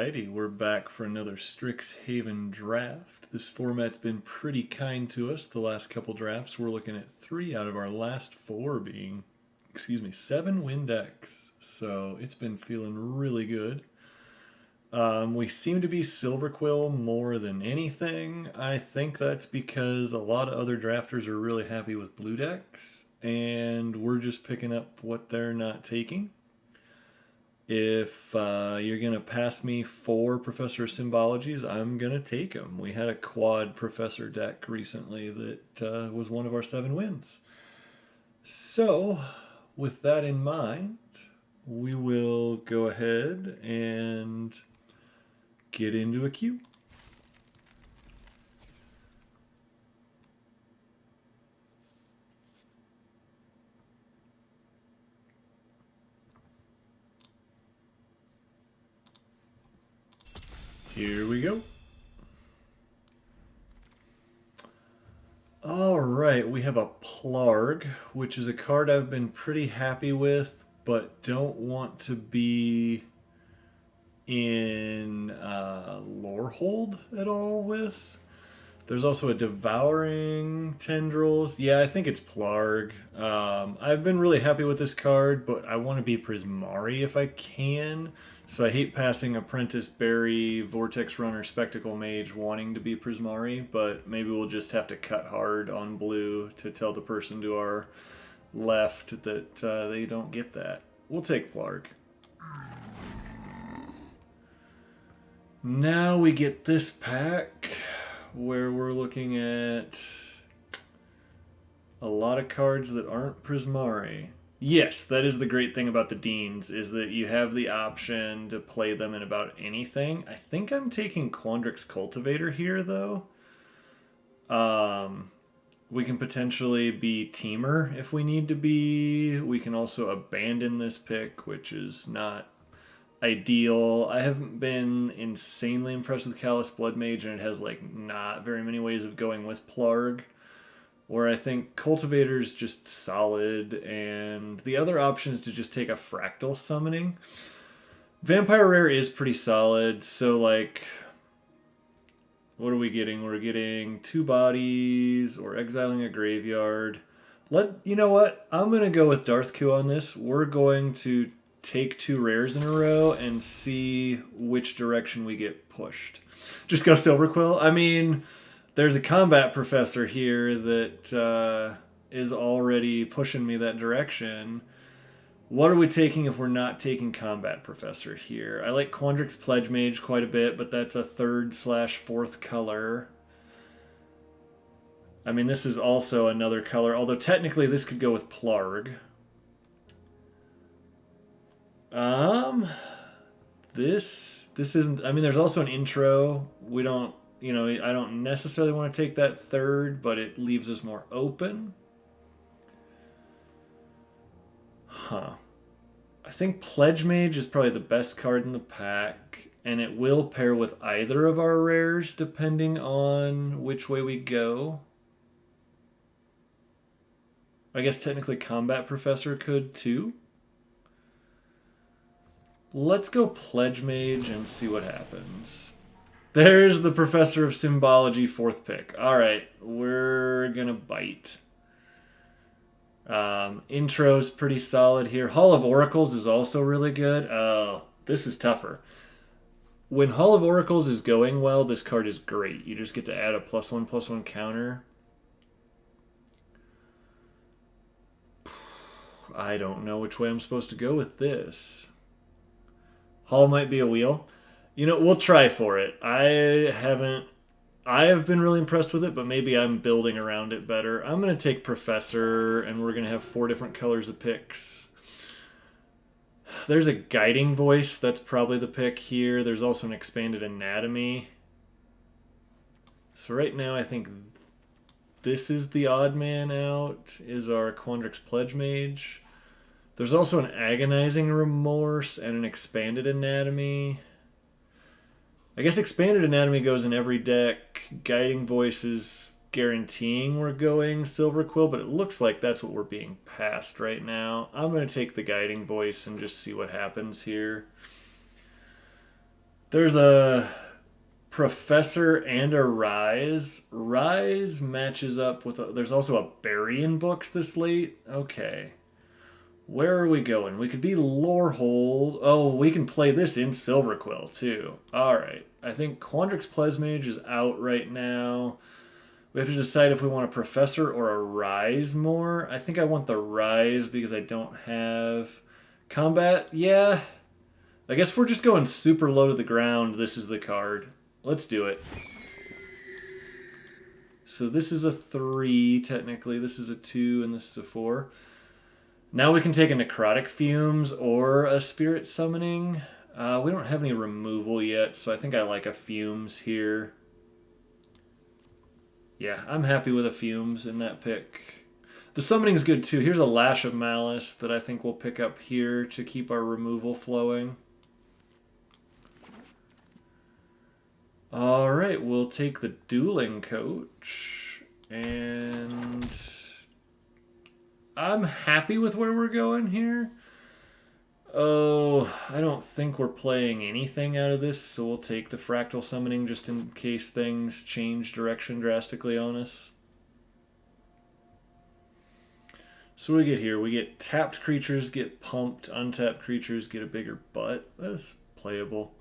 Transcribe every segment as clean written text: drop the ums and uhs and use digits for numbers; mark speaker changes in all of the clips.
Speaker 1: Alrighty, we're back for another Strixhaven Draft. This format's been pretty kind to us the last couple drafts. We're looking at 3 out of our last 4 being, 7 win decks. So it's been feeling really good. We seem to be Silverquill more than anything. I think that's because a lot of other drafters are really happy with blue decks, and we're just picking up what they're not taking. If you're going to pass me 4 Professor Symbologies, I'm going to take them. We had a quad Professor deck recently that was one of our 7 wins. So, with that in mind, we will go ahead and get into a queue. Here we go. Alright, we have a Plarg, which is a card I've been pretty happy with, but don't want to be in Lorehold at all with. There's also a Devouring Tendrils. Yeah, I think it's Plarg. I've been really happy with this card, but I want to be Prismari if I can. So I hate passing Apprentice Berry, Vortex Runner, Spectacle Mage wanting to be Prismari, but maybe we'll just have to cut hard on blue to tell the person to our left that they don't get that. We'll take Plarg. Now we get this pack where we're looking at a lot of cards that aren't Prismari. Yes, that is the great thing about the Deans, is that you have the option to play them in about anything. I think I'm taking Quandrix Cultivator here, though. We can potentially be Teamer if we need to be. We can also abandon this pick, which is not ideal. I haven't been insanely impressed with Callous Blood Mage, and it has not very many ways of going with Plarg, where I think Cultivator's just solid, and the other option is to just take a Fractal Summoning. Vampire Rare is pretty solid, so what are we getting? We're getting 2 bodies or exiling a graveyard. You know what? I'm going to go with Darthku on this. We're going to take 2 rares in a row and see which direction we get pushed. Just go Silverquill. I mean, there's a Combat Professor here that is already pushing me that direction. What are we taking if we're not taking Combat Professor here? I like Quandrix Pledge Mage quite a bit, but that's a 3rd/4th color. I mean, this is also another color, although technically this could go with Plarg. This isn't. I mean, there's also an intro. We don't. I don't necessarily want to take that 3rd, but it leaves us more open. Huh. I think Pledge Mage is probably the best card in the pack, and it will pair with either of our rares depending on which way we go. I guess technically Combat Professor could too. Let's go Pledge Mage and see what happens. There's the Professor of Symbology 4th pick. Alright, we're gonna bite. Intro's pretty solid here. Hall of Oracles is also really good. Oh, this is tougher. When Hall of Oracles is going well, this card is great. You just get to add a +1/+1 counter. I don't know which way I'm supposed to go with this. Hall might be a wheel. We'll try for it. I have been really impressed with it, but maybe I'm building around it better. I'm going to take Professor, and we're going to have 4 different colors of picks. There's a Guiding Voice. That's probably the pick here. There's also an Expanded Anatomy. So right now I think this is the odd man out, is our Quandrix Pledge Mage. There's also an Agonizing Remorse and an Expanded Anatomy. I guess Expanded Anatomy goes in every deck. Guiding Voice is guaranteeing we're going Silverquill, but it looks like that's what we're being passed right now. I'm going to take the Guiding Voice and just see what happens here. There's a Professor and a Rise. Rise matches up with there's also a Burying Books this late. Okay. Where are we going? We could be Lorehold. Oh, we can play this in Silverquill too. Alright. I think Quandrix Plasmage is out right now. We have to decide if we want a Professor or a Rise more. I think I want the Rise because I don't have combat. Yeah. I guess we're just going super low to the ground. This is the card. Let's do it. So this is a 3, technically. This is a 2, and this is a 4. Now we can take a Necrotic Fumes or a Spirit Summoning. We don't have any removal yet, so I think I like a Fumes here. Yeah, I'm happy with a Fumes in that pick. The Summoning's good too. Here's a Lash of Malice that I think we'll pick up here to keep our removal flowing. Alright, we'll take the Dueling Coach, and I'm happy with where we're going here. Oh, I don't think we're playing anything out of this, so we'll take the Fractal Summoning just in case things change direction drastically on us. So what do we get here? We get tapped creatures get pumped, untapped creatures get a bigger butt. That's playable.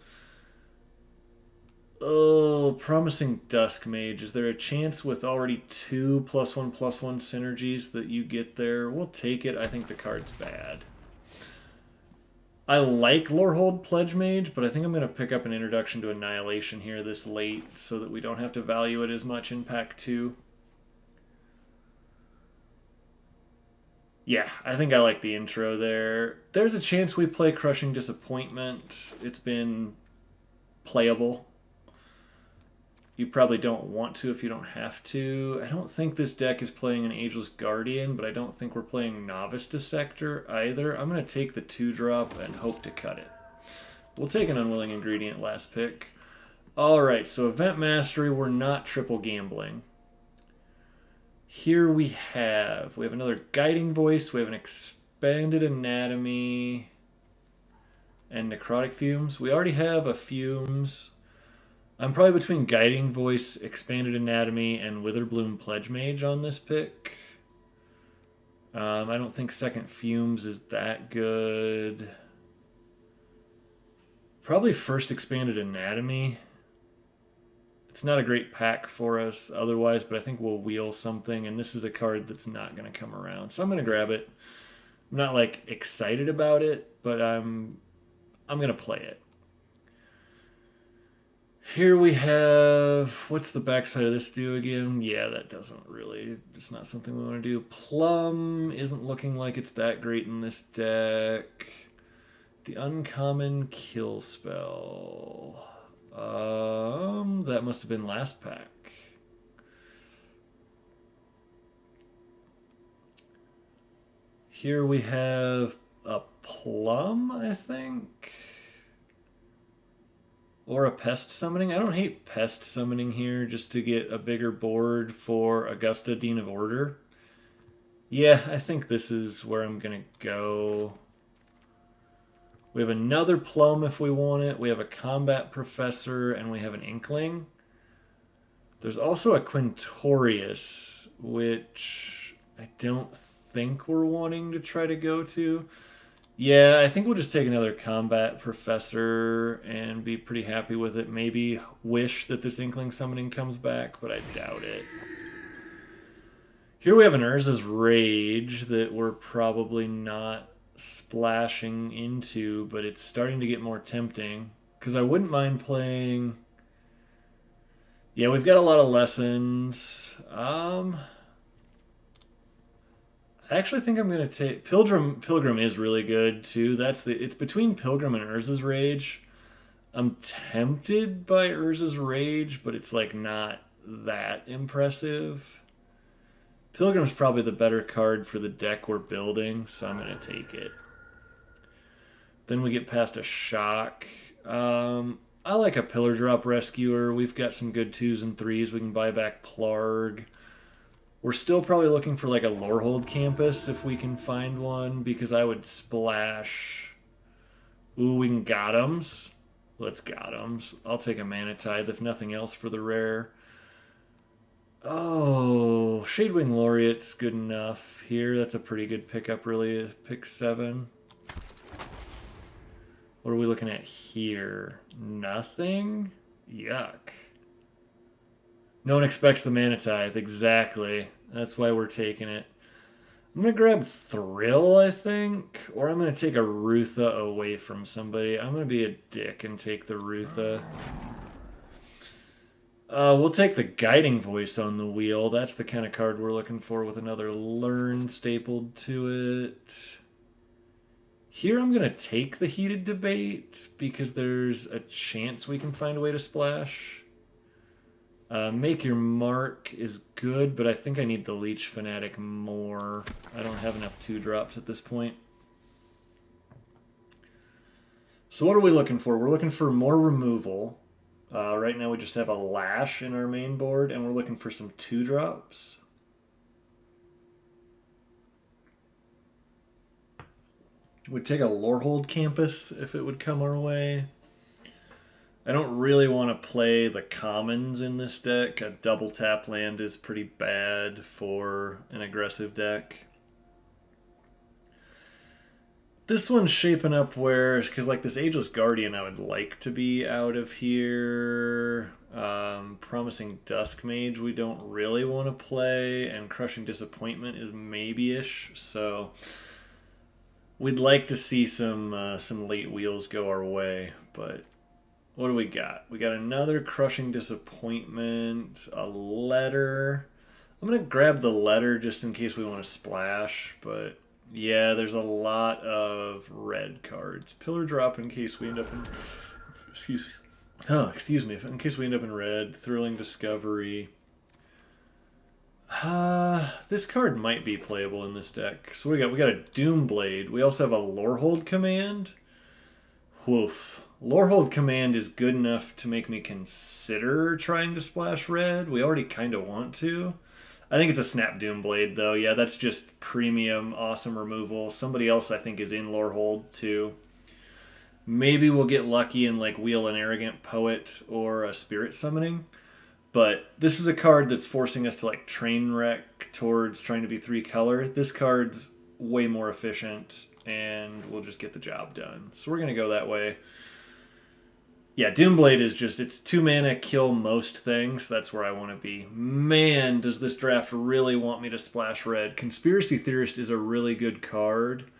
Speaker 1: Oh, Promising Dusk Mage. Is there a chance with already 2 +1/+1 synergies that you get there? We'll take it. I think the card's bad. I like Lorehold Pledge Mage, but I think I'm going to pick up an Introduction to Annihilation here this late so that we don't have to value it as much in Pack 2. Yeah, I think I like the intro there. There's a chance we play Crushing Disappointment. It's been playable. You probably don't want to if you don't have to. I don't think this deck is playing an Ageless Guardian, but I don't think we're playing Novice Dissector either. I'm going to take the 2-drop and hope to cut it. We'll take an Unwilling Ingredient last pick. Alright, so Event Mastery, we're not triple gambling. Here we have another Guiding Voice, we have an Expanded Anatomy, and Necrotic Fumes. We already have a Fumes. I'm probably between Guiding Voice, Expanded Anatomy, and Witherbloom Pledge Mage on this pick. I don't think Second Fumes is that good. Probably first Expanded Anatomy. It's not a great pack for us otherwise, but I think we'll wheel something, and this is a card that's not going to come around. So I'm going to grab it. I'm not, like, excited about it, but I'm going to play it. Here we have, what's the backside of this do again? Yeah, that doesn't really, it's not something we want to do. Plum isn't looking like it's that great in this deck. The Uncommon Kill Spell. That must have been last pack. Here we have a Plum, I think. Or a Pest Summoning. I don't hate Pest Summoning here just to get a bigger board for Augusta, Dean of Order. Yeah, I think this is where I'm going to go. We have another Plum if we want it. We have a Combat Professor, and we have an Inkling. There's also a Quintorius, which I don't think we're wanting to try to go to. Yeah, I think we'll just take another Combat Professor and be pretty happy with it. Maybe wish that this Inkling Summoning comes back, but I doubt it. Here we have an Urza's Rage that we're probably not splashing into, but it's starting to get more tempting. Because I wouldn't mind playing... Yeah, we've got a lot of lessons. I actually think I'm going to take... Pilgrim is really good, too. It's between Pilgrim and Urza's Rage. I'm tempted by Urza's Rage, but it's, like, not that impressive. Pilgrim's probably the better card for the deck we're building, so I'm going to take it. Then we get past a Shock. I like a Pillar Drop Rescuer. We've got some good 2s and 3s. We can buy back Plarg. We're still probably looking for like a Lorehold Campus if we can find one, because I would splash... Ooh, we can Gotham's. Let's got him. I'll take a Mana Tithe if nothing else for the rare. Oh, Shadewing Laureate's good enough here. That's a pretty good pickup, really. Pick 7. What are we looking at here? Nothing? Yuck. No one expects the Mana Tithe. Exactly. That's why we're taking it. I'm going to grab Thrill, I think. Or I'm going to take a Rutha away from somebody. I'm going to be a dick and take the Rutha. We'll take the Guiding Voice on the wheel. That's the kind of card we're looking for with another Learn stapled to it. Here I'm going to take the Heated Debate because there's a chance we can find a way to splash. Make Your Mark is good, but I think I need the Leech Fanatic more. I don't have enough 2-drops at this point. So what are we looking for? We're looking for more removal. Right now we just have a Lash in our main board, and we're looking for some 2-drops. We'd take a Lorehold Campus if it would come our way. I don't really want to play the commons in this deck. A double tap land is pretty bad for an aggressive deck. This one's shaping up where, because like this Ageless Guardian I would like to be out of here. Promising Dusk Mage we don't really want to play, and Crushing Disappointment is maybe-ish, so we'd like to see some late wheels go our way, but what do we got? We got another Crushing Disappointment, a Letter. I'm going to grab the Letter just in case we want to splash, but yeah, there's a lot of red cards. Pillar Drop in case we end up in... Excuse me. Oh, excuse me. In case we end up in red. Thrilling Discovery. This card might be playable in this deck. So we got a Doomblade. We also have a Lorehold Command. Woof. Lorehold Command is good enough to make me consider trying to splash red. We already kind of want to. I think it's a Snap Doomblade, though. Yeah, that's just premium, awesome removal. Somebody else, I think, is in Lorehold, too. Maybe we'll get lucky and, like, wheel an Arrogant Poet or a Spirit Summoning. But this is a card that's forcing us to, like, train wreck towards trying to be 3-color. This card's way more efficient, and we'll just get the job done. So we're going to go that way. Yeah, Doomblade is just, it's 2 mana, kill most things. That's where I want to be. Man, does this draft really want me to splash red. Conspiracy Theorist is a really good card.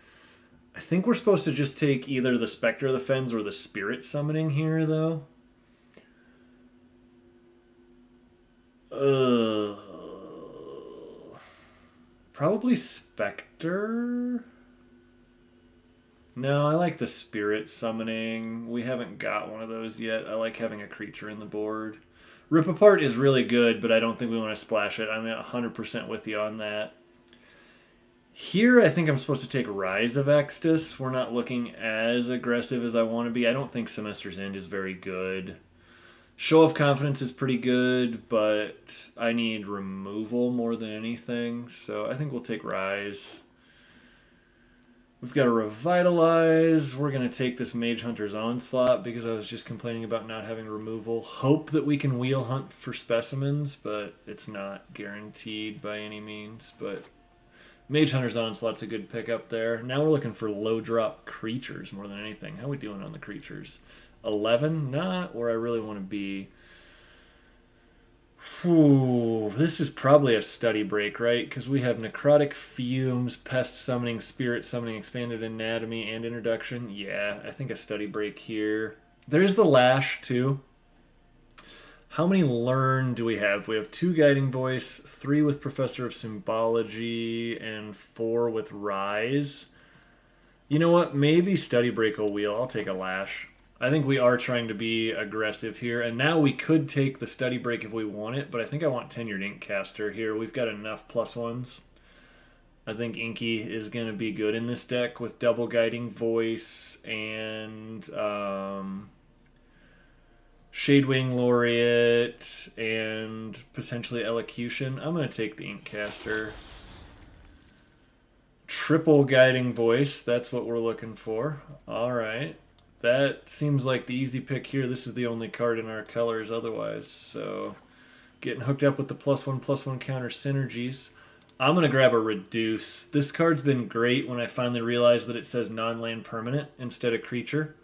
Speaker 1: I think we're supposed to just take either the Spectre of the Fens or the Spirit Summoning here, though. Probably Spectre? No, I like the Spirit Summoning. We haven't got one of those yet. I like having a creature in the board. Rip Apart is really good, but I don't think we want to splash it. I'm 100% with you on that. Here, I think I'm supposed to take Rise of Extus. We're not looking as aggressive as I want to be. I don't think Semester's End is very good. Show of Confidence is pretty good, but I need removal more than anything, so I think we'll take Rise. We've got to Revitalize. We're going to take this Mage Hunter's Onslaught because I was just complaining about not having removal. Hope that we can wheel hunt for specimens, but it's not guaranteed by any means. But Mage Hunter's Onslaught's a good pickup there. Now we're looking for low drop creatures more than anything. How are we doing on the creatures? 11? Not where I really want to be. Ooh, this is probably a study break, right? Because we have Necrotic Fumes, Pest Summoning, Spirit Summoning, Expanded Anatomy, and Introduction. Yeah, I think a study break here. There's the Lash, too. How many Learn do we have? We have 2 Guiding Voice, 3 with Professor of Symbology, and 4 with Rise. You know what? Maybe study break will wheel. I'll take a Lash. I think we are trying to be aggressive here, and now we could take the study break if we want it, but I think I want Tenured Inkcaster here. We've got enough +1s. I think Inky is going to be good in this deck with double Guiding Voice and Shadewing Laureate and potentially Elocution. I'm going to take the Inkcaster. Triple Guiding Voice, that's what we're looking for. All right. That seems like the easy pick here. This is the only card in our colors otherwise. So getting hooked up with the +1/+1 counter synergies. I'm going to grab a Reduce. This card's been great when I finally realized that it says non-land permanent instead of creature.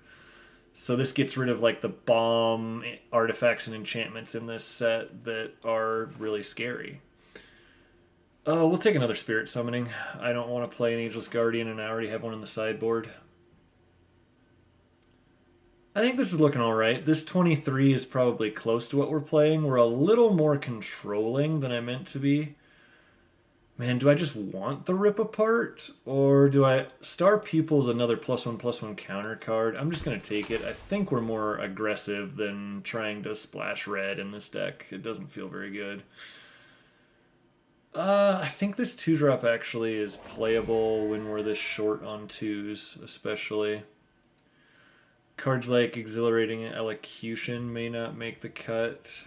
Speaker 1: So this gets rid of like the bomb artifacts and enchantments in this set that are really scary. Oh, we'll take another Spirit Summoning. I don't want to play an Ageless Guardian and I already have one in the sideboard. I think this is looking alright. This 23 is probably close to what we're playing. We're a little more controlling than I meant to be. Man, do I just want the Rip Apart? Or do I... Star Pupil's another +1/+1 counter card. I'm just going to take it. I think we're more aggressive than trying to splash red in this deck. It doesn't feel very good. I think this 2-drop actually is playable when we're this short on 2s, especially. Cards like Exhilarating Elocution may not make the cut.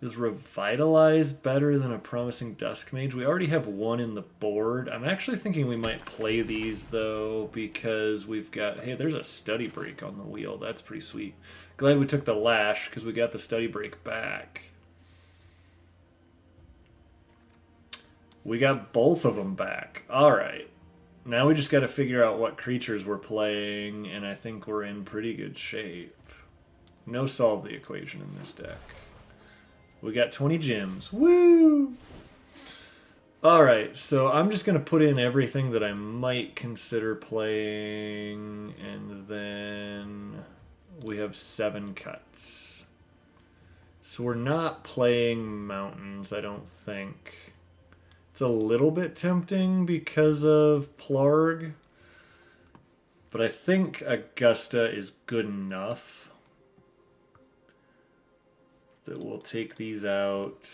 Speaker 1: Is Revitalize better than a Promising Duskmage? We already have one in the board. I'm actually thinking we might play these, though, because we've got... Hey, there's a Study Break on the wheel. That's pretty sweet. Glad we took the Lash, because we got the Study Break back. We got both of them back. All right. Now we just got to figure out what creatures we're playing, and I think we're in pretty good shape. No Solve the Equation in this deck. We got 20 gems. Woo! Alright, so I'm just going to put in everything that I might consider playing, and then we have 7 cuts. So we're not playing mountains, I don't think. It's a little bit tempting because of Plarg, but I think Augusta is good enough that we'll take these out.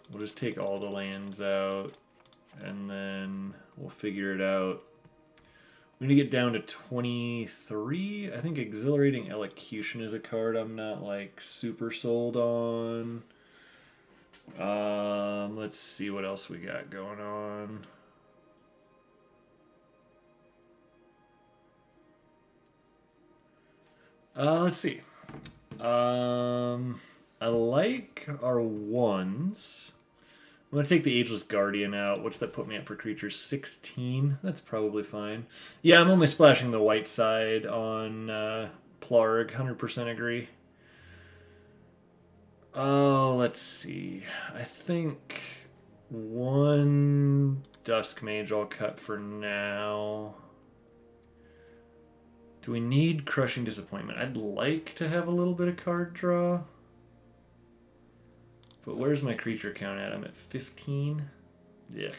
Speaker 1: We'll just take all the lands out, and then we'll figure it out. We need to get down to 23. I think Exhilarating Elocution is a card I'm not, like, super sold on. Let's see what else we got going on. Let's see. I like our ones. I'm going to take the Ageless Guardian out. What's that put me at for creatures? 16? That's probably fine. Yeah, I'm only splashing the white side on Plarg. 100% agree. Oh, let's see. I think one Duskmage I'll cut for now. Do we need Crushing Disappointment? I'd like to have a little bit of card draw. But where's my creature count at? I'm at 15. Yuck.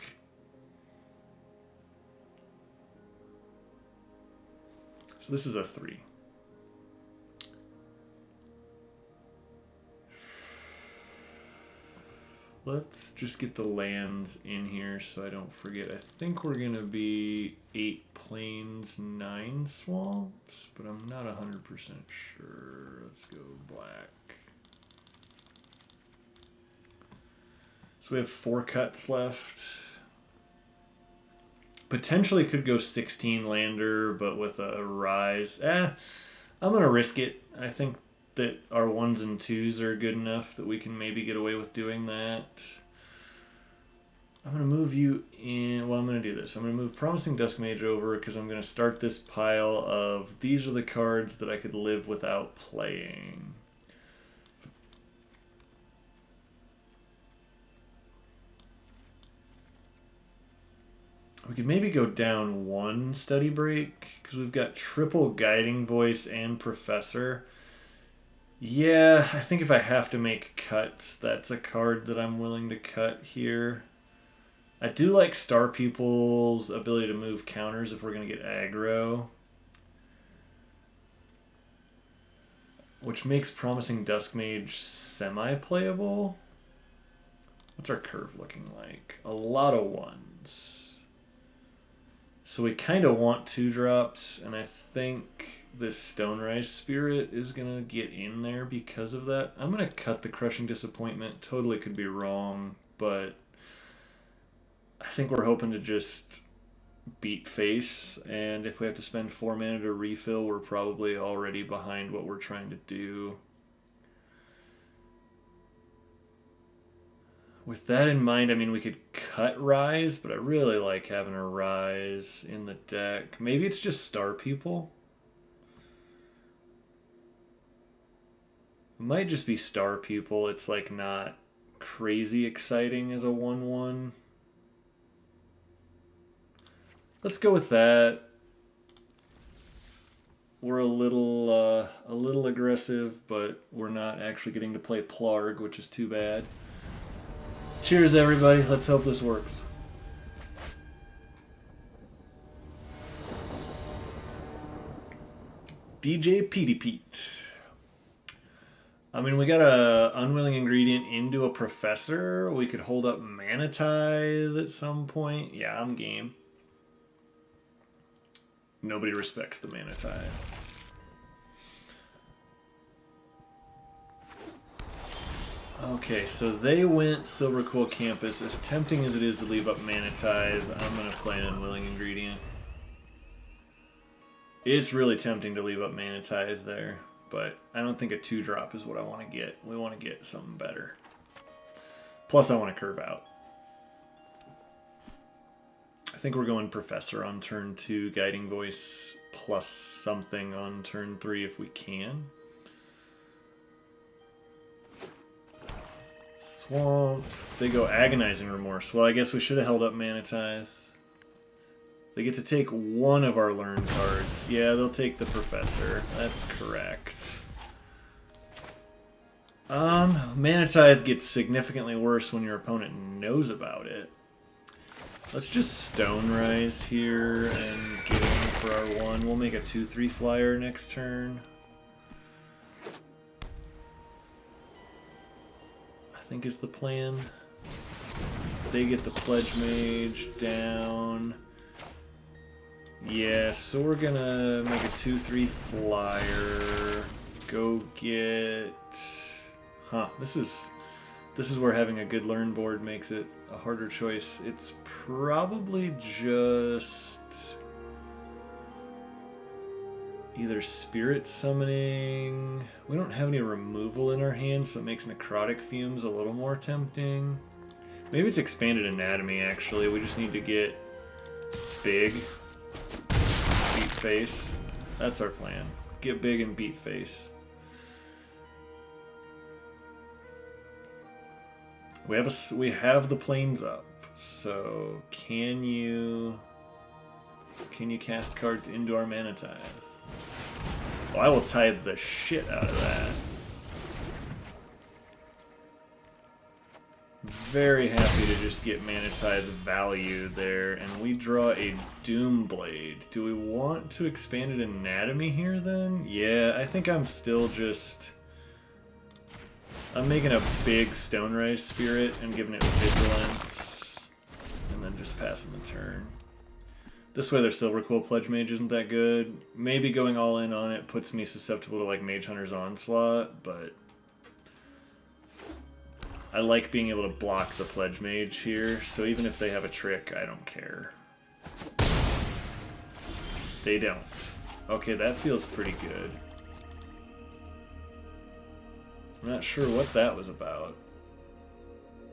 Speaker 1: So this is a 3. Let's just get the lands in here so I don't forget. I think we're going to be 8 plains, 9 swamps, but I'm not 100% sure. Let's go black. So we have 4 cuts left. Potentially could go 16 lander, but with a rise. I'm going to risk it. I think that our 1s and 2s are good enough that we can maybe get away with doing that. I'm going to move you in. Well, I'm going to do this. I'm going to move Promising Duskmage over because I'm going to start this pile of these are the cards that I could live without playing. We could maybe go down 1 Study Break because we've got triple Guiding Voice and Professor. Yeah, I think if I have to make cuts, that's a card that I'm willing to cut here. I do like Star Pupil's ability to move counters if we're going to get aggro. Which makes Promising Duskmage semi-playable. What's our curve looking like? A lot of 1s. So we kind of want 2-drops, and I think this Stonerise Spirit is going to get in there because of that. I'm going to cut the Crushing Disappointment. Totally could be wrong, but I think we're hoping to just beat face, and if we have to spend 4 mana to refill, we're probably already behind what we're trying to do. With that in mind, I mean, we could cut Rise, but I really like having a Rise in the deck. Maybe it's just Star People. It might just be Star People. It's like not crazy exciting as a 1/1. Let's go with that. We're a little aggressive, but we're not actually getting to play Plarg, which is too bad. Cheers, everybody. Let's hope this works. DJ Petey Pete. I mean, we got a Unwilling Ingredient into a Professor. We could hold up Mana Tithe at some point. Yeah, I'm game. Nobody respects the Mana Tithe. Okay, so they went Silverquill Campus. As tempting as it is to leave up Mana Tithe, I'm going to play an Unwilling Ingredient. It's really tempting to leave up Mana Tithe there, but I don't think a 2-drop is what I want to get. We want to get something better. Plus, I want to curve out. I think we're going Professor on turn 2, Guiding Voice plus something on turn 3 if we can. Swamp. They go Agonizing Remorse. Well, I guess we should have held up Mana Tithe. They get to take one of our learn cards. Yeah, they'll take the Professor. That's correct. Mana Tithe gets significantly worse when your opponent knows about it. Let's just Stone Rise here and get in for our 1. We'll make a 2/3 flyer next turn. I think is the plan. They get the Pledge Mage down. Yeah, so we're gonna make a 2/3 flyer. Go get... Huh, this is where having a good learn board makes it a harder choice. It's probably just either Spirit Summoning. We don't have any removal in our hand, so it makes Necrotic Fumes a little more tempting. Maybe it's Expanded Anatomy, actually. We just need to get big. Beat face. That's our plan. Get big and beat face. We have the planes up. So can you cast cards into our Mana Tithe? Oh, I will tithe the shit out of that. Very happy to just get Mana Tithe value there, and we draw a Doomblade. Do we want to Expanded Anatomy here then? Yeah, I think I'm still just... I'm making a big Stone Rise Spirit and giving it Vigilance, and then just passing the turn. This way their Silverquill Pledge Mage isn't that good. Maybe going all in on it puts me susceptible to like Mage Hunter's Onslaught, but I like being able to block the Pledge Mage here, so even if they have a trick, I don't care. They don't. Okay, that feels pretty good. I'm not sure what that was about.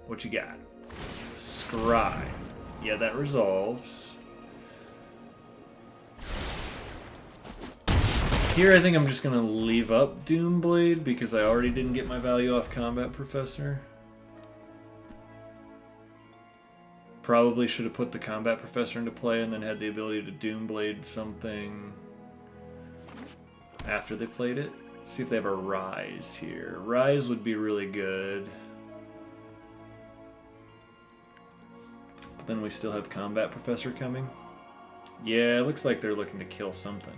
Speaker 1: What you got? Scry. Yeah, that resolves. Here I think I'm just going to leave up Doomblade because I already didn't get my value off Combat Professor. Probably should have put the Combat Professor into play and then had the ability to Doomblade something after they played it. Let's see if they have a Rise here. Rise would be really good. But then we still have Combat Professor coming. Yeah, it looks like they're looking to kill something.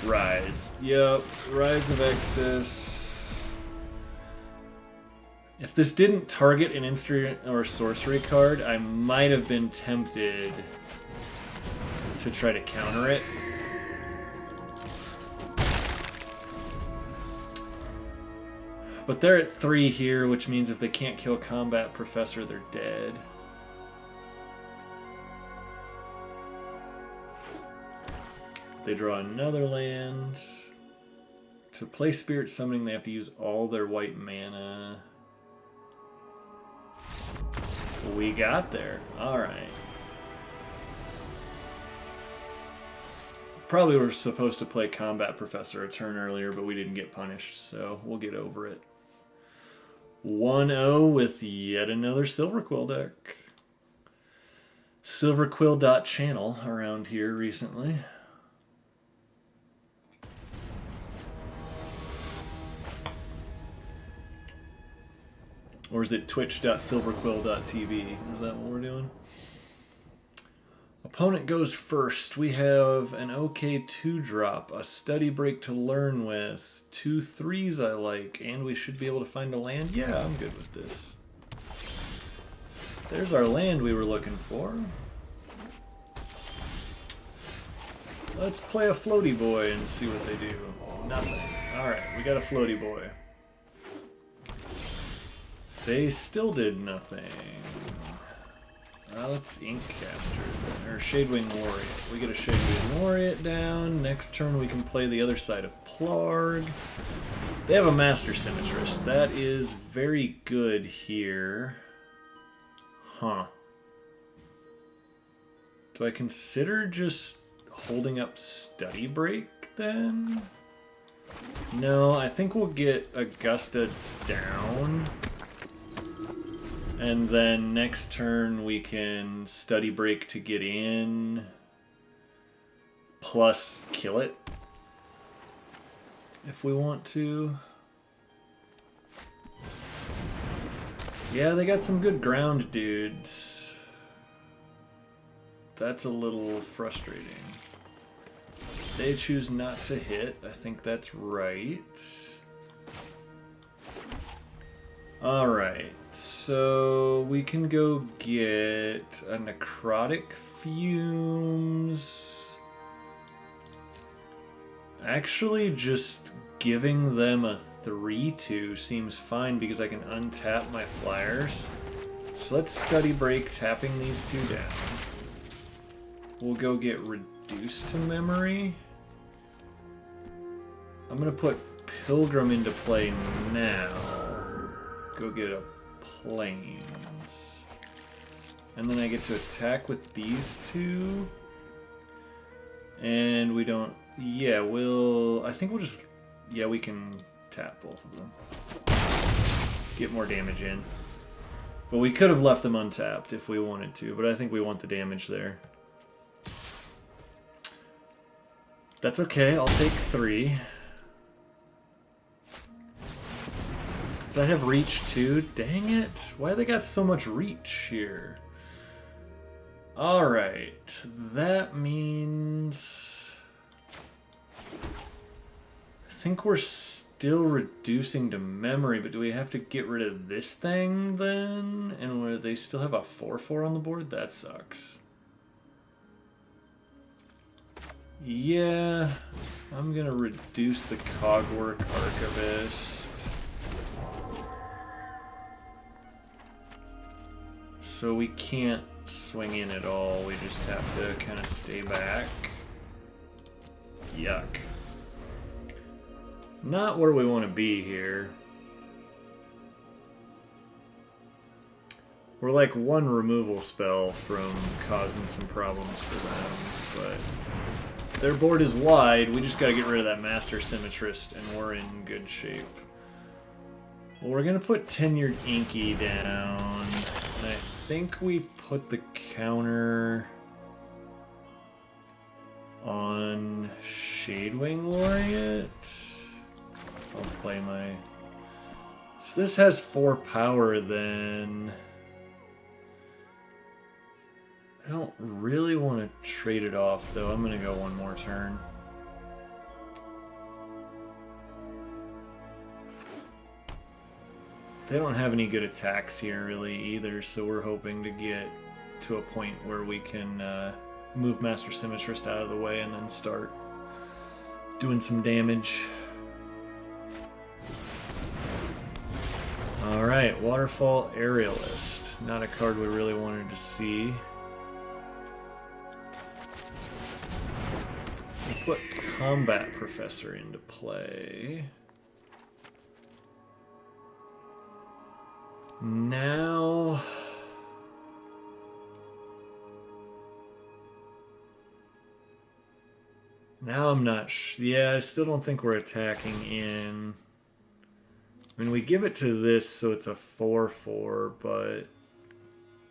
Speaker 1: Rise. Yep, Rise of Extus. If this didn't target an instant or sorcery card, I might have been tempted to try to counter it. But they're at 3 here, which means if they can't kill Combat Professor, they're dead. They draw another land. To play Spirit Summoning, they have to use all their white mana. We got there. Alright. Probably were supposed to play Combat Professor a turn earlier, but we didn't get punished, so we'll get over it. 1-0 with yet another Silverquill deck. Silverquill.channel around here recently. Or is it twitch.silverquill.tv? Is that what we're doing? Opponent goes first. We have an okay 2-drop, a study break to learn with, 2 3s I like, and we should be able to find a land. Yeah, I'm good with this. There's our land we were looking for. Let's play a floaty boy and see what they do. Nothing. Alright, we got a floaty boy. They still did nothing. Let's Inkcaster, or Shadewing Laureate. We get a Shadewing Laureate down. Next turn we can play the other side of Plarg. They have a Master Symmetrist. That is very good here. Huh. Do I consider just holding up Study Break then? No, I think we'll get Augusta down. And then next turn we can Study Break to get in, plus kill it, if we want to. Yeah, they got some good ground dudes. That's a little frustrating. They choose not to hit. I think that's right. Alright, so we can go get a Necrotic Fumes. Actually, just giving them a 3/2 seems fine because I can untap my flyers. So let's Study Break, tapping these 2 down. We'll go get Reduced to Memory. I'm going to put Pilgrim into play now. Go get a Plains. And then I get to attack with these 2. And we don't... Yeah, I think we'll just... Yeah, we can tap both of them. Get more damage in. But we could have left them untapped if we wanted to, but I think we want the damage there. That's okay, I'll take 3. Does that have reach too? Dang it! Why they got so much reach here? Alright, that means... I think we're still reducing to memory, but do we have to get rid of this thing then? And where they still have a 4/4 on the board? That sucks. Yeah, I'm gonna reduce the Cogwork Archivist. So we can't swing in at all, we just have to kind of stay back. Yuck. Not where we want to be here. We're like 1 removal spell from causing some problems for them, but their board is wide, we just gotta get rid of that Master Symmetrist and we're in good shape. Well, we're gonna put Tenured Inky down, and I think we put the counter on Shadewing Laureate. I'll play my... So this has 4 power then. I don't really want to trade it off though. I'm going to go 1 more turn. They don't have any good attacks here really either, so we're hoping to get to a point where we can move Master Symmetrist out of the way and then start doing some damage. Alright, Waterfall Aerialist. Not a card we really wanted to see. We'll put Combat Professor into play. Now... Now I'm not yeah, I still don't think we're attacking in. I mean, we give it to this, so it's a 4/4, but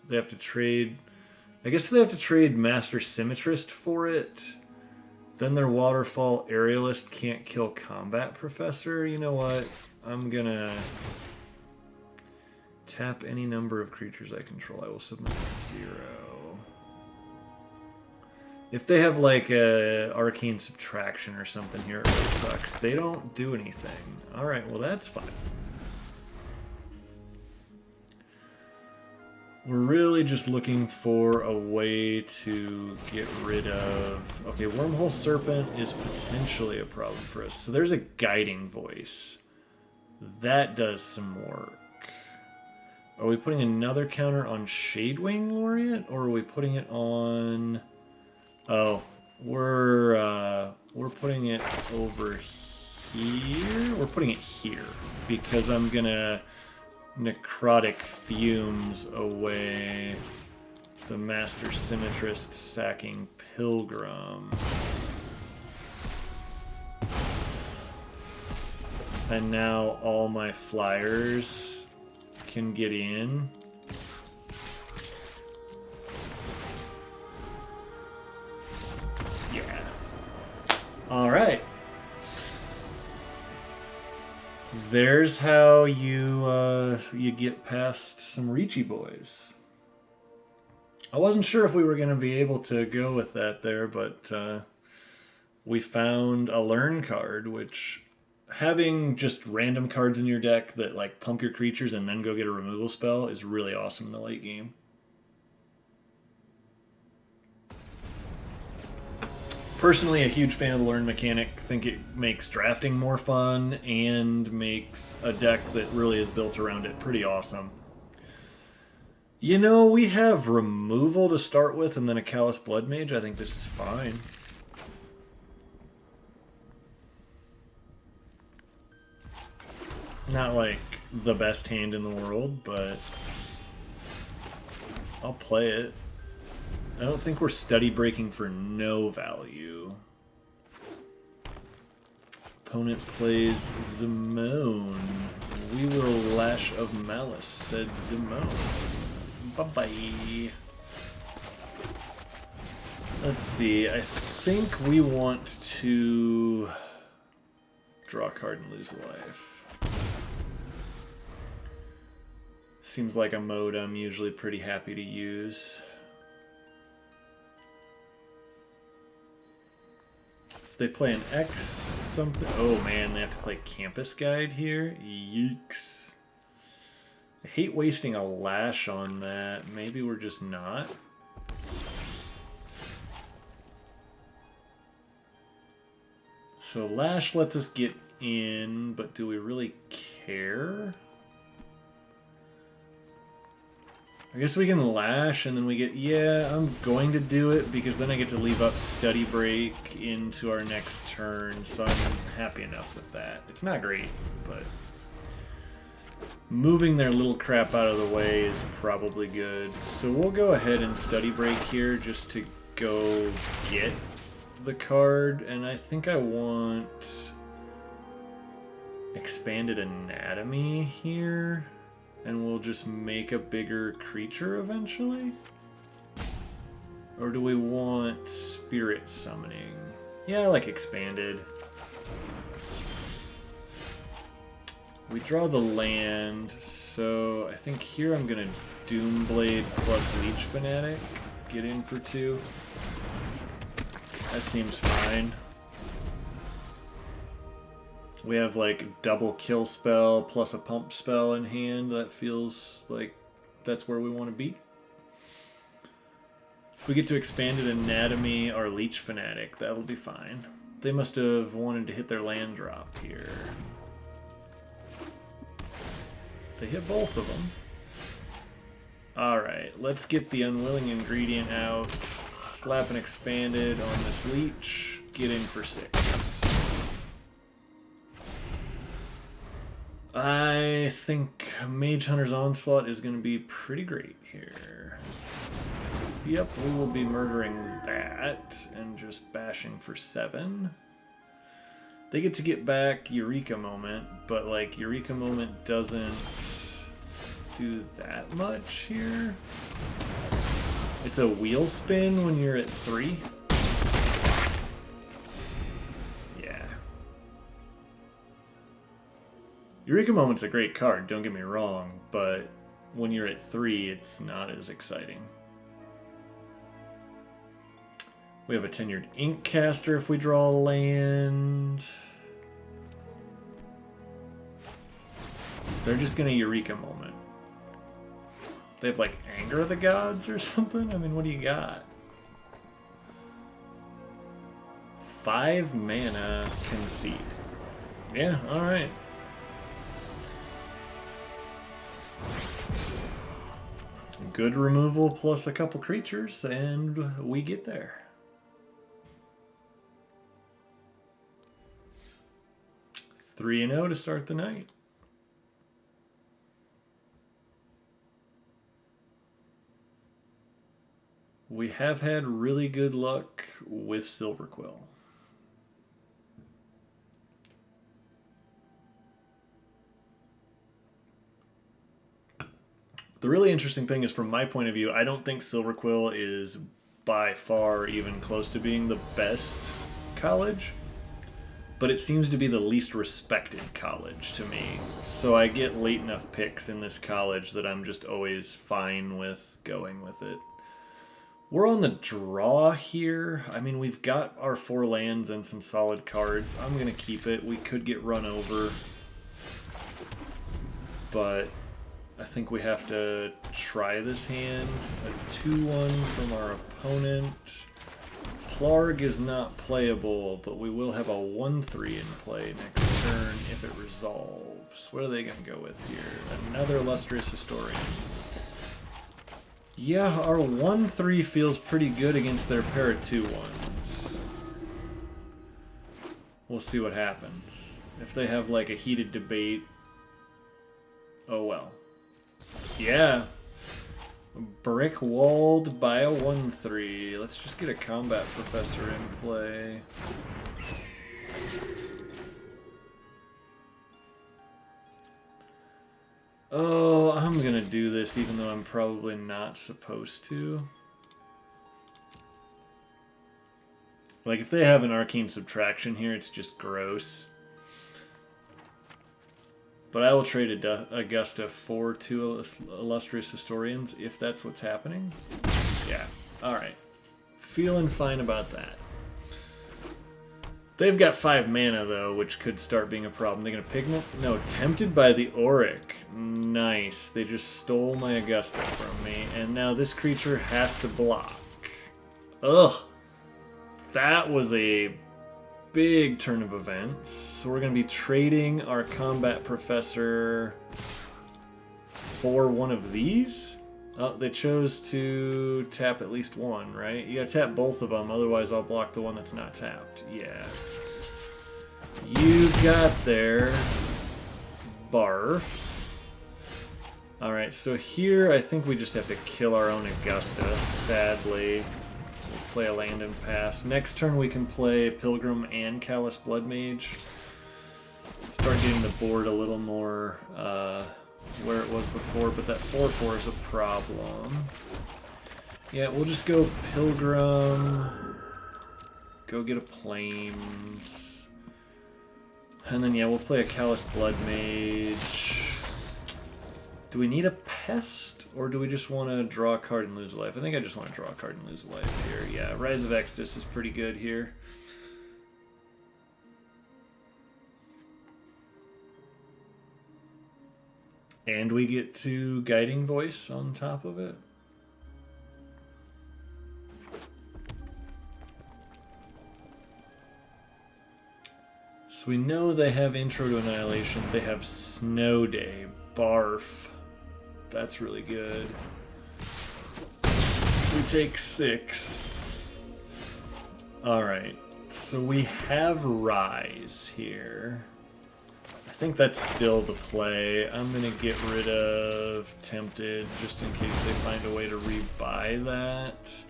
Speaker 1: they have to trade... I guess they have to trade Master Symmetrist for it. Then their Waterfall Aerialist can't kill Combat Professor. You know what? I'm gonna tap any number of creatures I control. I will submit 0. If they have like a Arcane Subtraction or something here, it really sucks. They don't do anything. Alright, well that's fine. We're really just looking for a way to get rid of... Okay, Wormhole Serpent is potentially a problem for us. So there's a Guiding Voice. That does some work. Are we putting another counter on Shadewing Laureate, or are we putting it on... Oh, we're putting it over here. We're putting it here because I'm gonna Necrotic Fumes away the Master Symmetrist sacking Pilgrim. And now all my flyers can get in. All right. There's how you get past some Reachy boys. I wasn't sure if we were going to be able to go with that there, but we found a learn card, which having just random cards in your deck that like pump your creatures and then go get a removal spell is really awesome in the late game. Personally, a huge fan of the learn mechanic. Think it makes drafting more fun and makes a deck that really is built around it pretty awesome. You know, we have removal to start with and then a Callous Blood Mage. I think this is fine. Not like the best hand in the world, but I'll play it. I don't think we're study breaking for no value. Opponent plays Zimone. We will Lash of Malice, said Zimone. Bye-bye. Let's see, I think we want to draw a card and lose a life. Seems like a mode I'm usually pretty happy to use. If they play an X something... Oh man, they have to play Campus Guide here? Yeeks. I hate wasting a Lash on that. Maybe we're just not. So Lash lets us get in, but do we really care? I guess we can Lash and then we get... Yeah, I'm going to do it because then I get to leave up Study Break into our next turn, so I'm happy enough with that. It's not great, but moving their little crap out of the way is probably good. So we'll go ahead and Study Break here just to go get the card, and I think I want Expanded Anatomy here. And we'll just make a bigger creature eventually? Or do we want Spirit Summoning? Yeah, I like Expanded. We draw the land, so I think here I'm gonna Doomblade plus Leech Fanatic. Get in for 2. That seems fine. We have like double kill spell plus a pump spell in hand. That feels like that's where we want to be. If we get to Expanded Anatomy or Leech Fanatic, that'll be fine. They must have wanted to hit their land drop here. They hit both of them. Alright, let's get the Unwilling Ingredient out. Slap an Expanded on this Leech. Get in for 6. I think Mage Hunter's Onslaught is going to be pretty great here. Yep, we will be murdering that and just bashing for 7. They get to get back Eureka Moment, but like Eureka Moment doesn't do that much here. It's a wheel spin when you're at 3. Yeah. Eureka Moment's a great card, don't get me wrong, but when you're at 3, it's not as exciting. We have a Tenured Inkcaster if we draw a land. They're just gonna Eureka Moment. They have like Anger of the Gods or something? I mean, what do you got? 5 mana Concede. Yeah, alright. Good removal plus a couple creatures, and we get there. 3-0 to start the night. We have had really good luck with Silverquill. The really interesting thing is, from my point of view, I don't think Silverquill is by far even close to being the best college, but it seems to be the least respected college to me. So I get late enough picks in this college that I'm just always fine with going with it. We're on the draw here. I mean, we've got our 4 lands and some solid cards. I'm going to keep it. We could get run over, but I think we have to try this hand. A 2-1 from our opponent. Plarg is not playable, but we will have a 1-3 in play next turn if it resolves. What are they going to go with here? Another Illustrious Historian. Yeah, our 1-3 feels pretty good against their pair of 2-1s. We'll see what happens. If they have like a heated debate, oh well. Yeah. Brick walled by a 1-3. Let's just get a Combat Professor in play. Oh, I'm gonna do this even though I'm probably not supposed to. Like, if they have an Arcane Subtraction here, it's just gross. But I will trade Augusta for 2 Illustrious Historians if that's what's happening. Yeah, alright. Feeling fine about that. They've got 5 mana, though, which could start being a problem. They're going to Pigment? No, Tempted by the Auric. Nice. They just stole my Augusta from me, and now this creature has to block. Ugh. That was a big turn of events. So we're going to be trading our Combat Professor for one of these? Oh, they chose to tap at least one, right? You gotta tap both of them, otherwise I'll block the one that's not tapped. Yeah. You got there. Barf. Alright, so here I think we just have to kill our own Augusta, sadly. We'll play a land and pass. Next turn we can play Pilgrim and Callous Bloodmage. Start getting the board a little more where it was before, but that 4/4 is a problem. Yeah, we'll just go Pilgrim, go get a Plains, and then yeah, we'll play a Callous Bloodmage. Do we need a Pest, or do we just want to draw a card and lose a life? I think I just want to draw a card and lose a life here. Yeah, Rise of Exodus is pretty good here. And we get to Guiding Voice on top of it. So we know they have Intro to Annihilation. They have Snow Day. Barf. That's really good. We take 6. Alright. So we have Rise here. I think that's still the play. I'm going to get rid of Tempted just in case they find a way to rebuy that.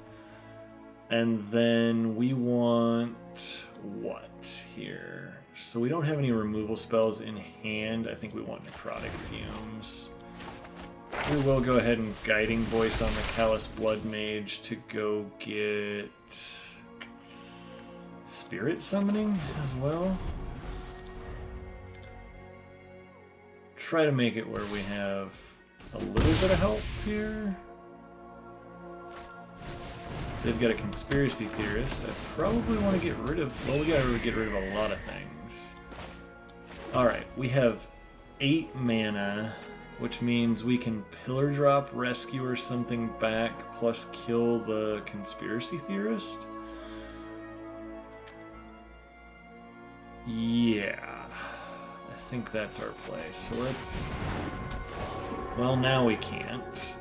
Speaker 1: And then we want what here? So we don't have any removal spells in hand. I think we want Necrotic Fumes. We will go ahead and Guiding Voice on the Callous Blood Mage to go get Spirit Summoning as well. Try to make it where we have a little bit of help here. They've got a Conspiracy Theorist. I probably want to get rid of... Well, we gotta get rid of a lot of things. Alright, we have 8 mana, which means we can Pillar Drop, Rescue, or something back, plus kill the Conspiracy Theorist. Yeah, I think that's our play. So let's... Well, now we can't.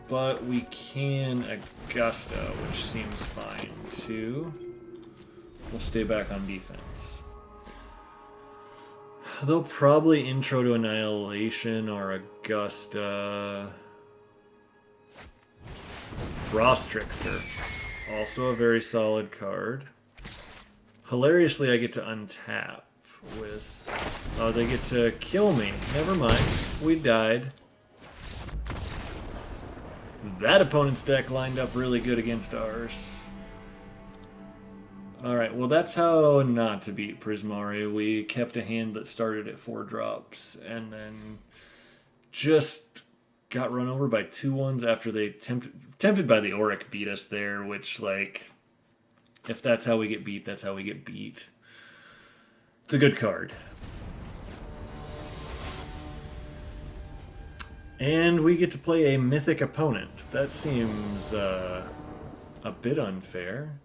Speaker 1: But we can Augusta, which seems fine too. We'll stay back on defense. They'll probably Intro to Annihilation or Augusta. Frost Trickster. Also a very solid card. Hilariously, I get to untap with... Oh, they get to kill me. Never mind. We died. That opponent's deck lined up really good against ours. Alright, well that's how not to beat Prismari. We kept a hand that started at 4 drops and then just got run over by 2/1s after they tempted by the Auric beat us there, which, like, if that's how we get beat, that's how we get beat. It's a good card. And we get to play a mythic opponent. That seems a bit unfair.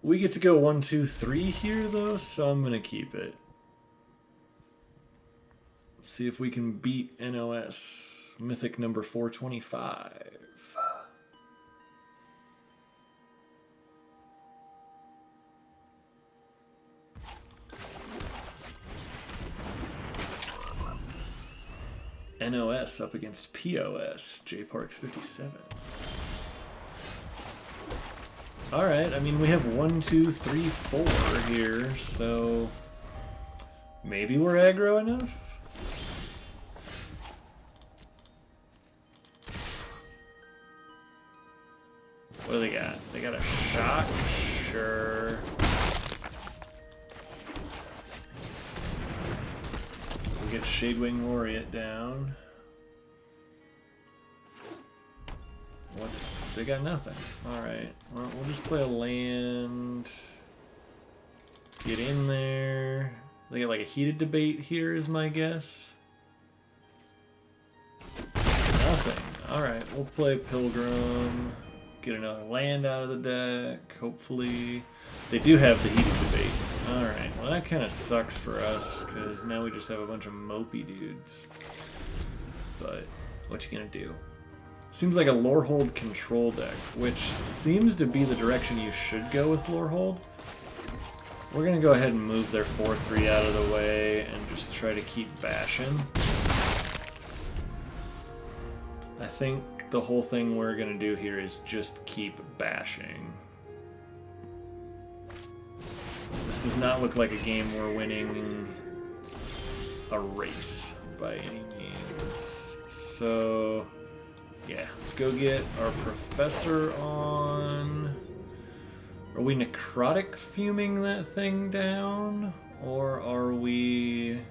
Speaker 1: We get to go 1, 2, 3 here, though, so I'm going to keep it. See if we can beat NOS. Mythic number 425. NOS up against POS, J-Parks 57. Alright, I mean, we have 1, 2, 3, 4 here, so maybe we're aggro enough? What do they got? They got a shock? Sure. We get Shadewing Laureate down. They got nothing. Alright. Well, we'll just play a land. Get in there. They got like a Heated Debate here is my guess. Nothing. Alright, we'll play Pilgrim. Get another land out of the deck, hopefully. They do have the Heated Debate. Alright, well that kind of sucks for us, because now we just have a bunch of mopey dudes. But, what you gonna do? Seems like a Lorehold control deck, which seems to be the direction you should go with Lorehold. We're gonna go ahead and move their 4/3 out of the way and just try to keep bashing. I think the whole thing we're gonna do here is just keep bashing. This does not look like a game we're winning a race by any means. So, yeah, let's go get our Professor on. Are we Necrotic Fuming that thing down? Or are we...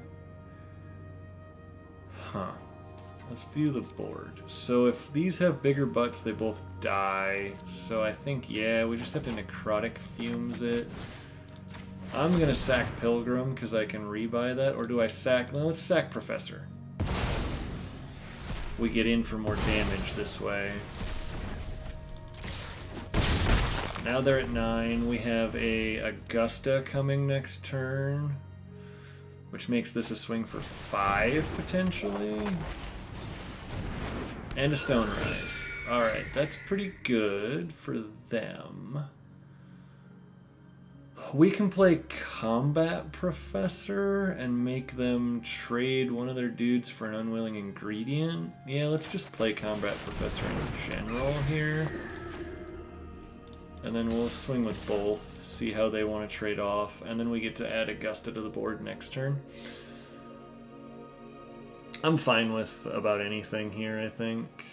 Speaker 1: Huh. Let's view the board. So if these have bigger butts, they both die. So I think, yeah, we just have to Necrotic Fumes it. I'm going to sack Pilgrim because I can rebuy that. Or do I sack... Let's sack Professor. We get in for more damage this way. Now they're at 9. We have a Augusta coming next turn. which makes this a swing for 5 potentially. And a Stone Rise. Alright, that's pretty good for them. We can play Combat Professor and make them trade one of their dudes for an unwilling ingredient. Yeah, let's just play Combat Professor in general here. And then we'll swing with both, see how they want to trade off, and then we get to add Augusta to the board next turn. I'm fine with about anything here, I think.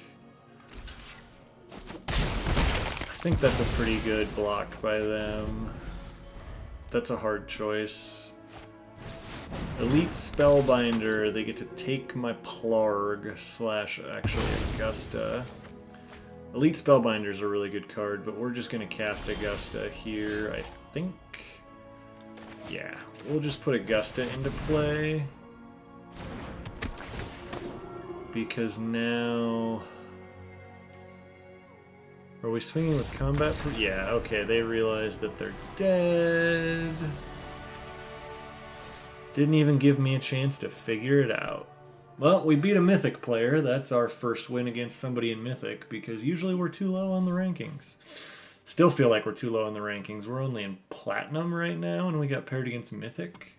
Speaker 1: I think that's a pretty good block by them. That's a hard choice. Elite Spellbinder, they get to take my Plarg slash actually Augusta. Elite Spellbinder is a really good card, but we're just going to cast Augusta here, I think. Yeah, we'll just put Augusta into play. Because now... Are we swinging with combat? Yeah, okay, they realize that they're dead. Didn't even give me a chance to figure it out. Well, we beat a Mythic player. That's our first win against somebody in Mythic, because usually we're too low on the rankings. Still feel like we're too low on the rankings. We're only in Platinum right now, and we got paired against Mythic.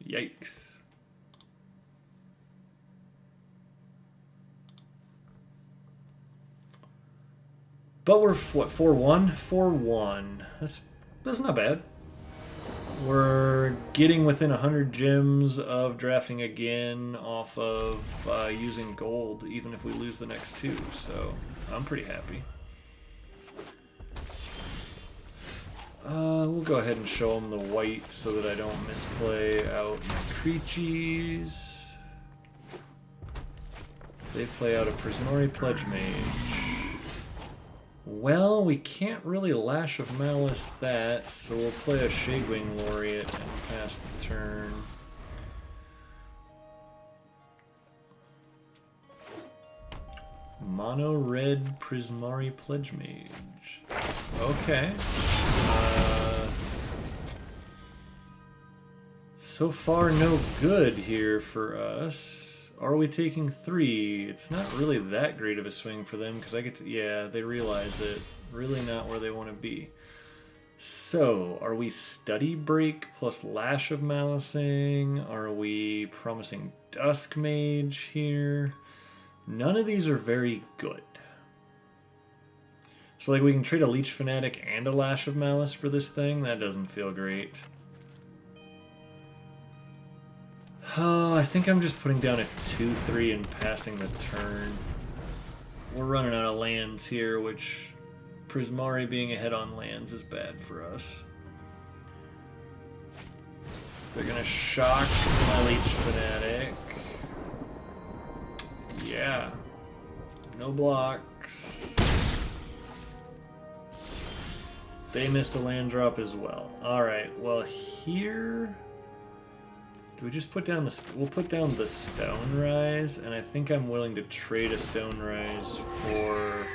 Speaker 1: Yikes. But we're, what, 4-1? 4-1. That's not bad. We're getting within 100 gems of drafting again off of using gold, even if we lose the next 2, so I'm pretty happy. We'll go ahead and show them the white so that I don't misplay out my Grixis. They play out a Prismari Pledge Mage. Well, we can't really Lash of Malice that, so we'll play a Shadewing Laureate and pass the turn. Mono red Prismari Pledge Mage. Okay. So far, no good here for us. Are we taking 3? It's not really that great of a swing for them because I get to, yeah, they realize it. Really not where they want to be. So, are we Study Break plus Lash of Malicing? Are we promising Dusk Mage here? None of these are very good. So, like, we can trade a Leech Fanatic and a Lash of Malice for this thing? That doesn't feel great. Oh, I think I'm just putting down a 2-3 and passing the turn. We're running out of lands here, which Prismari being ahead on lands is bad for us. They're gonna shock my Leech Fanatic. Yeah. No blocks. They missed a land drop as well. Alright, well here... Do we just put down the... We'll put down the Stone Rise, and I think I'm willing to trade a Stone Rise for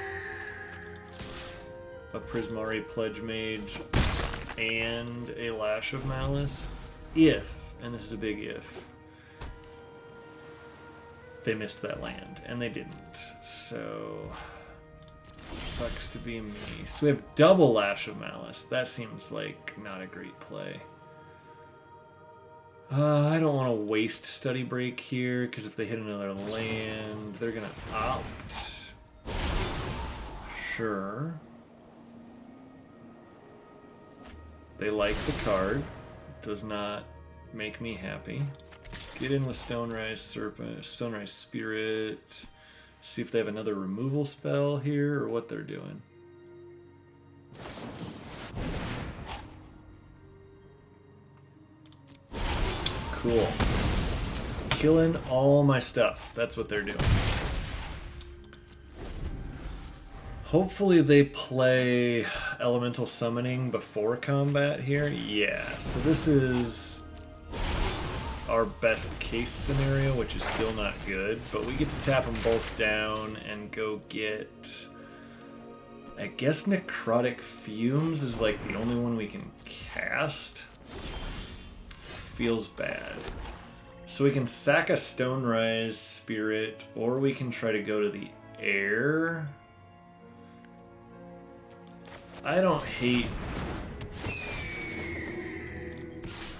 Speaker 1: a Prismari Pledge Mage and a Lash of Malice. If, and this is a big if, they missed that land, and they didn't. So, sucks to be me. So we have double Lash of Malice. That seems like not a great play. I don't want to waste Study Break here, because if they hit another land, they're going to opt. Sure. They like the card. Does not make me happy. Get in with Stonerise Serpent, Stonerise Spirit. See if they have another removal spell here, or what they're doing. Cool. Killing all my stuff. That's what they're doing. Hopefully they play Elemental Summoning before combat here. Yeah, so this is our best case scenario, which is still not good, but we get to tap them both down and go get... I guess Necrotic Fumes is like the only one we can cast. feels bad. So we can sack a Stonerise Spirit, or we can try to go to the air. I don't hate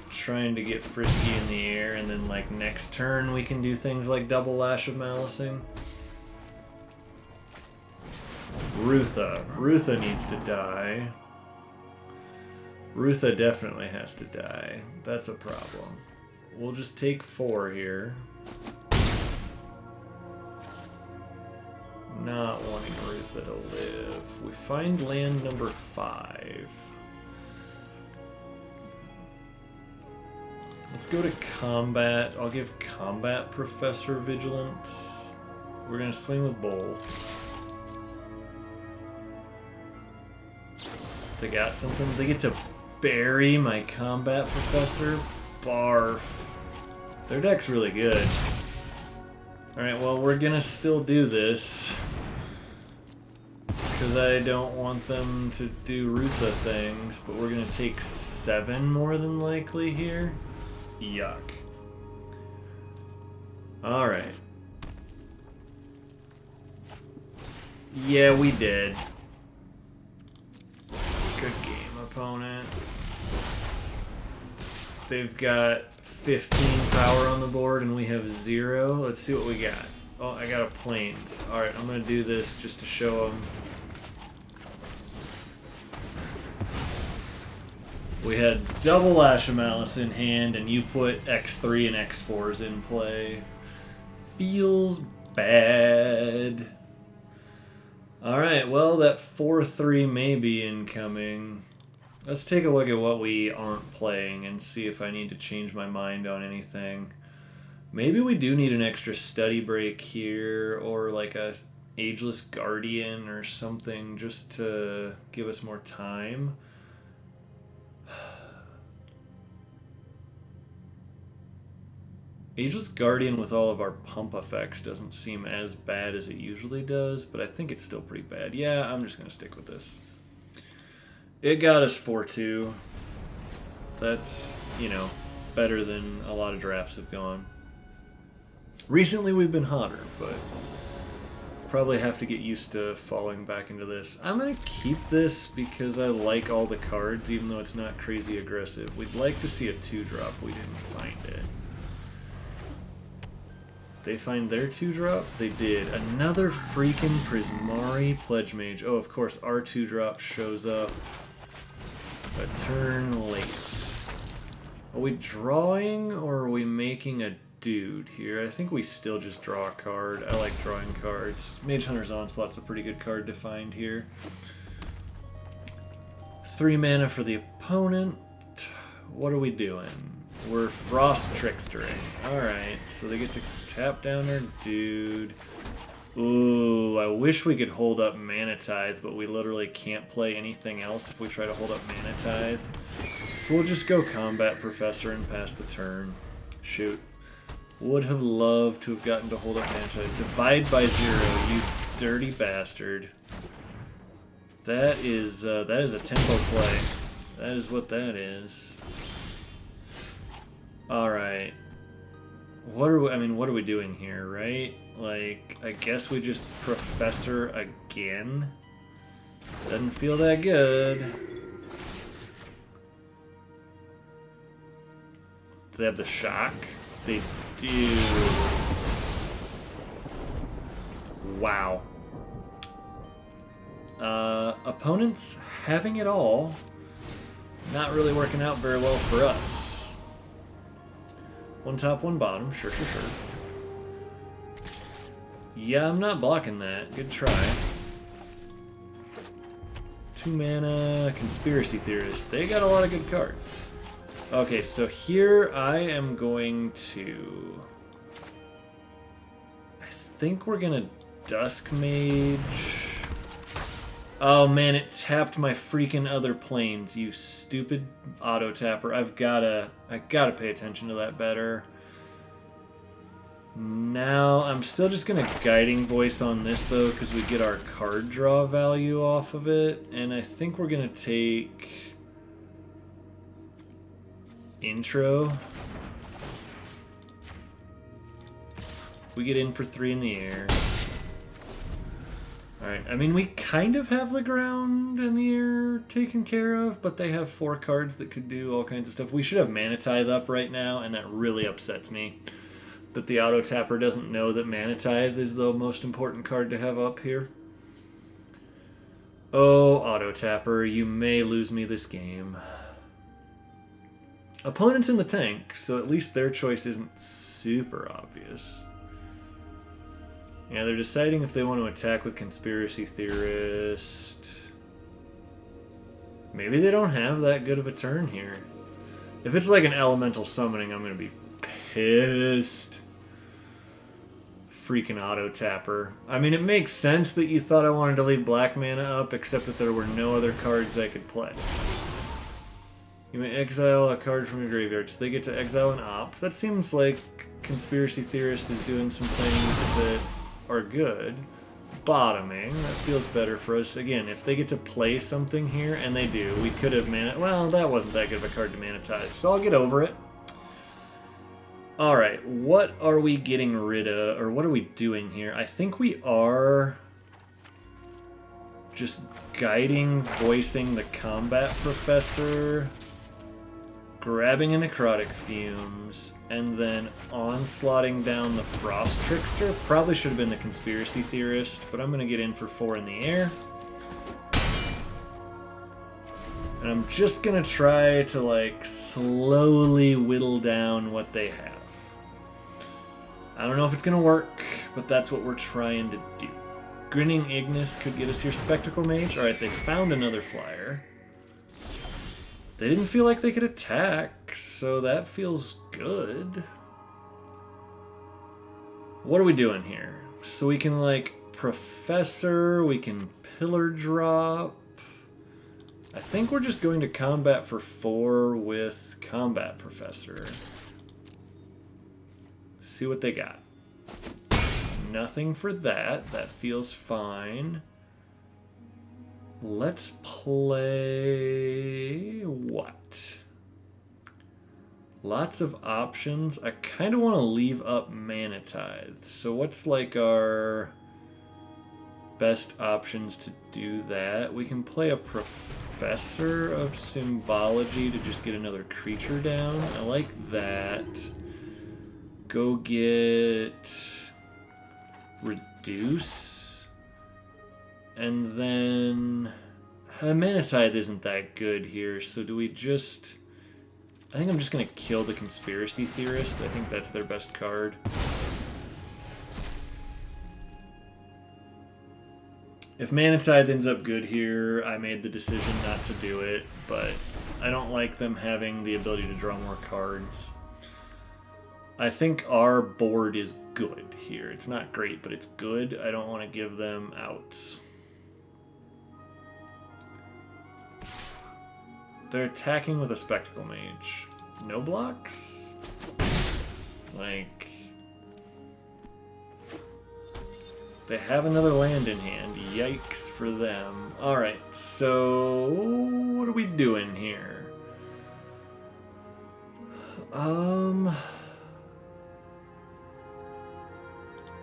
Speaker 1: trying to get frisky in the air, and then like next turn we can do things like double Lash of Malicing. Rutha needs to die. Rutha definitely has to die. That's a problem. We'll just take 4 here. Not wanting Rutha to live. We find land number 5. Let's go to combat. I'll give combat Professor Vigilance. We're gonna swing with both. They got something. They get to bury my combat Professor. Barf. Their deck's really good. Alright, well, we're gonna still do this. Because I don't want them to do Rutha things, but we're gonna take 7 more than likely here. Yuck. Alright. Yeah, we did. Good game, opponent. They've got 15 power on the board and we have 0. Let's see what we got. Oh, I got a Plains. Alright, I'm going to do this just to show them. We had double Lash of Malice in hand, and you put X3 and X4s in play. Feels bad. Alright, well, that 4-3 may be incoming. Let's take a look at what we aren't playing and see if I need to change my mind on anything. Maybe we do need an extra study break here, or like a Ageless Guardian or something, just to give us more time. Ageless Guardian with all of our pump effects doesn't seem as bad as it usually does, but I think it's still pretty bad. Yeah, I'm just going to stick with this. It got us 4-2. That's, you know, better than a lot of drafts have gone. Recently we've been hotter, but probably have to get used to falling back into this. I'm going to keep this because I like all the cards, even though it's not crazy aggressive. We'd like to see a 2-drop. We didn't find it. They find their 2-drop? They did. Another freaking Prismari Pledge Mage. Oh, of course, our 2-drop shows up a turn late. Are we drawing, or are we making a dude here? I think we still just draw a card. I like drawing cards. Mage Hunter's Onslaught's a pretty good card to find here. 3 mana for the opponent. What are we doing? We're Frost Trickstering. Alright, so they get to tap down their dude. Ooh, I wish we could hold up Mana Tithe, but we literally can't play anything else if we try to hold up Mana Tithe. So we'll just go Combat Professor and pass the turn. Shoot. Would have loved to have gotten to hold up Mana Tithe. Divide by 0, you dirty bastard. That is a tempo play. That is what that is. Alright. What are we doing here, right? Like, I guess we just Professor again? Doesn't feel that good. Do they have the shock? They do. Wow. Opponents having it all. Not really working out very well for us. 1 top, 1 bottom. Sure. Yeah, I'm not blocking that. Good try. 2 mana, Conspiracy Theorist. They got a lot of good cards. Okay, so here I am going to... I think we're going to Dusk Mage... Oh man, it tapped my freaking other planes, you stupid auto tapper. I gotta pay attention to that better. Now, I'm still just gonna Guiding Voice on this though, because we get our card draw value off of it. And I think we're gonna take Intro. We get in for 3 in the air. Alright, I mean, we kind of have the ground and the air taken care of, but they have 4 cards that could do all kinds of stuff. We should have Mana Tithe up right now, and that really upsets me. That the auto tapper doesn't know that Mana Tithe is the most important card to have up here. Oh, auto tapper, you may lose me this game. Opponent's in the tank, so at least their choice isn't super obvious. Yeah, they're deciding if they want to attack with Conspiracy Theorist. Maybe they don't have that good of a turn here. If it's like an elemental summoning, I'm going to be pissed. Freaking auto tapper. I mean, it makes sense that you thought I wanted to leave black mana up, except that there were no other cards I could play. You may exile a card from your graveyard, so they get to exile an opt. That seems like Conspiracy Theorist is doing some things that are good. Bottoming, that feels better for us. Again, if they get to play something here, and they do, we could have mana... Well, that wasn't that good of a card to Mana Tithe, so I'll get over it. Alright, what are we getting rid of, or what are we doing here? I think we are just voicing the Combat Professor, grabbing a Necrotic Fumes, and then onslaughting down the Frost Trickster. Probably should have been the Conspiracy Theorist, but I'm going to get in for 4 in the air. And I'm just going to try to, like, slowly whittle down what they have. I don't know if it's going to work, but that's what we're trying to do. Grinning Ignis could get us here. Spectacle Mage. Alright, they found another flyer. They didn't feel like they could attack, so that feels good. What are we doing here? So we can, like, Professor, we can Pillar Drop. I think we're just going to combat for 4 with Combat Professor. See what they got. Nothing for that. That feels fine. Let's play... what? Lots of options. I kind of want to leave up Mana Tithe. So what's like our best options to do that? We can play a Professor of Symbology to just get another creature down. I like that. Go get Reduce. And then Mana Tithe isn't that good here, so do we just... I think I'm just going to kill the Conspiracy Theorist. I think that's their best card. If Mana Tithe ends up good here, I made the decision not to do it, but I don't like them having the ability to draw more cards. I think our board is good here. It's not great, but it's good. I don't want to give them outs. They're attacking with a Spectacle Mage. No blocks? Like... they have another land in hand. Yikes for them. Alright, so... what are we doing here?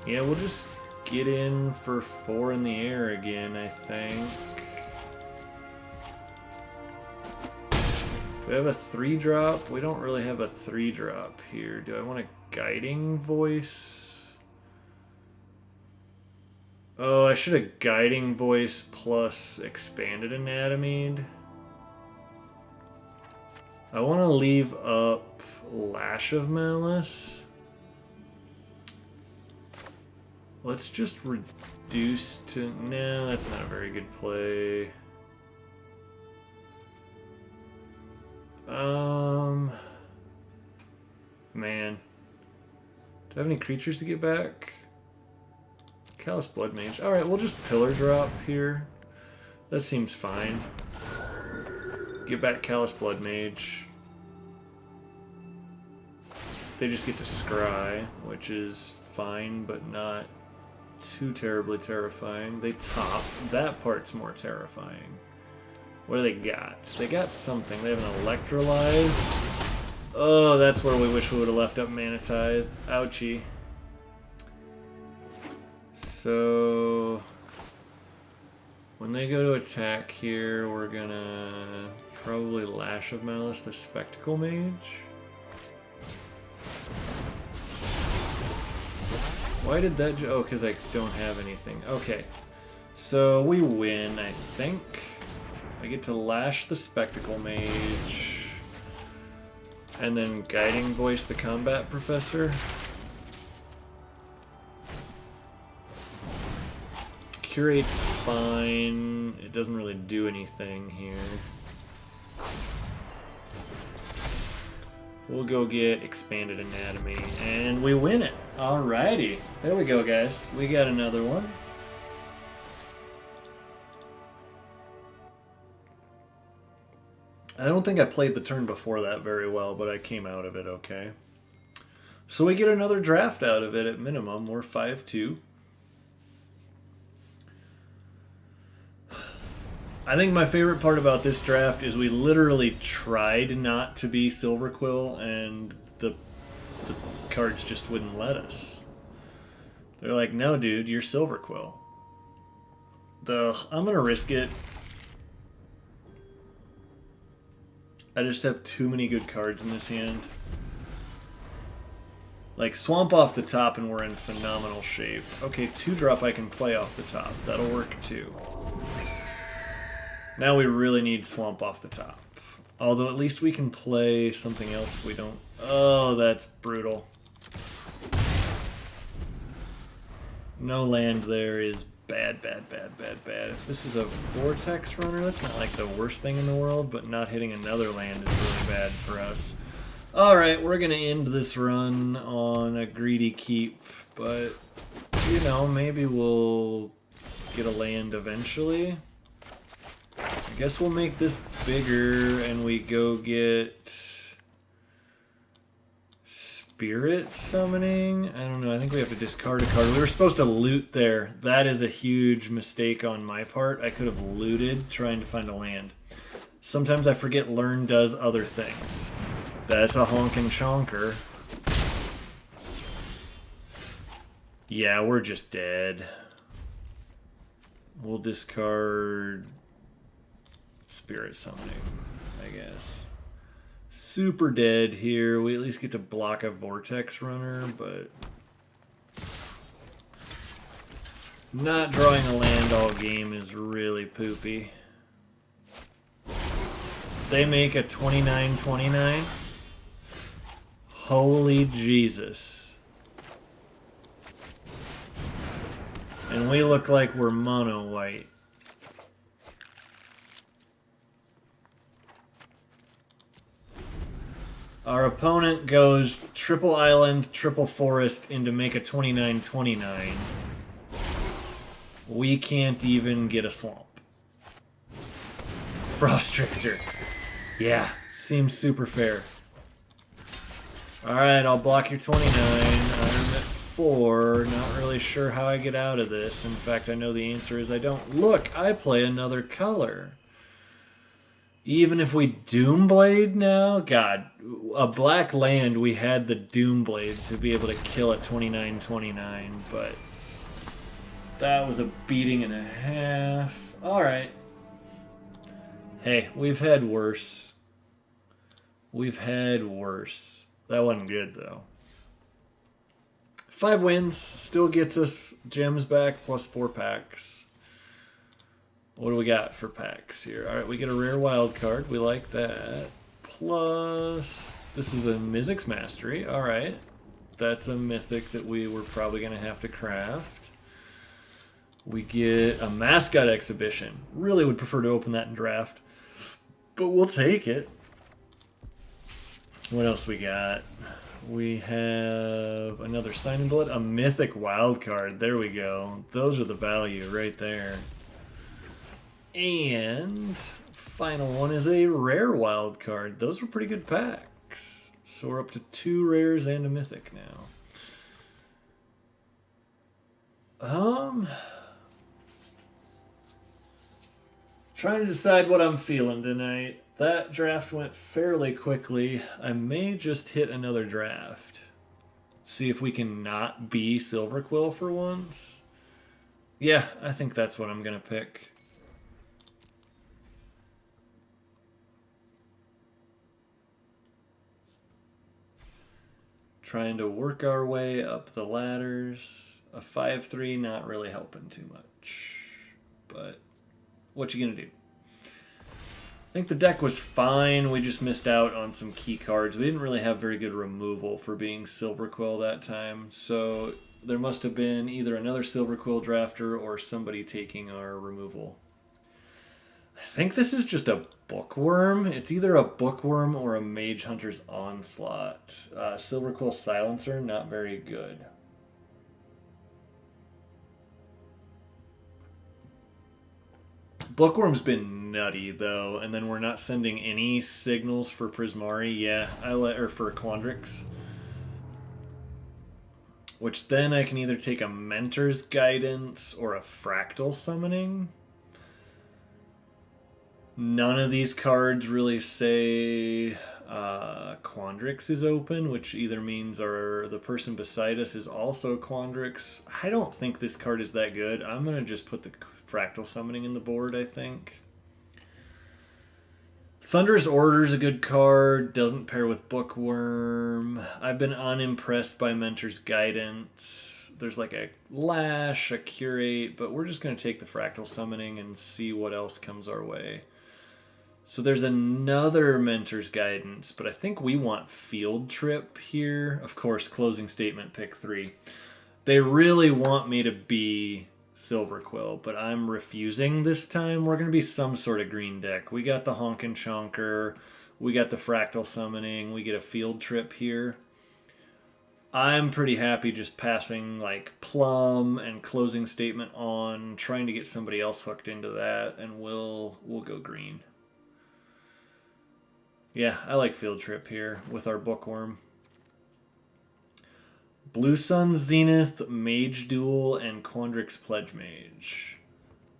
Speaker 1: Yeah, we'll just get in for 4 in the air again, I think. Do we have a 3-drop? We don't really have a 3-drop here. Do I want a Guiding Voice? Oh, I should have Guiding Voice plus Expanded Anatomy. I want to leave up Lash of Malice. Let's just reduce to... no, that's not a very good play. Man. Do I have any creatures to get back? Callous Blood Mage. Alright, we'll just Pillar Drop here. That seems fine. Get back Callous Blood Mage. They just get to scry, which is fine, but not too terribly terrifying. They top. That part's more terrifying. What do they got? They got something. They have an Electrolyze. Oh, that's where we wish we would have left up Mana Tithe. Ouchie. so when they go to attack here, we're gonna probably Lash of Malice the Spectacle Mage. Why did that... Oh, because I don't have anything. Okay. So we win, I think. I get to Lash the Spectacle Mage. And then Guiding Voice the Combat Professor. Curate's fine. It doesn't really do anything here. We'll go get Expanded Anatomy, and we win it. Alrighty. There we go, guys. We got another one. I don't think I played the turn before that very well, but I came out of it okay. So we get another draft out of it at minimum. We're 5-2. I think my favorite part about this draft is we literally tried not to be Silverquill, and the cards just wouldn't let us. They're like, no, dude, you're Silverquill. I'm going to risk it. I just have too many good cards in this hand. Like, swamp off the top and we're in phenomenal shape. Okay, 2-drop I can play off the top. That'll work too. Now we really need swamp off the top. Although at least we can play something else if we don't... Oh, that's brutal. No land there is bad, bad, bad, bad, bad. If this is a Vortex runner, that's not like the worst thing in the world, but not hitting another land is really bad for us. Alright, we're going to end this run on a greedy keep, but, you know, maybe we'll get a land eventually. I guess we'll make this bigger and we go get Spirit Summoning. I don't know. I think we have to discard a card. We were supposed to loot there. That is a huge mistake on my part. I could have looted trying to find a land. Sometimes I forget Learn does other things. That's a honking chonker. Yeah, we're just dead. We'll discard Spirit Summoning, I guess. Super dead here. We at least get to block a Vortex runner, but not drawing a land all game is really poopy. They make a 29-29. Holy Jesus. And we look like we're mono white. Our opponent goes triple island, triple forest into make a 29-29. We can't even get a swamp. Frost Trickster. Yeah, seems super fair. Alright, I'll block your 29. I'm at 4. Not really sure how I get out of this. In fact, I know the answer is I don't. Look, I play another color. Even if we Doomblade now? God, a black land, we had the Doomblade to be able to kill at 29-29, but that was a beating and a half. Alright. Hey, we've had worse. We've had worse. That wasn't good, though. 5 wins. Still gets us gems back plus 4 packs. What do we got for packs here? Alright, we get a rare wild card. We like that. Plus, this is a Mizzix Mastery. Alright. That's a mythic that we were probably going to have to craft. We get a Mascot Exhibition. Really would prefer to open that in draft. But we'll take it. What else we got? We have another Sign in Blood. A Mythic Wild Card. There we go. Those are the value right there. And final one is a rare wild card. Those were pretty good packs. So we're up to 2 rares and a mythic now. Trying to decide what I'm feeling tonight. That draft went fairly quickly. I may just hit another draft. See if we can not be Silverquill for once. Yeah, I think that's what I'm going to pick. Trying to work our way up the ladders. A 5-3 not really helping too much. But what you going to do? I think the deck was fine. We just missed out on some key cards. We didn't really have very good removal for being Silverquill that time. So there must have been either another Silverquill drafter or somebody taking our removal. I think this is just a Bookworm. It's either a Bookworm or a Mage Hunter's Onslaught. Silverquill Silencer, not very good. Bookworm's been nutty though, and then we're not sending any signals for Prismari. Yeah, or for Quandrix. Which then I can either take a Mentor's Guidance or a Fractal Summoning. None of these cards really say Quandrix is open, which either means the person beside us is also Quandrix. I don't think this card is that good. I'm going to just put the Fractal Summoning in the board, I think. Thunderous Order is a good card. Doesn't pair with Bookworm. I've been unimpressed by Mentor's Guidance. There's like a Lash, a Curate, but we're just going to take the Fractal Summoning and see what else comes our way. So there's another Mentor's Guidance, but I think we want Field Trip here. Of course, closing statement, pick 3. They really want me to be Silverquill, but I'm refusing this time. We're going to be some sort of green deck. We got the Honkin' Chonker. We got the Fractal Summoning. We get a Field Trip here. I'm pretty happy just passing like Plum and closing statement on, trying to get somebody else hooked into that, and we'll go green. Yeah, I like Field Trip here with our Bookworm. Blue Sun Zenith, Mage Duel, and Quandrix Pledge Mage.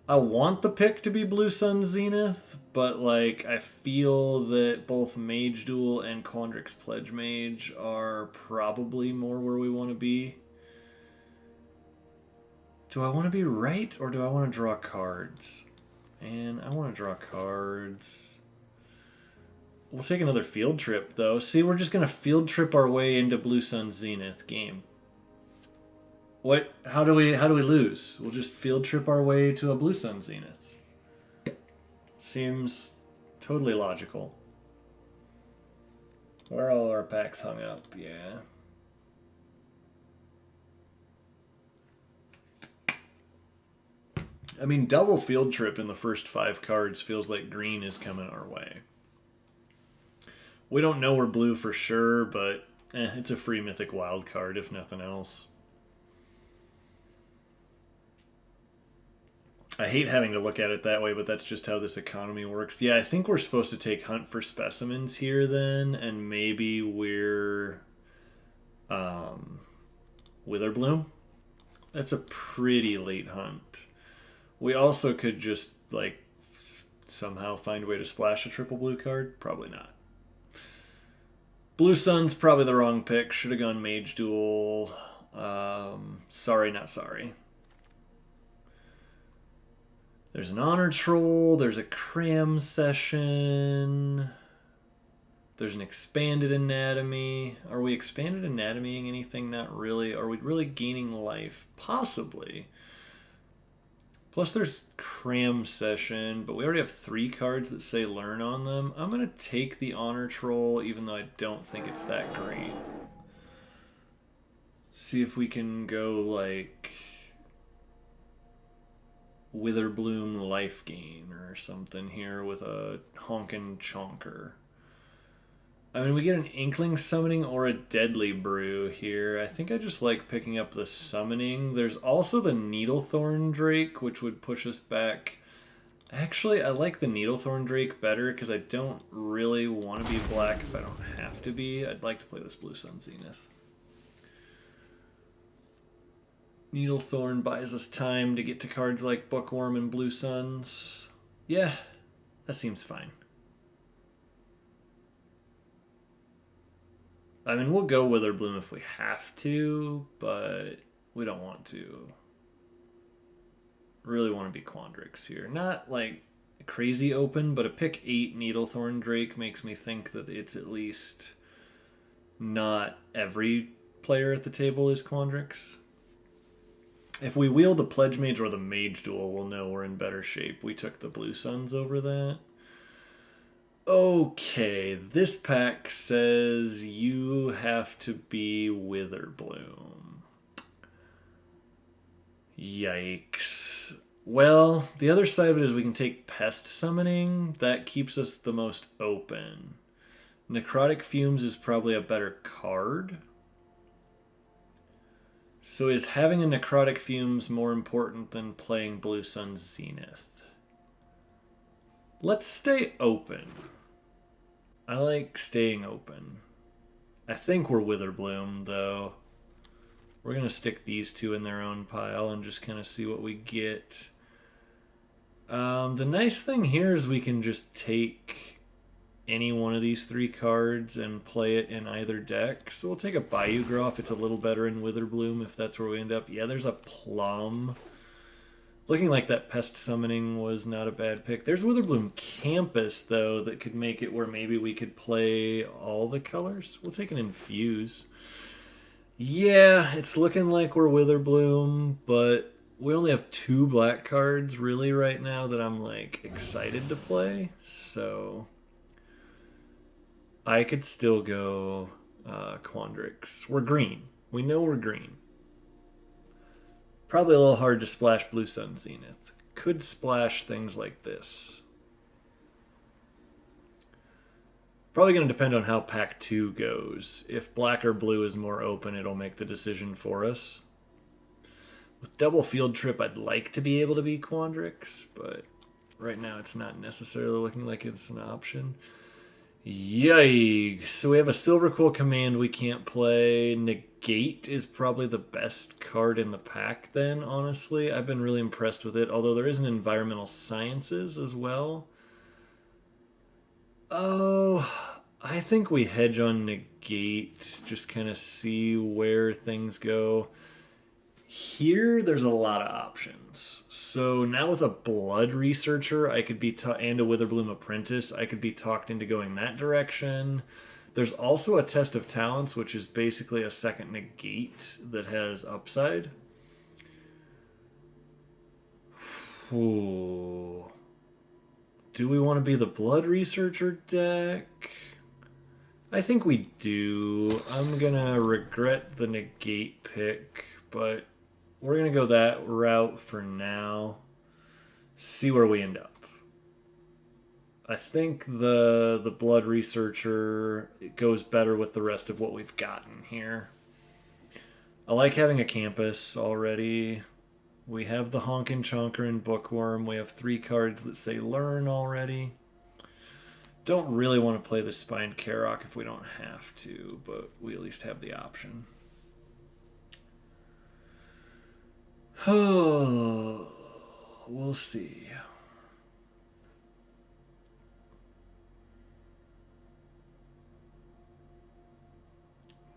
Speaker 1: I want the pick to be Blue Sun Zenith, but like I feel that both Mage Duel and Quandrix Pledge Mage are probably more where we want to be. Do I want to be right, or do I want to draw cards? And I want to draw cards. We'll take another Field Trip, though. See, we're just going to Field Trip our way into Blue Sun Zenith game. What? How do we lose? We'll just Field Trip our way to a Blue Sun Zenith. Seems totally logical. Where are all our packs hung up? Yeah. I mean, double Field Trip in the first 5 cards feels like green is coming our way. We don't know we're blue for sure, but it's a free Mythic wild card, if nothing else. I hate having to look at it that way, but that's just how this economy works. Yeah, I think we're supposed to take Hunt for Specimens here then, and maybe we're Witherbloom. That's a pretty late hunt. We also could just, like, somehow find a way to splash a triple blue card. Probably not. Blue Sun's probably the wrong pick. Should have gone Mage Duel. Sorry, not sorry. There's an Honor Troll. There's a Cram Session. There's an Expanded Anatomy. Are we Expanded Anatomying anything? Not really. Are we really gaining life? Possibly. Plus there's Cram Session, but we already have 3 cards that say Learn on them. I'm going to take the Honor Troll, even though I don't think it's that great. See if we can go, like, Witherbloom Life Gain or something here with a Honkin' Chonker. I mean, we get an Inkling Summoning or a Deadly Brew here. I think I just like picking up the Summoning. There's also the Needlethorn Drake, which would push us back. Actually, I like the Needlethorn Drake better because I don't really want to be black if I don't have to be. I'd like to play this Blue Sun Zenith. Needlethorn buys us time to get to cards like Bookworm and Blue Suns. Yeah, that seems fine. I mean, we'll go Witherbloom if we have to, but we don't want to. really want to be Quandrix here. Not like crazy open, but a pick 8 Needlethorn Drake makes me think that it's at least not every player at the table is Quandrix. If we wheel the Pledge Mage or the Mage Duel, we'll know we're in better shape. We took the Blue Suns over that. Okay, this pack says you have to be Witherbloom. Yikes. Well, the other side of it is we can take Pest Summoning. That keeps us the most open. Necrotic Fumes is probably a better card. So is having a Necrotic Fumes more important than playing Blue Sun's Zenith? Let's stay open. I like staying open. I think we're Witherbloom, though. We're going to stick these two in their own pile and just kind of see what we get. The nice thing here is we can just take any one of these 3 cards and play it in either deck. So we'll take a Bayou Groff. It's a little better in Witherbloom if that's where we end up. Yeah, there's a Plum. Looking like that Pest Summoning was not a bad pick. There's Witherbloom Campus, though, that could make it where maybe we could play all the colors. We'll take an Infuse. Yeah, it's looking like we're Witherbloom, but we only have 2 black cards really right now that I'm like excited to play. So I could still go Quandrix. We're green. We know we're green. Probably a little hard to splash Blue Sun Zenith. Could splash things like this. Probably going to depend on how pack 2 goes. If black or blue is more open, it'll make the decision for us. With double field trip, I'd like to be able to be Quandrix, but right now it's not necessarily looking like it's an option. Yikes. So we have a Silverquill command we can't play. Negate is probably the best card in the pack then, honestly. I've been really impressed with it, although there is an Environmental Sciences as well. Oh, I think we hedge on Negate, just kind of see where things go. Here, there's a lot of options. So now with a Blood Researcher, I could be and a Witherbloom Apprentice, I could be talked into going that direction. There's also a Test of Talents, which is basically a second Negate that has upside. Ooh. Do we want to be the Blood Researcher deck? I think we do. I'm going to regret the Negate pick, but we're going to go that route for now. See where we end up. I think the Blood Researcher goes better with the rest of what we've gotten here. I like having a Campus already. We have the Honkin' Chonker and Bookworm. We have 3 cards that say Learn already. Don't really want to play the Spined Karok if we don't have to, but we at least have the option. Oh, we'll see.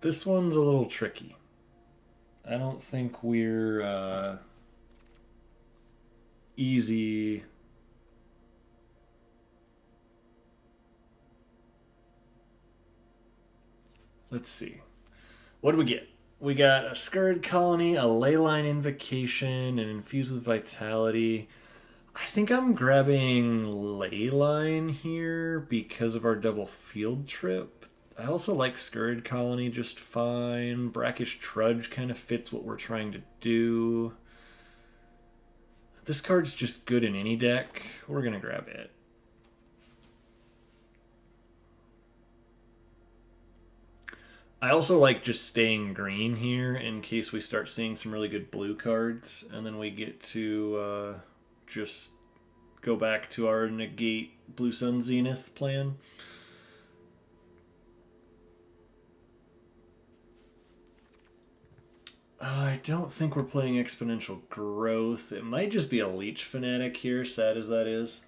Speaker 1: This one's a little tricky. I don't think we're easy. Let's see. What do we get? We got a Scurrid Colony, a Leyline Invocation, and Infused with Vitality. I think I'm grabbing Leyline here because of our double field trip. I also like Scurrid Colony just fine. Brackish Trudge kind of fits what we're trying to do. This card's just good in any deck. We're going to grab it. I also like just staying green here in case we start seeing some really good blue cards, and then we get to just go back to our Negate Blue Sun Zenith plan. I don't think we're playing Exponential Growth. It might just be a Leech Fanatic here, sad as that is.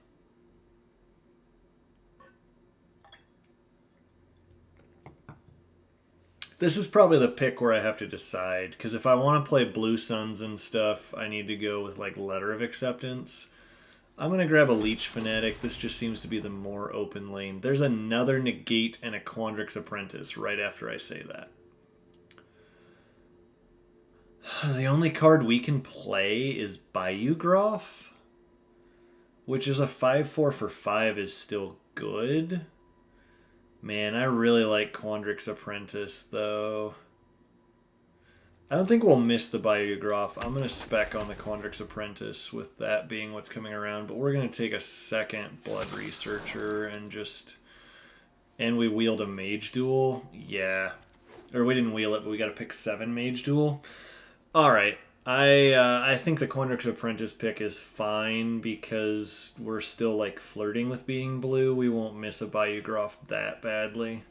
Speaker 1: This is probably the pick where I have to decide, because if I want to play Blue Suns and stuff, I need to go with like Letter of Acceptance. I'm going to grab a Leech Fanatic. This just seems to be the more open lane. There's another Negate and a Quandrix Apprentice right after I say that. The only card we can play is Bayougroff, which is a 5/4 for 5 is still good. Man, I really like Quandrix Apprentice, though. I don't think we'll miss the Bayougroff. I'm going to spec on the Quandrix Apprentice with that being what's coming around. But we're going to take a second Blood Researcher and just... And we wheeled a Mage Duel? Yeah. Or we didn't wheel it, but we got to pick 7 Mage Duel. Alright. I think the Quandrix Apprentice pick is fine because we're still like flirting with being blue. We won't miss a Bayougroff that badly.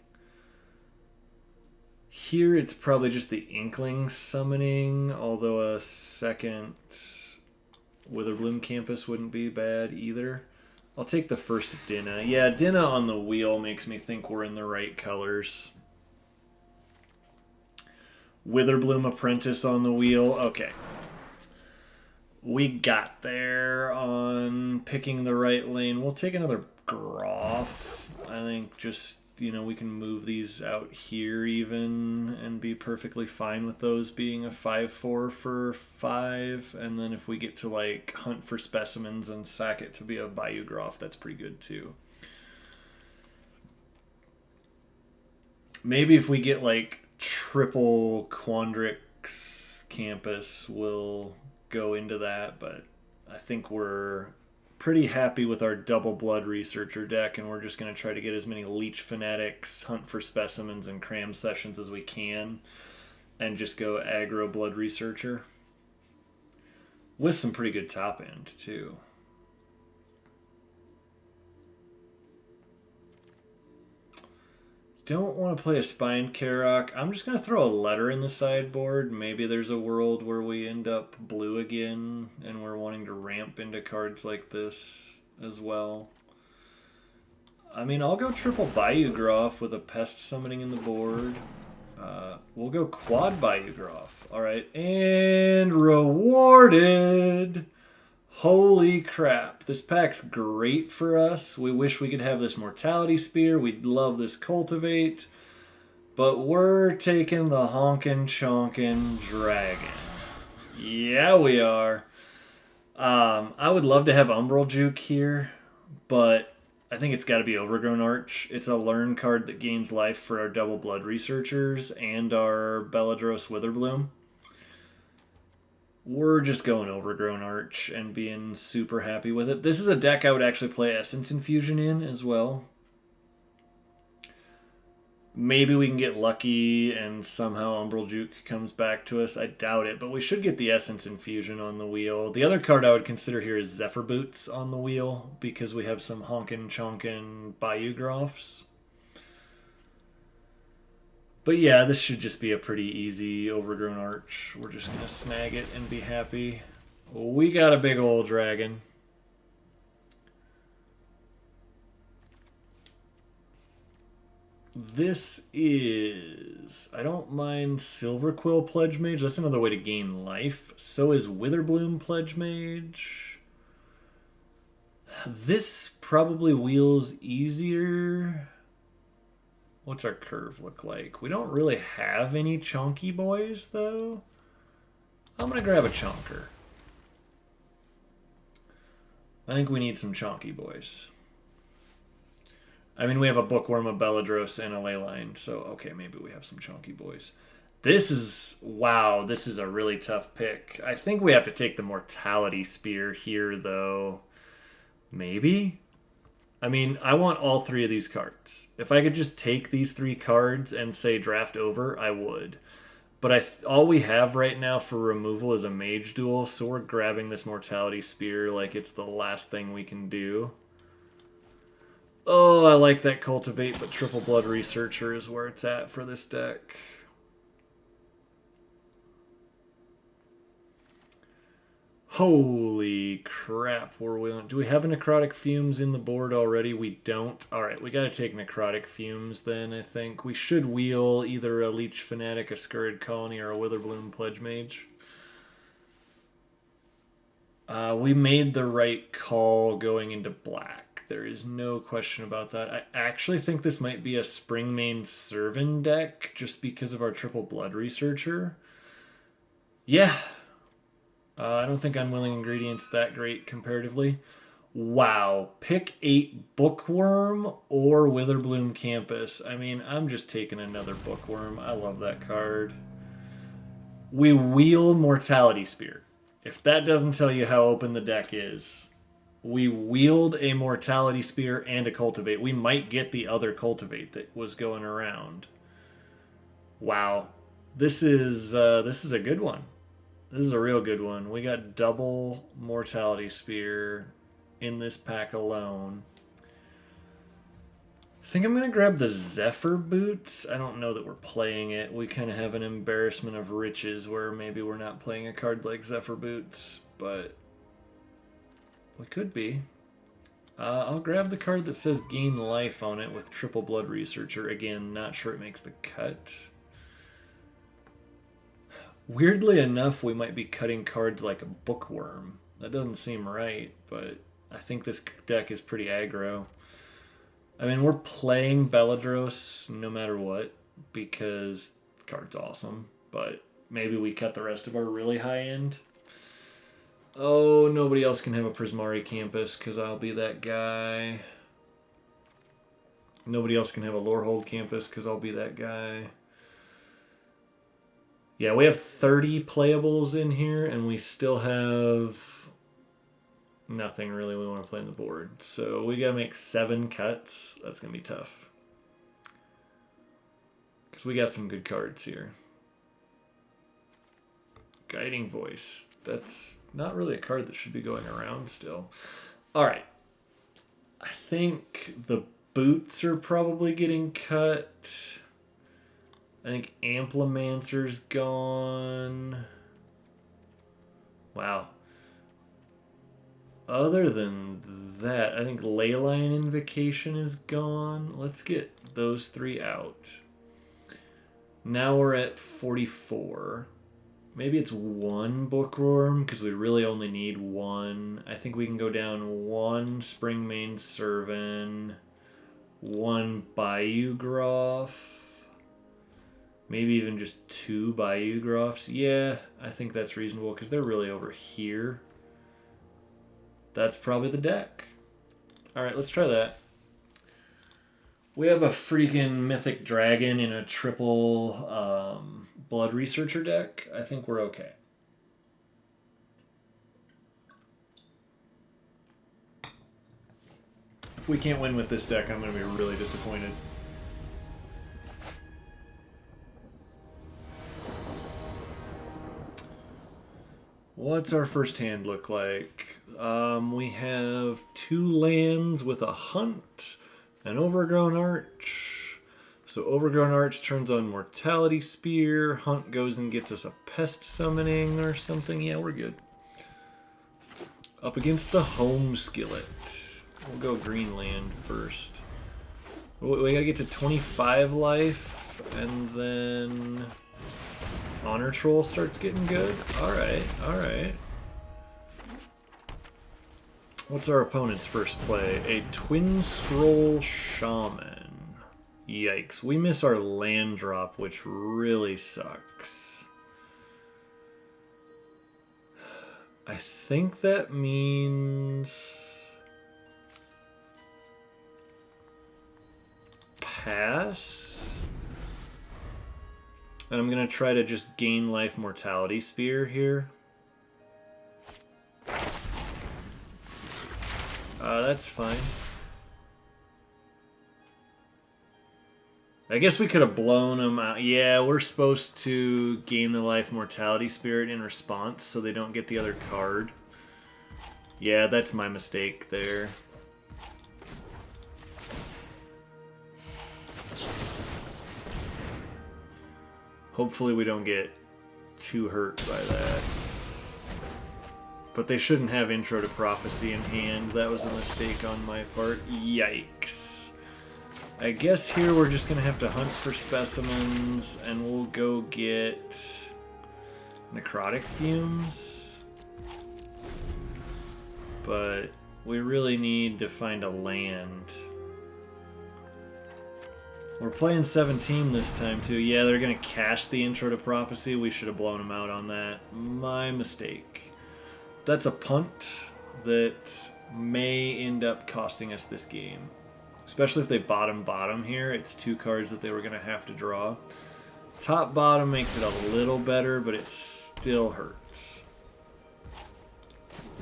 Speaker 1: Here it's probably just the Inkling summoning, although a second Witherbloom Campus wouldn't be bad either. I'll take the first Dinah. Yeah, Dinah on the wheel makes me think we're in the right colors. Witherbloom Apprentice on the wheel. Okay. We got there on picking the right lane. We'll take another Groff. I think just, you know, we can move these out here even and be perfectly fine with those being a 5/4 for 5. And then if we get to like hunt for specimens and sack it to be a Bayougroff, that's pretty good too. Maybe if we get like triple Quandrix Campus, we'll go into that, but I think we're pretty happy with our double Blood Researcher deck, and we're just going to try to get as many Leech Fanatics, hunt for specimens, and cram sessions as we can, and just go aggro Blood Researcher. With some pretty good top end, too. Don't want to play a Spine Karok. I'm just going to throw a letter in the sideboard. Maybe there's a world where we end up blue again and we're wanting to ramp into cards like this as well. I mean, I'll go triple Bayougroff with a Pest summoning in the board. We'll go quad Bayougroff. All right, and rewarded. Holy crap. This pack's great for us. We wish we could have this Mortality Spear. We'd love this Cultivate. But we're taking the Honkin' Chonkin' Dragon. Yeah, we are. I would love to have Umbral Juke here, but I think it's got to be Overgrown Arch. It's a learn card that gains life for our double Blood Researchers and our Beladros Witherbloom. We're just going Overgrown Arch and being super happy with it. This is a deck I would actually play Essence Infusion in as well. Maybe we can get lucky and somehow Umbral Juke comes back to us. I doubt it, but we should get the Essence Infusion on the wheel. The other card I would consider here is Zephyr Boots on the wheel because we have some Honkin' Chonkin' Bayougroffs. But yeah, this should just be a pretty easy Overgrown Arch. We're just going to snag it and be happy. We got a big old dragon. This is... I don't mind Silverquill Pledge Mage. That's another way to gain life. So is Witherbloom Pledge Mage. This probably wheels easier... What's our curve look like? We don't really have any chonky boys, though. I'm going to grab a chonker. I think we need some chonky boys. I mean, we have a Bookworm, a Beladros, and a Leyline, so okay, maybe we have some chonky boys. This is... Wow, this is a really tough pick. I think we have to take the Mortality Spear here, though. Maybe? I mean, I want all 3 of these cards. If I could just take these 3 cards and say draft over, I would. But all we have right now for removal is a Mage Duel, so we're grabbing this Mortality Spear like it's the last thing we can do. Oh, I like that Cultivate, but Triple Blood Researcher is where it's at for this deck. Holy crap, do we have a Necrotic Fumes in the board already? We don't. Alright, we gotta take Necrotic Fumes then, I think. We should wheel either a Leech Fanatic, a Scurrid Colony, or a Witherbloom Pledge Mage. We made the right call going into black. There is no question about that. I actually think this might be a Springmane Servant deck just because of our triple Blood Researcher. Yeah. I don't think Unwilling Ingredient's that great comparatively. Wow. Pick 8 Bookworm or Witherbloom Campus. I mean, I'm just taking another Bookworm. I love that card. We wheel Mortality Spear. If that doesn't tell you how open the deck is, we wheeled a Mortality Spear and a Cultivate. We might get the other Cultivate that was going around. Wow. This is a good one. This is a real good one. We got double Mortality Spear in this pack alone. I think I'm going to grab the Zephyr Boots. I don't know that we're playing it. We kind of have an embarrassment of riches where maybe we're not playing a card like Zephyr Boots, but we could be. I'll grab the card that says Gain Life on it with Triple Blood Researcher. Again, not sure it makes the cut. Weirdly enough, we might be cutting cards like a Bookworm. That doesn't seem right, but I think this deck is pretty aggro. I mean, we're playing Belladros no matter what, because the card's awesome, but maybe we cut the rest of our really high end. Oh, nobody else can have a Prismari Campus, because I'll be that guy. Nobody else can have a Lorehold Campus, because I'll be that guy. Yeah, we have 30 playables in here, and we still have nothing really we want to play on the board. So we got to make 7 cuts. That's going to be tough. Because we got some good cards here. Guiding Voice. That's not really a card that should be going around still. Alright. I think the boots are probably getting cut. I think Amplimancer's gone. Wow. Other than that, I think Leyline Invocation is gone. Let's get those 3 out. Now we're at 44. Maybe it's 1 Bookworm, because we really only need 1. I think we can go down 1 Springmane Servant, 1 Bayou Groff. Maybe even just 2 Bayou Groffs. Yeah, I think that's reasonable because they're really over here. That's probably the deck. Alright, let's try that. We have a freaking Mythic Dragon in a triple Blood Researcher deck. I think we're okay. If we can't win with this deck, I'm going to be really disappointed. What's our first hand look like? We have 2 lands with a Hunt, an Overgrown Arch. So Overgrown Arch turns on Mortality Spear. Hunt goes and gets us a Pest Summoning or something. Yeah, we're good. Up against the Home Skillet. We'll go green land first. We gotta get to 25 life, and then Honor Troll starts getting good. Alright, alright. What's our opponent's first play? A Twin Scroll Shaman. Yikes. We miss our land drop, which really sucks. I think that means pass. And I'm going to try to just gain life Mortality Spear here. That's fine. I guess we could have blown them out. Yeah, we're supposed to gain the life Mortality Spirit in response so they don't get the other card. Yeah, that's my mistake there. Hopefully we don't get too hurt by that. But they shouldn't have Intro to Prophecy in hand. That was a mistake on my part. Yikes. I guess here we're just going to have to hunt for specimens, and we'll go get Necrotic Fumes. But we really need to find a land. We're playing 17 this time, too. Yeah, they're going to cache the Intro to Prophecy. We should have blown them out on that. My mistake. That's a punt that may end up costing us this game. Especially if they bottom here. It's 2 cards that they were going to have to draw. Top-bottom makes it a little better, but it still hurts.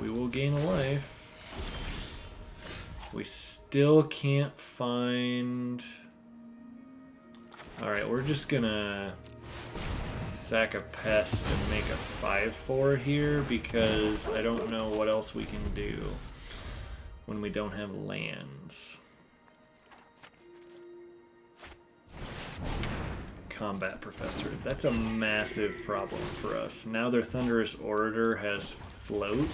Speaker 1: We will gain a life. We still can't find... Alright, we're just going to sack a pest and make a 5/4 here because I don't know what else we can do when we don't have lands. Combat Professor. That's a massive problem for us. Now their Thunderous Orator has float.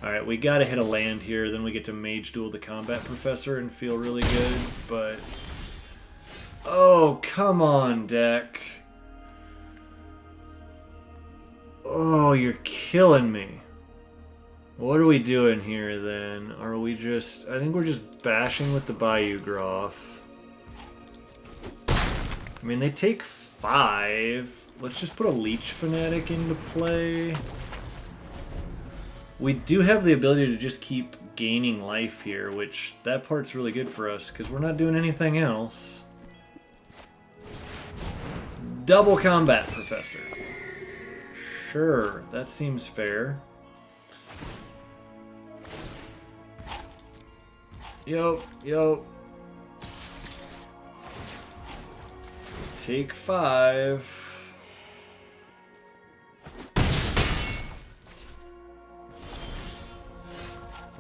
Speaker 1: Alright, we gotta hit a land here, then we get to Mage Duel the Combat Professor and feel really good, but... Oh, come on, deck. Oh, you're killing me. What are we doing here, then? Are we just... I think we're just bashing with the Bayou Groff. I mean, they take 5. Let's just put a Leech Fanatic into play. We do have the ability to just keep gaining life here, which that part's really good for us, because we're not doing anything else. Double Combat Professor. Sure, that seems fair. Yo. Take 5.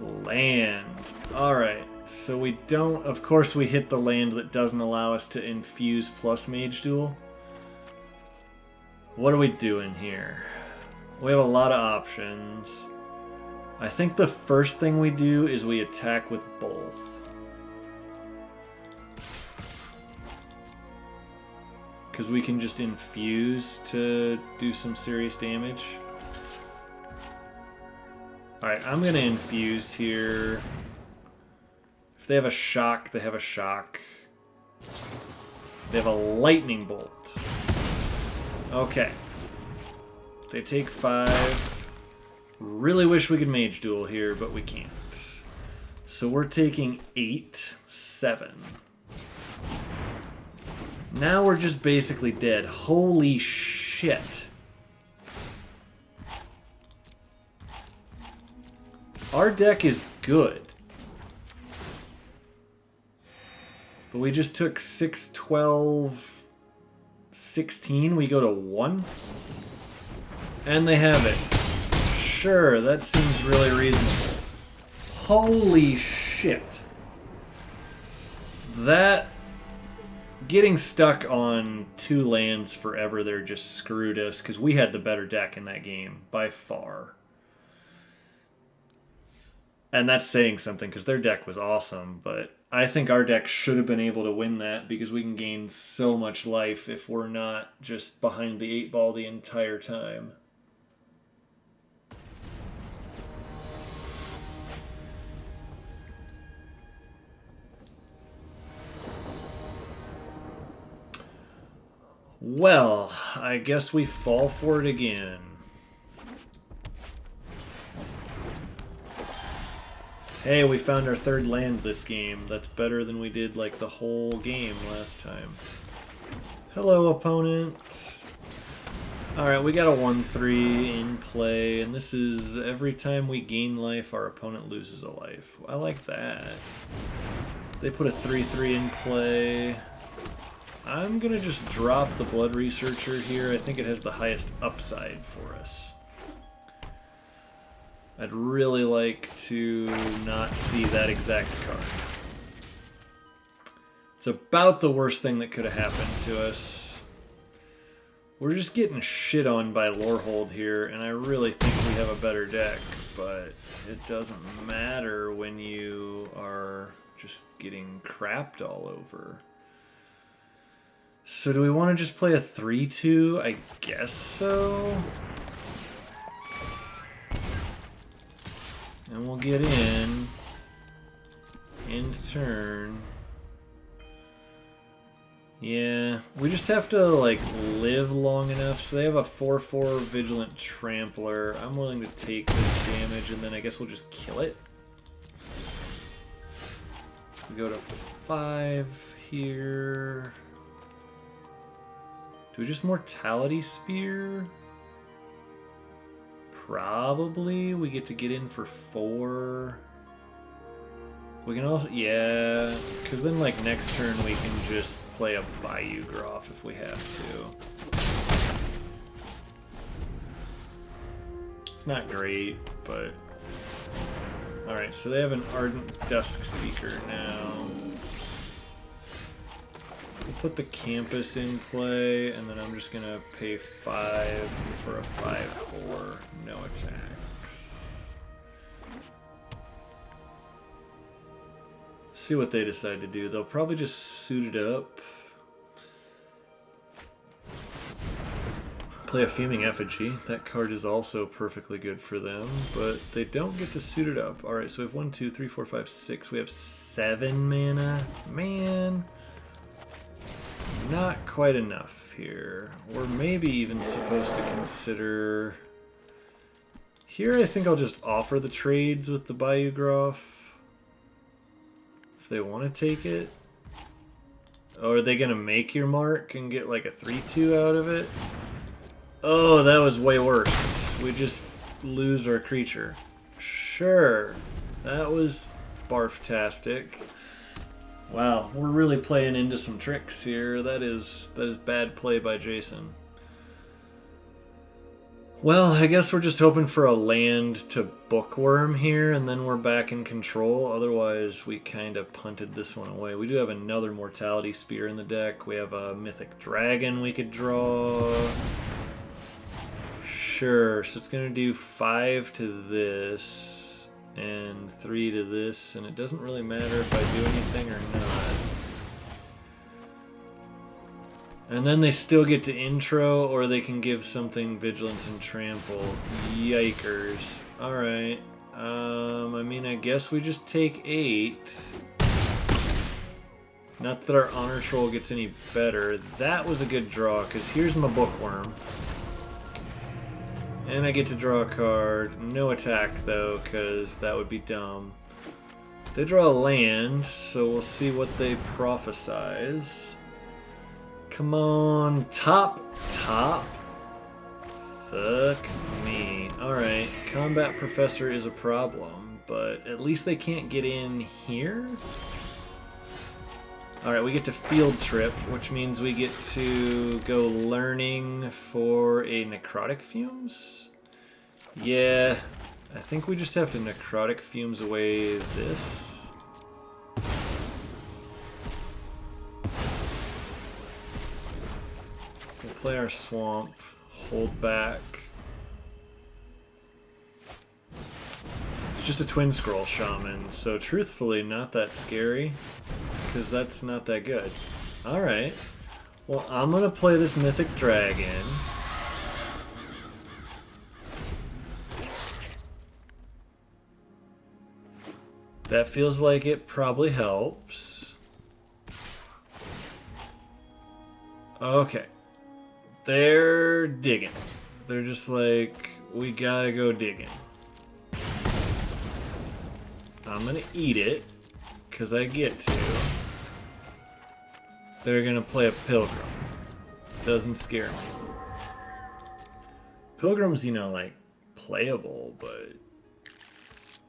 Speaker 1: Land. Alright, so we don't... Of course we hit the land that doesn't allow us to infuse plus Mage Duel. What are we doing here? We have a lot of options. I think the first thing we do is we attack with both. Because we can just infuse to do some serious damage. Alright, I'm going to infuse here. If they have a shock, they have a shock. They have a lightning bolt. Okay. They take 5. Really wish we could Mage Duel here, but we can't. So we're taking 8, 7. Now we're just basically dead. Holy shit. Our deck is good. But we just took 6, 12, 16. We go to 1. And they have it. Sure, that seems really reasonable. Holy shit. That... Getting stuck on 2 lands forever there just screwed us, because we had the better deck in that game, by far. And that's saying something, because their deck was awesome, but I think our deck should have been able to win that, because we can gain so much life if we're not just behind the 8 ball the entire time. Well, I guess we fall for it again. Hey, we found our 3rd land this game. That's better than we did like the whole game last time. Hello, opponent. Alright, we got a 1/3 in play, and this is every time we gain life, our opponent loses a life. I like that. They put a 3/3 in play. I'm going to just drop the Blood Researcher here. I think it has the highest upside for us. I'd really like to not see that exact card. It's about the worst thing that could have happened to us. We're just getting shit on by Lorehold here, and I really think we have a better deck, but it doesn't matter when you are just getting crapped all over. So do we want to just play a 3-2? I guess so. And we'll get in. End turn. Yeah, we just have to, like, live long enough. So they have a 4/4 Vigilant Trampler. I'm willing to take this damage, and then I guess we'll just kill it. We go to 5 here. Do we just Mortality Spear? Probably. We get to get in for 4. We can also, yeah, because then like next turn we can just play a Bayou Groff if we have to. It's not great, but... Alright, so they have an Ardent Dusk Speaker now. We'll put the Campus in play, and then I'm just going to pay 5 for a 5/4, no attacks. See what they decide to do. They'll probably just suit it up. Play a Fuming Effigy. That card is also perfectly good for them, but they don't get to suit it up. Alright, so we have 1, 2, 3, 4, 5, 6. We have 7 mana. Man. Not quite enough here. We're maybe even supposed to consider... Here I think I'll just offer the trades with the Bayou Groff. If they want to take it. Oh, are they going to make your mark and get like a 3/2 out of it? Oh, that was way worse. We just lose our creature. Sure. That was barf-tastic. Wow, we're really playing into some tricks here. That is bad play by Jason. Well, I guess we're just hoping for a land to Bookworm here, and then we're back in control. Otherwise, we kind of punted this one away. We do have another Mortality Spear in the deck. We have a Mythic Dragon we could draw. Sure, so it's going to do 5 to this and 3 to this, and it doesn't really matter if I do anything or not. And then they still get to intro, or they can give something Vigilance and Trample. Yikers. Alright. I mean, I guess we just take 8. Not that our Honor Troll gets any better. That was a good draw, because here's my Bookworm. And I get to draw a card. No attack, though, because that would be dumb. They draw a land, so we'll see what they prophesize. Come on, top. Fuck me. Alright, Combat Professor is a problem, but at least they can't get in here? Alright, we get to Field Trip, which means we get to go Learning for a Necrotic Fumes? Yeah, I think we just have to Necrotic Fumes away this. We'll play our Swamp, hold back. It's just a Twin Scroll Shaman, so truthfully not that scary, because that's not that good. Alright, well I'm going to play this Mythic Dragon. That feels like it probably helps. Okay. They're digging. They're just like, we gotta go digging. I'm gonna eat it, because I get to. They're gonna play a Pilgrim. Doesn't scare me. Pilgrim's, you know, like, playable, but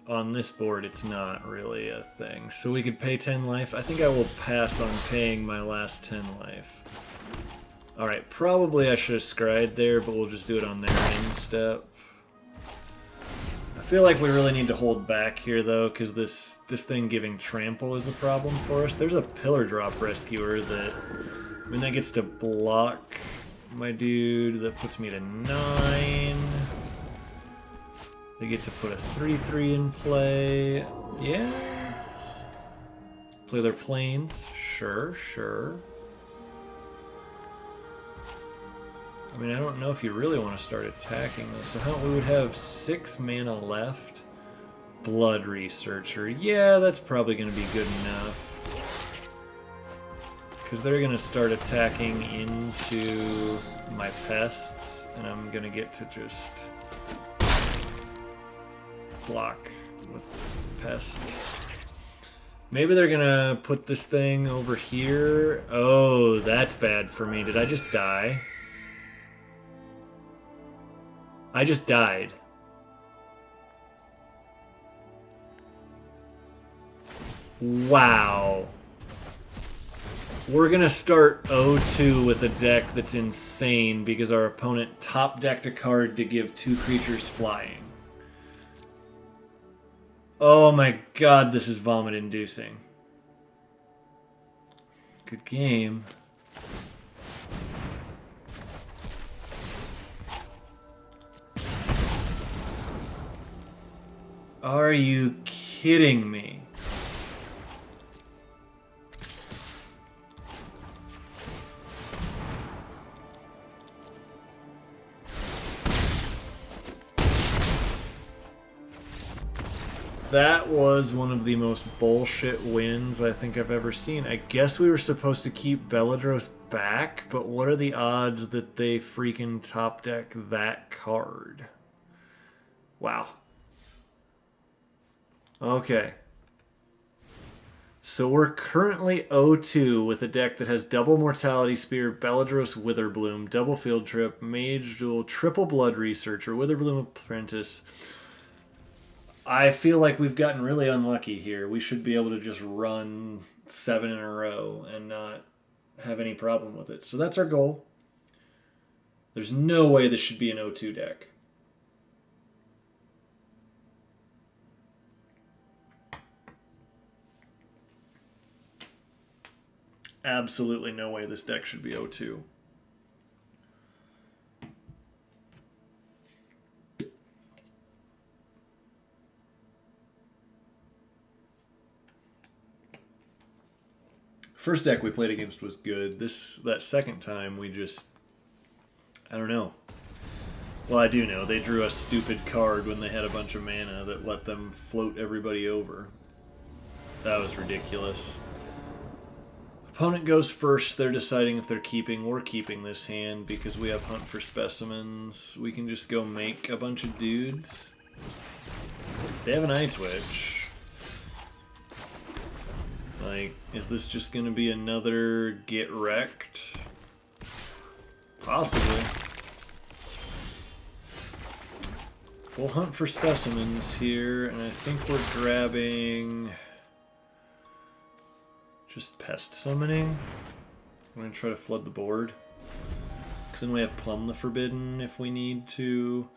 Speaker 1: on this board it's not really a thing. So we could pay 10 life. I think I will pass on paying my last 10 life. Alright, probably I should have scryed there, but we'll just do it on their end step. I feel like we really need to hold back here, though, because this thing giving trample is a problem for us. There's a Pillar Drop Rescuer that... I mean, that gets to block my dude. That puts me to 9. They get to put a 3/3 in play. Yeah. Play their planes. Sure, sure. I mean, I don't know if you really want to start attacking this. So how we would have 6 mana left. Blood Researcher. Yeah, that's probably going to be good enough. Because they're going to start attacking into my pests. And I'm going to get to just block with pests. Maybe they're going to put this thing over here. Oh, that's bad for me. Did I just die? I just died. Wow. We're gonna start 0-2 with a deck that's insane because our opponent top decked a card to give 2 creatures flying. Oh my god, this is vomit inducing. Good game. Are you kidding me? That was one of the most bullshit wins I think I've ever seen. I guess we were supposed to keep Beladros back, but what are the odds that they freaking top deck that card? Wow. Okay. So we're currently 0-2 with a deck that has double Mortality Spear, Beladros Witherbloom, double Field Trip, Mage Duel, triple Blood Researcher, Witherbloom Apprentice. I feel like we've gotten really unlucky here. We should be able to just run 7 in a row and not have any problem with it. So that's our goal. There's no way this should be an 0-2 deck. Absolutely no way this deck should be 0-2. First deck we played against was good. That second time we just... I don't know. Well, I do know. They drew a stupid card when they had a bunch of mana that let them float everybody over. That was ridiculous. Opponent goes first. They're deciding if they're keeping. We're keeping this hand because we have Hunt for Specimens. We can just go make a bunch of dudes. They have an Eye Twitch. Like, is this just going to be another get wrecked? Possibly. We'll Hunt for Specimens here, and I think we're grabbing just Pest Summoning. I'm going to try to flood the board. Because then we have Plumb the Forbidden if we need to.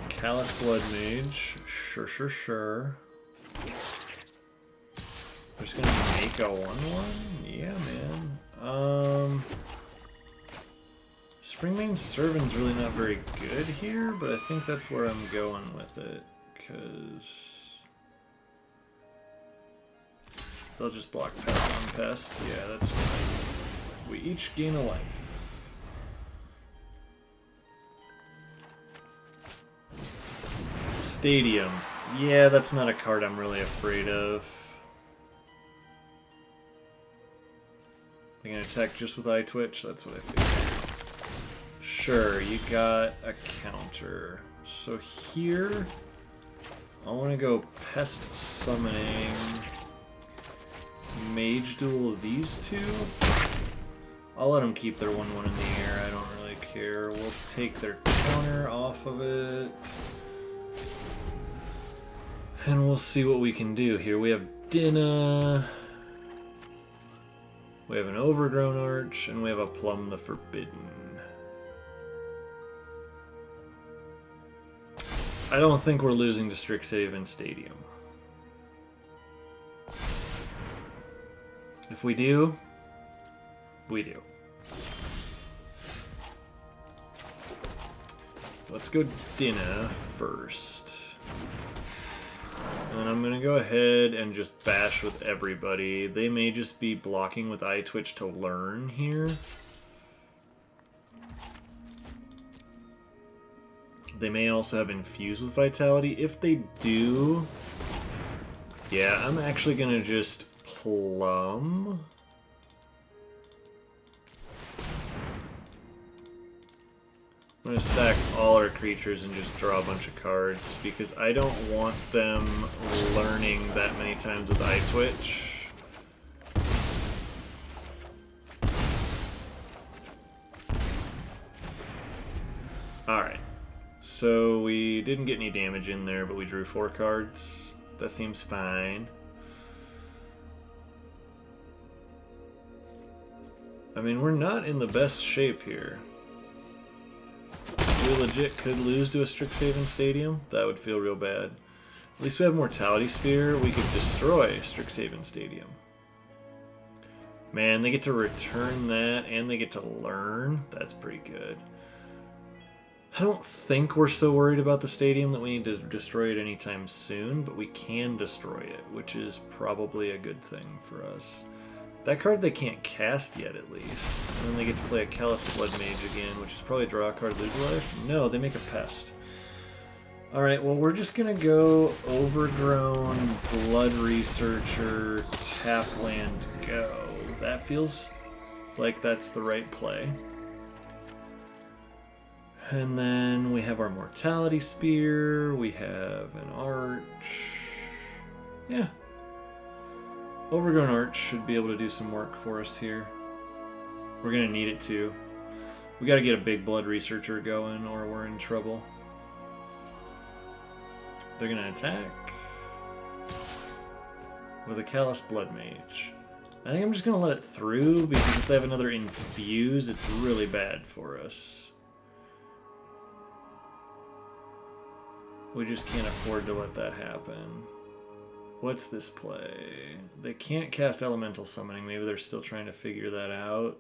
Speaker 1: Callous Blood Mage. Sure, sure, sure. We're just gonna make a 1/1? Yeah, man. Springmane Servant's really not very good here, but I think that's where I'm going with it, because they'll just block Pest on Pest. Yeah, that's fine. We each gain a life. Stadium. Yeah, that's not a card I'm really afraid of. They're gonna attack just with Eye Twitch, that's what I figured. Sure, you got a counter. So here, I want to go Pest Summoning, Mage Duel these two. I'll let them keep their 1/1 in the air, I don't really care. We'll take their counter off of it. And we'll see what we can do here. We have Dinah. We have an Overgrown Arch, and we have a Plumb the Forbidden. I don't think we're losing to Strixhaven Stadium. If we do, We do. Let's go dinner first. And I'm going to go ahead and just bash with everybody. They may just be blocking with eye twitch to learn here. They may also have infused with vitality. If they do, yeah, I'm actually going to just plum. I'm going to sack all our creatures and just draw a bunch of cards because I don't want them learning that many times with eye twitch. Alright. So we didn't get any damage in there, but we drew 4 cards. That seems fine. I mean, we're not in the best shape here. We legit could lose to a Strixhaven Stadium. That would feel real bad. At least we have Mortality Spear. We could destroy Strixhaven Stadium. Man, they get to return that and they get to learn. That's pretty good. I don't think we're so worried about the stadium that we need to destroy it anytime soon, but we can destroy it, which is probably a good thing for us. That card they can't cast yet, at least. And then they get to play a Callous Blood Mage again, which is probably a draw card, lose a life? No, they make a Pest. Alright, well, we're just going to go Overgrown, Blood Researcher, tap land, go. That feels like that's the right play. And then we have our Mortality Spear, we have an Arch. Yeah. Overgrown Arch should be able to do some work for us here. We're going to need it to. We got to get a big Blood Researcher going or we're in trouble. They're going to attack with a Callous Blood Mage. I think I'm just going to let it through because if they have another Infuse, it's really bad for us. We just can't afford to let that happen. What's this play? They can't cast Elemental Summoning. Maybe they're still trying to figure that out.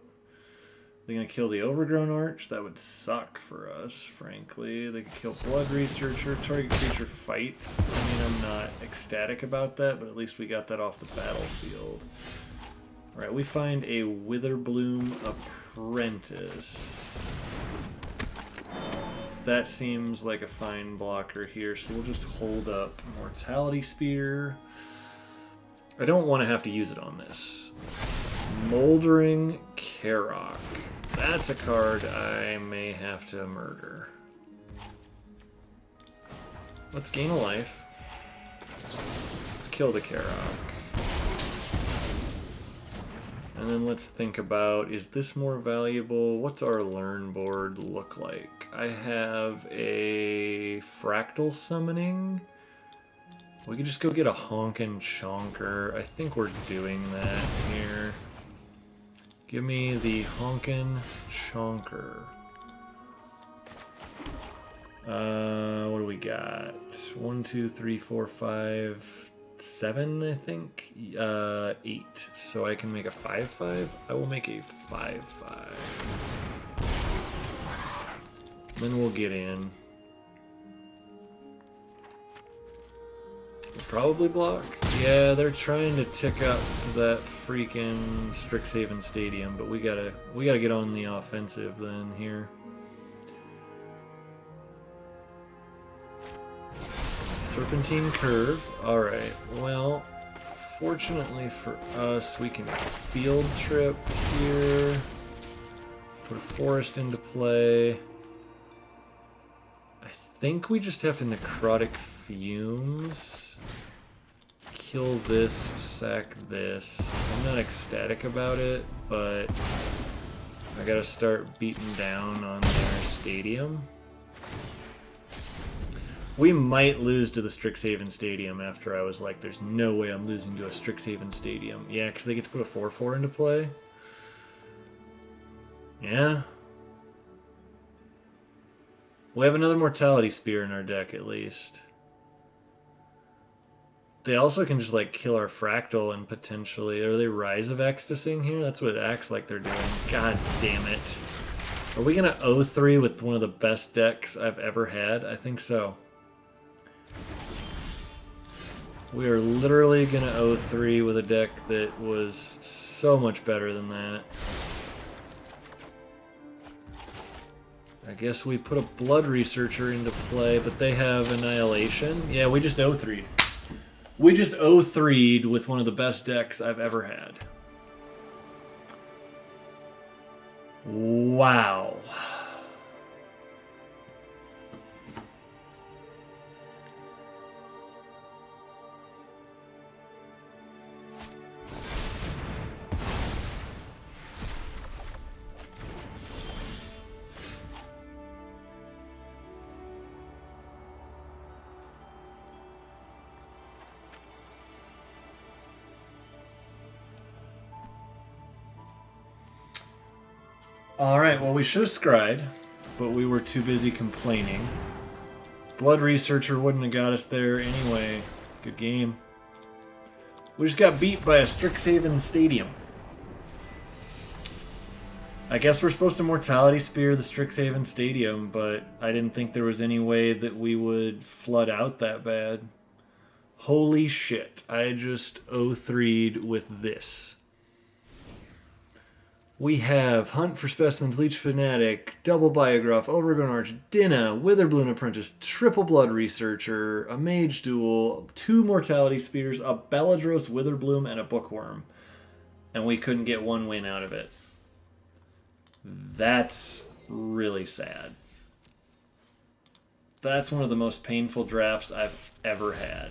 Speaker 1: They're going to kill the Overgrown Arch. That would suck for us, frankly. They could kill Blood Researcher. Target creature fights. I mean, I'm not ecstatic about that, but at least we got that off the battlefield. Alright, we find a Witherbloom Apprentice. That seems like a fine blocker here, so we'll just hold up Mortality Spear. I don't want to have to use it on this. Moldering Karok. That's a card I may have to murder. Let's gain a life. Let's kill the Karok. And then let's think about, is this more valuable? What's our learn board look like? I have a Fractal Summoning. We could just go get a Honkin' Chonker. I think we're doing that here. Give me the Honkin' Chonker. What do we got? 1, 2, 3, 4, 5, 7, I think. 8. So I can make a 5/5. I will make a 5/5. Then we'll get in. We'll probably block. Yeah, they're trying to tick up that freaking Strixhaven Stadium, but we gotta get on the offensive then here. Serpentine Curve. Alright, well, fortunately for us, we can field trip here. Put a forest into play. I think we just have to Necrotic Fumes. Kill this, sack this. I'm not ecstatic about it, but I gotta start beating down on their stadium. We might lose to the Strixhaven Stadium after I was like, there's no way I'm losing to a Strixhaven Stadium. Yeah, because they get to put a 4/4 into play. Yeah. We have another Mortality Spear in our deck, at least. They also can just like kill our Fractal and potentially... Are they Rise of Ecstasy here? That's what it acts like they're doing. God damn it. Are we going to 0-3 with one of the best decks I've ever had? I think so. We are literally going to 0-3 with a deck that was so much better than that. I guess we put a Blood Researcher into play, but they have Annihilation. Yeah, we just 0-3'd. We just 0-3'd with one of the best decks I've ever had. Wow. Alright, well we should have scryed, but we were too busy complaining. Blood Researcher wouldn't have got us there anyway. Good game. We just got beat by a Strixhaven Stadium. I guess we're supposed to Mortality Spear the Strixhaven Stadium, but I didn't think there was any way that we would flood out that bad. Holy shit, I just 0-3'd with this. We have Hunt for Specimens, Leech Fanatic, Double Biograph, Overgrown Arch, Dinah, Witherbloom Apprentice, Triple Blood Researcher, a Mage Duel, 2 Mortality Spears, a Beladros Witherbloom, and a Bookworm. And we couldn't get one win out of it. That's really sad. That's one of the most painful drafts I've ever had.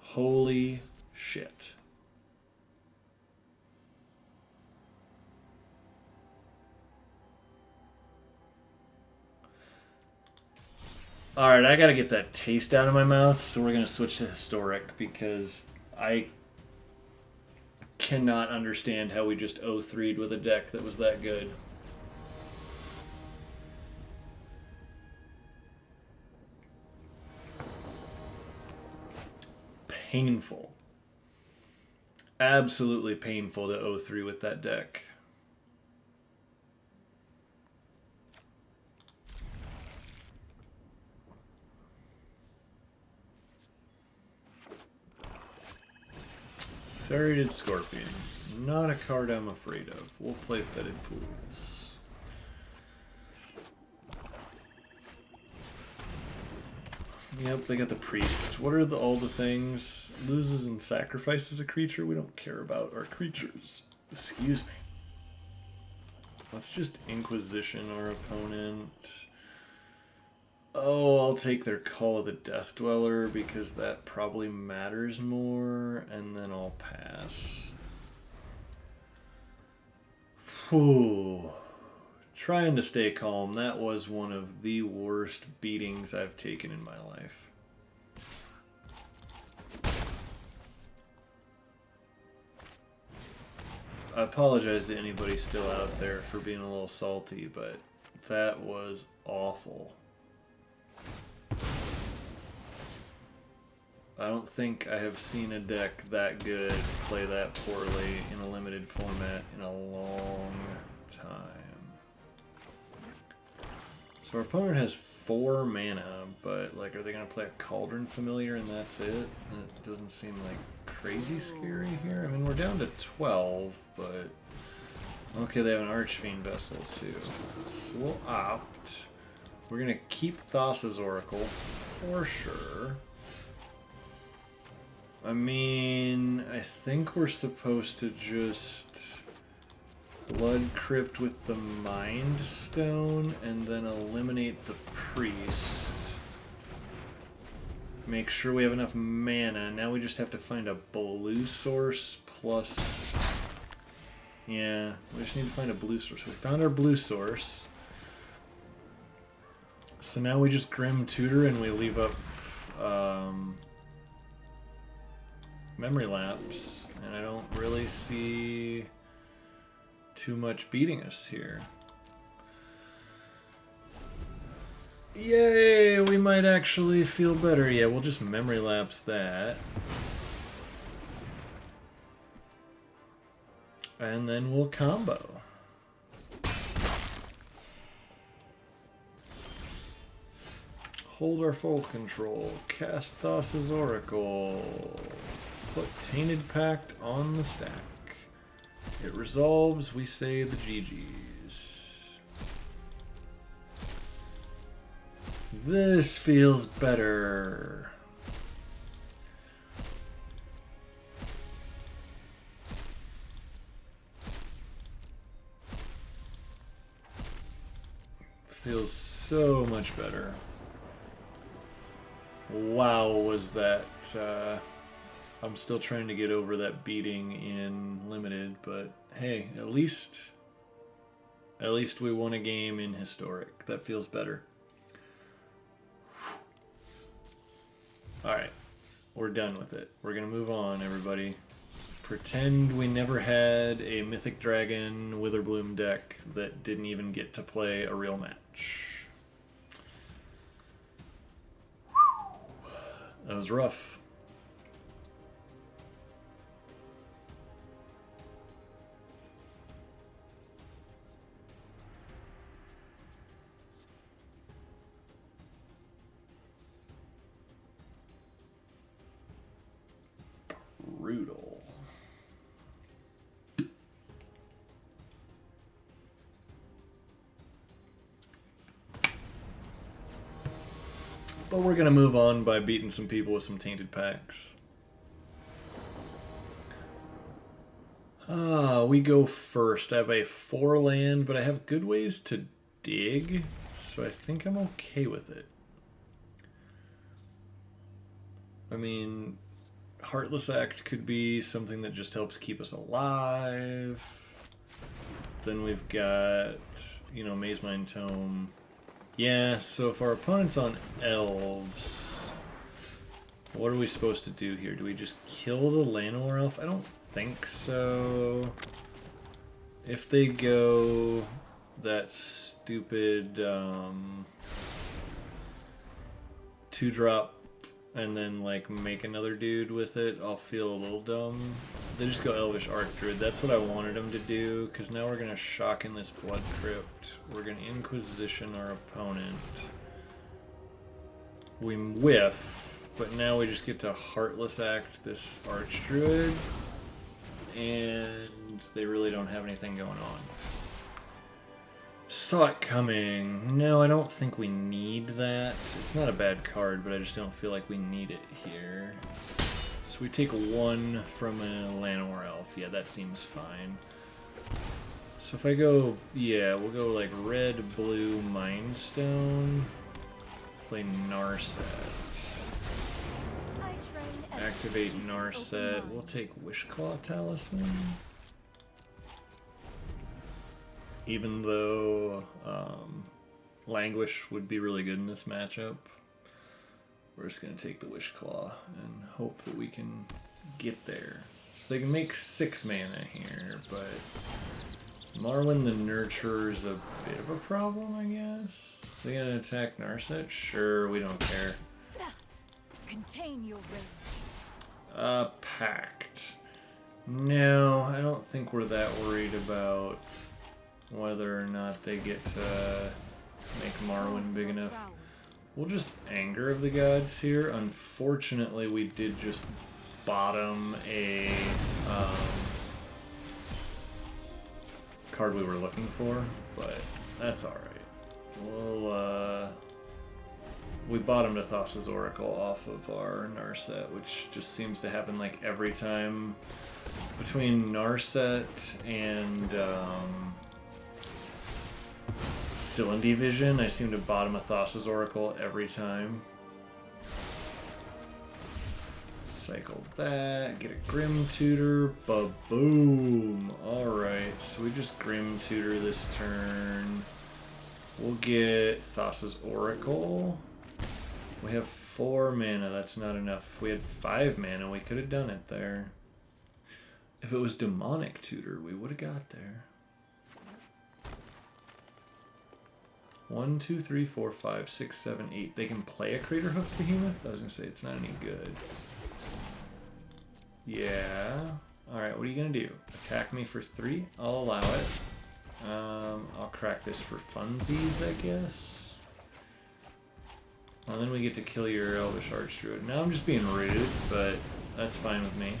Speaker 1: Holy shit. Alright, I gotta get that taste out of my mouth, so we're gonna switch to Historic because I cannot understand how we just 0-3'd with a deck that was that good. Painful. Absolutely painful to 0-3 with that deck. Serrated Scorpion. Not a card I'm afraid of. We'll play Fetid Pools. Yep, they got the Priest. What are all the things? Loses and sacrifices a creature? We don't care about our creatures. Excuse me. Let's just Inquisition our opponent. Oh, I'll take their Call of the Death Dweller because that probably matters more, and then I'll pass. Whew. Trying to stay calm. That was one of the worst beatings I've taken in my life. I apologize to anybody still out there for being a little salty, but that was awful. I don't think I have seen a deck that good play that poorly in a limited format in a long time. So our opponent has 4 mana, but like, are they gonna play a Cauldron Familiar and that's it? That doesn't seem like crazy scary here. I mean, we're down to 12, but okay, they have an Archfiend Vessel too. So we'll opt. We're gonna keep Thassa's Oracle for sure. I mean, I think we're supposed to just Blood Crypt with the Mind Stone and then eliminate the Priest. Make sure we have enough mana. Now we just have to find a blue source plus... Yeah, we just need to find a blue source. We found our blue source. So now we just Grim Tutor and we leave up Memory Lapse. And I don't really see too much beating us here. Yay, we might actually feel better. Yeah, we'll just memory lapse that. And then we'll combo. Hold our full control. Cast Thassa's Oracle. Put Tainted Pact on the stack. It resolves, we say the GG's. This feels better. Feels so much better. Wow, was that... I'm still trying to get over that beating in Limited, but hey, at least we won a game in Historic. That feels better. Alright, we're done with it. We're gonna move on, everybody. Pretend we never had a Mythic Dragon Witherbloom deck that didn't even get to play a real match. That was rough. Brutal. But we're going to move on by beating some people with some Tainted Pacts. We go first. I have a 4 land, but I have good ways to dig, so I think I'm okay with it. I mean, Heartless Act could be something that just helps keep us alive. Then we've got, you know, Maze Mine Tome. Yeah, so if our opponent's on elves, what are we supposed to do here? Do we just kill the Llanowar Elf? I don't think so. If they go that stupid 2-drop and then like make another dude with it, I'll feel a little dumb. They just go Elvish Archdruid. That's what I wanted them to do, because now we're going to shock in this Blood Crypt. We're going to Inquisition our opponent. We whiff, but now we just get to Heartless Act this Archdruid, and they really don't have anything going on. Saw it coming. No, I don't think we need that. It's not a bad card, but I just don't feel like we need it here. So we take 1 from a Llanowar Elf. Yeah, that seems fine. So if I go, yeah, we'll go like red, blue, Mind Stone. Play Narset. Activate Narset. We'll take Wishclaw Talisman. Even though Languish would be really good in this matchup, we're just going to take the Wishclaw and hope that we can get there. So they can make 6 mana here, but Marwyn the Nurturer's a bit of a problem, I guess. They going to attack Narset? Sure, we don't care.
Speaker 2: Contain your rage.
Speaker 1: Pact. No, I don't think we're that worried about whether or not they get to make Marwyn big enough. We'll just Anger of the Gods here. Unfortunately, we did just bottom a card we were looking for, but that's alright. We'll, we bottomed a Thassa's Oracle off of our Narset, which just seems to happen like every time. Between Narset and Cylindy Vision, I seem to bottom a Thassa's Oracle every time. Cycle that, get a Grim Tutor, ba-boom! Alright, so we just Grim Tutor this turn. We'll get Thassa's Oracle. We have 4 mana, that's not enough. If we had 5 mana, we could have done it there. If it was Demonic Tutor, we would have got there. 1, 2, 3, 4, 5, 6, 7, 8. They can play a Crater Hoof Behemoth? I was going to say, it's not any good. Yeah. Alright, what are you going to do? Attack me for 3? I'll allow it. I'll crack this for funsies, I guess. Well, then we get to kill your Elvish Archdruid. Now I'm just being rude, but that's fine with me.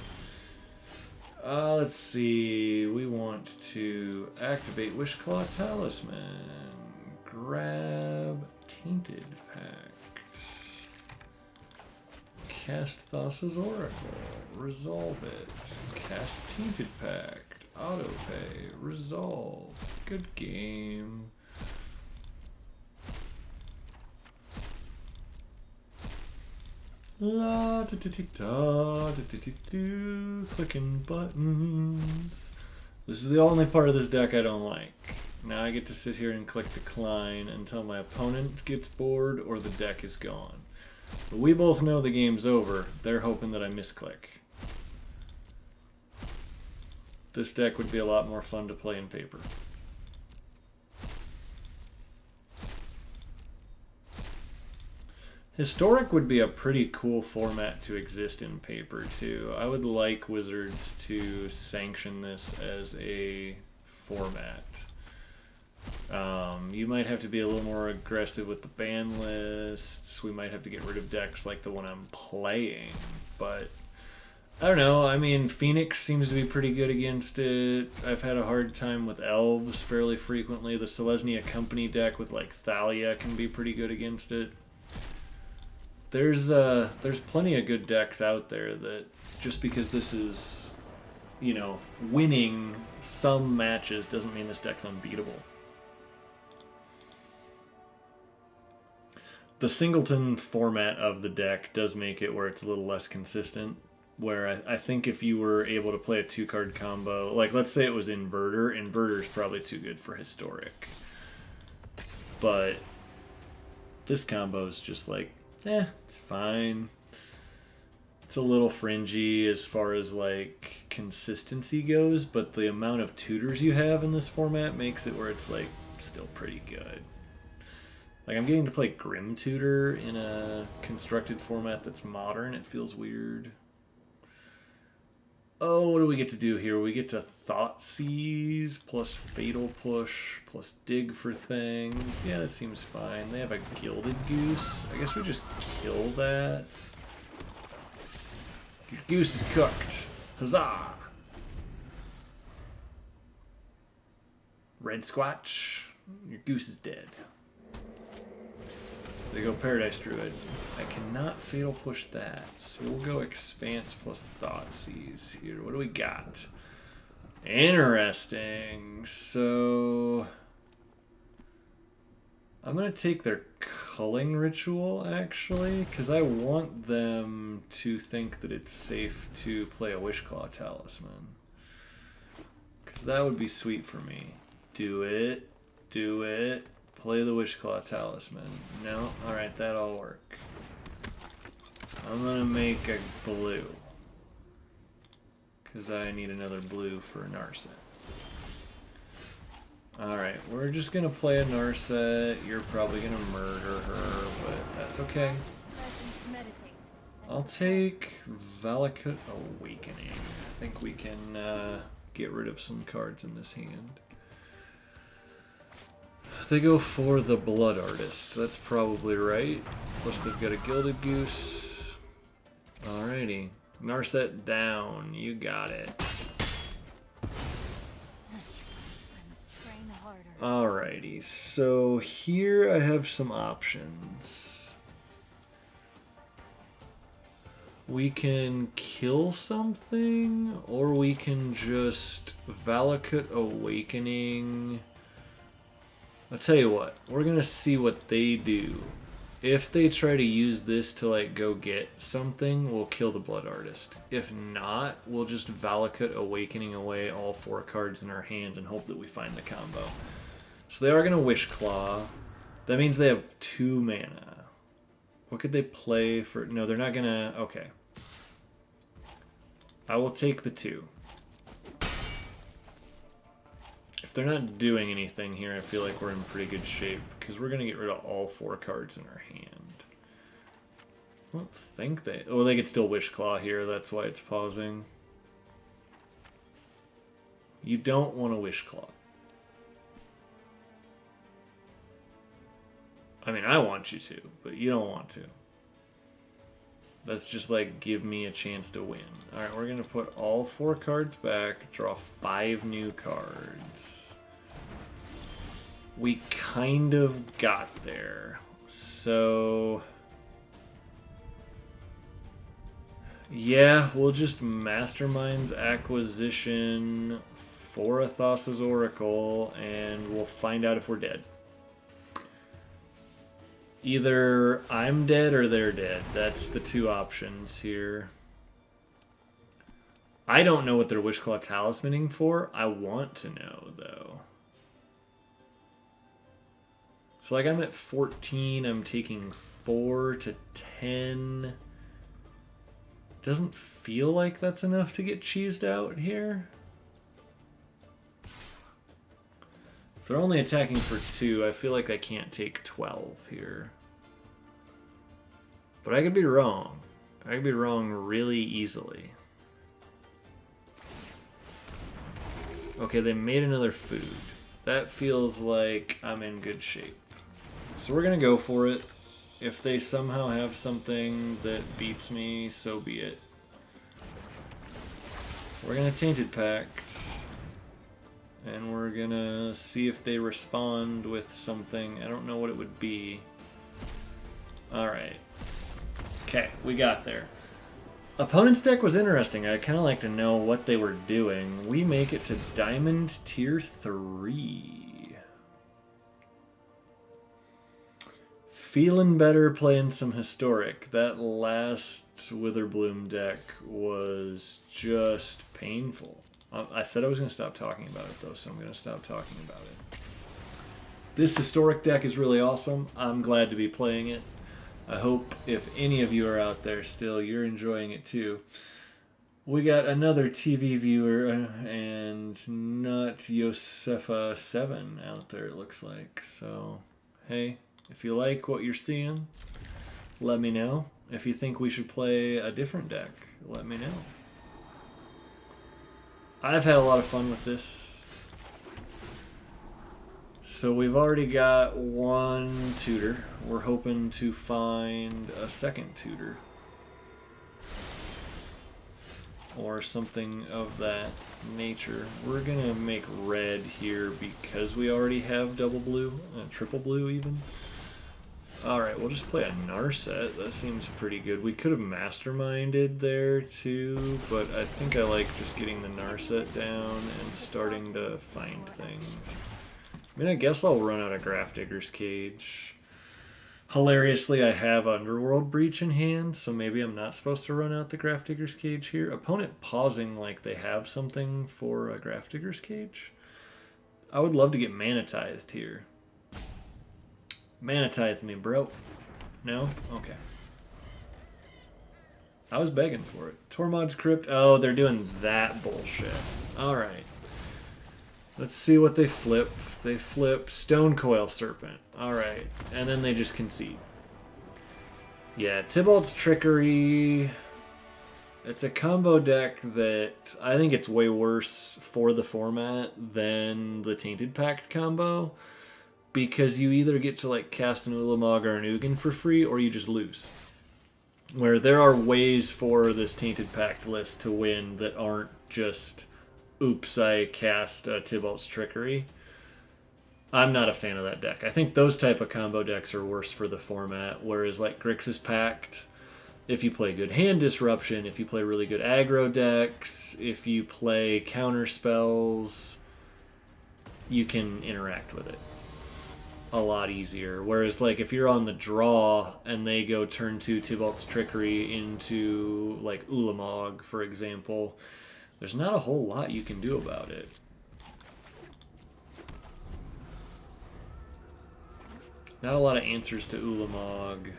Speaker 1: Let's see. We want to activate Wishclaw Talisman. Grab Tainted Pact. Cast Thassa's Oracle. Resolve it. Cast Tainted Pact. Autopay. Resolve. Good game. La da da da da da da da, clicking buttons. This is the only part of this deck I don't like. Now I get to sit here and click decline until my opponent gets bored or the deck is gone. But we both know the game's over. They're hoping that I misclick. This deck would be a lot more fun to play in paper. Historic would be a pretty cool format to exist in paper, too. I would like Wizards to sanction this as a format. You might have to be a little more aggressive with the ban lists. We might have to get rid of decks like the one I'm playing. But, I don't know. I mean, Phoenix seems to be pretty good against it. I've had a hard time with Elves fairly frequently. The Selesnya Company deck with, like, Thalia can be pretty good against it. There's plenty of good decks out there that just because this is, you know, winning some matches doesn't mean this deck's unbeatable. The singleton format of the deck does make it where it's a little less consistent, where I think if you were able to play a 2-card combo, like let's say it was Inverter's probably too good for Historic. But this combo is just like, it's fine. It's a little fringy as far as like consistency goes, but the amount of tutors you have in this format makes it where it's like still pretty good. Like I'm getting to play Grim Tutor in a constructed format that's modern. It feels weird. Oh, what do we get to do here? We get to Thoughtseize plus Fatal Push plus Dig for things. Yeah, that seems fine. They have a Gilded Goose. I guess we just kill that. Your goose is cooked. Huzzah! Red Squatch. Your goose is dead. They go Paradise Druid. I cannot Fatal Push that, so we'll go Expanse plus Thoughtseize here. What do we got? Interesting. So I'm going to take their Culling Ritual, actually, because I want them to think that it's safe to play a Wishclaw Talisman. Because that would be sweet for me. Do it. Do it. Play the Wishclaw Talisman. No? Alright, that'll work. I'm gonna make a blue. Because I need another blue for Narset. Alright, we're just gonna play a Narset. You're probably gonna murder her, but that's okay. I'll take Valakut Awakening. I think we can get rid of some cards in this hand. They go for the Blood Artist. That's probably right. Plus they've got a Gilded Goose. Alrighty. Narset down. You got it. Alrighty. So here I have some options. We can kill something, or we can just Valakut Awakening. I'll tell you what, we're going to see what they do. If they try to use this to like go get something, we'll kill the Blood Artist. If not, we'll just Valakut Awakening away all 4 cards in our hand and hope that we find the combo. So they are going to Wishclaw. That means they have 2 mana. What could they play for? No, they're not going to... Okay. I will take the 2. they're not doing anything here, I feel like we're in pretty good shape, because we're going to get rid of all 4 cards in our hand. I don't think they... Oh, they could still Wish Claw here, that's why it's pausing. You don't want to Wish Claw. I mean, I want you to, but you don't want to. That's just like, give me a chance to win. Alright, we're going to put all 4 cards back, draw 5 new cards. We kind of got there. So... yeah, we'll just Mastermind's Acquisition for Athas's Oracle, and we'll find out if we're dead. Either I'm dead or they're dead. That's the 2 options here. I don't know what they're Wishclaw Talismaning for. I want to know, though. So, like, I'm at 14. I'm taking 4 to 10. Doesn't feel like that's enough to get cheesed out here. If they're only attacking for 2, I feel like I can't take 12 here. But I could be wrong. I could be wrong really easily. Okay, they made another food. That feels like I'm in good shape. So we're going to go for it. If they somehow have something that beats me, so be it. We're going to Tainted Pact. And we're going to see if they respond with something. I don't know what it would be. Alright. Okay, we got there. Opponent's deck was interesting. I'd kind of like to know what they were doing. We make it to Diamond Tier 3. Feeling better playing some Historic. That last Witherbloom deck was just painful. I said I was going to stop talking about it, though, so I'm going to stop talking about it. This Historic deck is really awesome. I'm glad to be playing it. I hope if any of you are out there still, you're enjoying it too. We got another TV viewer and not Yosefa7 out there, it looks like. So, hey, if you like what you're seeing, let me know. If you think we should play a different deck, let me know. I've had a lot of fun with this. So we've already got 1 tutor. We're hoping to find a second tutor. Or something of that nature. We're going to make red here because we already have double blue, triple blue even. Alright, we'll just play a Narset. That seems pretty good. We could have Masterminded there too, but I think I like just getting the Narset down and starting to find things. I mean, I guess I'll run out of Grafdigger's Cage. Hilariously, I have Underworld Breach in hand, so maybe I'm not supposed to run out the Grafdigger's Cage here. Opponent pausing like they have something for a Grafdigger's Cage. I would love to get Manatized here. Manatize me, bro. No? Okay. I was begging for it. Tormod's Crypt. Oh, they're doing that bullshit. Alright. Let's see what they flip. They flip Stone Coil Serpent. Alright. And then they just concede. Yeah, Tybalt's Trickery. It's a combo deck that I think it's way worse for the format than the Tainted Pact combo. Because you either get to like cast an Ulamog or an Ugin for free, or you just lose. Where there are ways for this Tainted Pact list to win that aren't just, oops, I cast Tybalt's Trickery. I'm not a fan of that deck. I think those type of combo decks are worse for the format, whereas like Grixis Pact, if you play good hand disruption, if you play really good aggro decks, if you play counter spells, you can interact with it a lot easier. Whereas like if you're on the draw and they go turn 2 Tybalt's Trickery into like Ulamog, for example, there's not a whole lot you can do about it. Not a lot of answers to Ulamog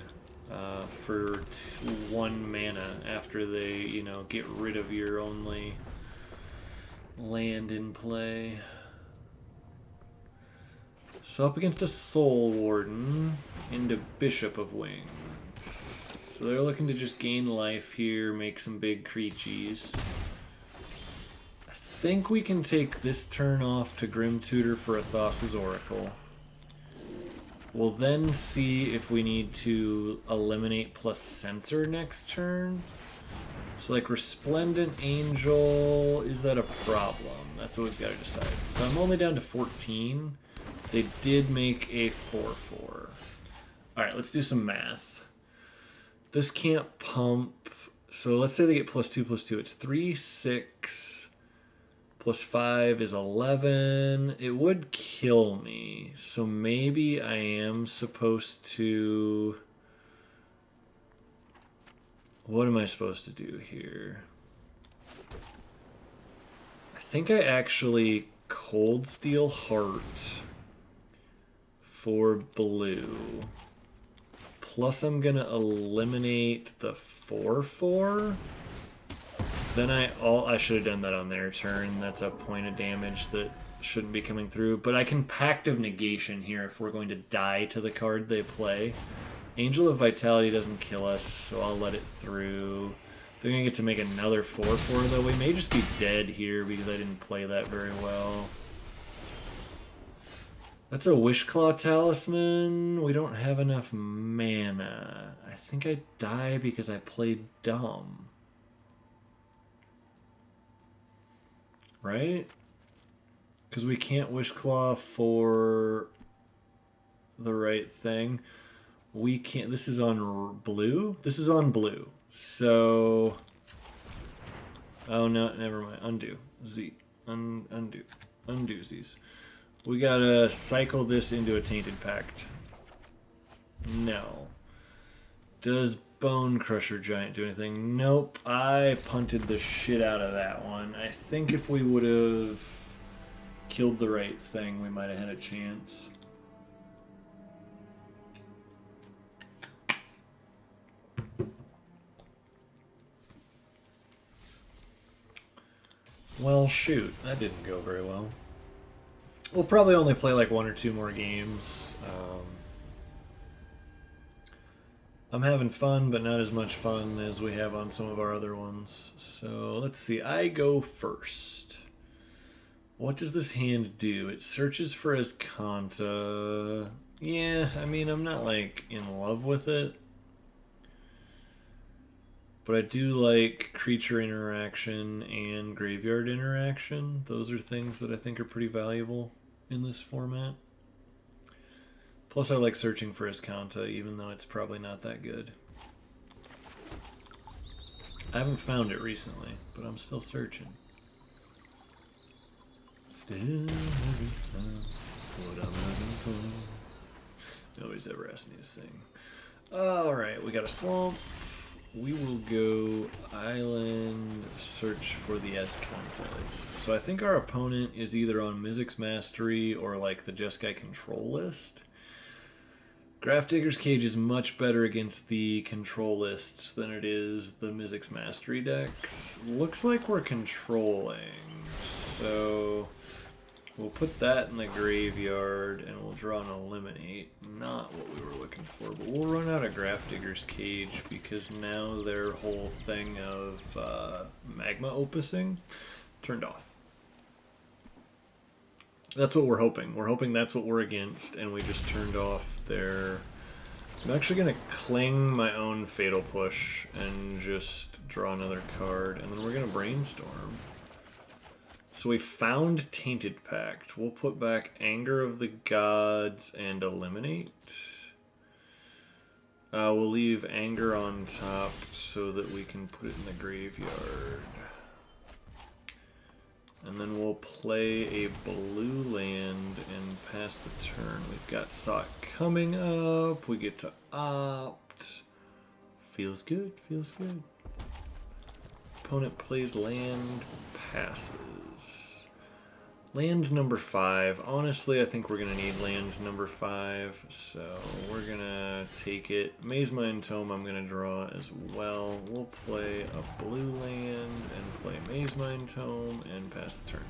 Speaker 1: for 1 mana after they, you know, get rid of your only land in play. So up against a Soul Warden into Bishop of Wings. So they're looking to just gain life here, make some big creatures. I think we can take this turn off to Grim Tutor for Athos's Oracle. We'll then see if we need to eliminate plus Censor next turn. So like Resplendent Angel, is that a problem? That's what we've got to decide. So I'm only down to 14. They did make a 4/4. Alright, let's do some math. This can't pump. So let's say they get +2/+2. It's 3, 6, plus 5 is 11. It would kill me. So maybe I am supposed to... What am I supposed to do here? I think I actually Cold Steel Heart for blue. Plus I'm gonna eliminate the 4/4. Then I should have done that on their turn. That's a point of damage that shouldn't be coming through. But I can Pact of Negation here if we're going to die to the card they play. Angel of Vitality doesn't kill us, so I'll let it through. They're going to get to make another 4/4, though. We may just be dead here because I didn't play that very well. That's a Wishclaw Talisman. We don't have enough mana. I think I die because I played dumb. Right? Because we can't Wishclaw for the right thing. We can't. This is on blue? This is on blue. So... Oh, no, never mind. Undo. Z. Undo. Undo Z's. We gotta cycle this into a Tainted Pact. No. Does Bone Crusher Giant do anything? Nope. I punted the shit out of that one. I think if we would have killed the right thing, we might have had a chance. Well, shoot. That didn't go very well. We'll probably only play like 1 or 2 more games. I'm having fun, but not as much fun as we have on some of our other ones. So let's see. I go first. What does this hand do? It searches for Azcanta. Yeah, I mean, I'm not like in love with it. But I do like creature interaction and graveyard interaction. Those are things that I think are pretty valuable in this format. Plus I like searching for Azcanta, even though it's probably not that good. I haven't found it recently, but I'm still searching. Still having fun, what I'm having fun. Nobody's ever asked me to sing. Alright, we got a swamp. We will go island, search for the Azcantas. So I think our opponent is either on Mizzix's Mastery or like the Jeskai control list. Grafdigger's Cage is much better against the control lists than it is the Mizzix's Mastery decks. Looks like we're controlling, so we'll put that in the graveyard and we'll draw an eliminate. Not what we were looking for, but we'll run out of Grafdigger's Cage because now their whole thing of magma opusing turned off. That's what we're hoping. We're hoping that's what we're against, and we just turned off their... I'm actually going to cling my own Fatal Push and just draw another card, and then we're going to Brainstorm. So we found Tainted Pact. We'll put back Anger of the Gods and Eliminate. We'll leave Anger on top so that we can put it in the graveyard. And then we'll play a blue land and pass the turn. We've got Sock coming up. We get to opt. Feels good, feels good. Opponent plays land, passes. Land number 5. Honestly, I think we're going to need land number 5, so we're going to take it. Mazemind Tome I'm going to draw as well. We'll play a blue land and play Mazemind Tome and pass the turn.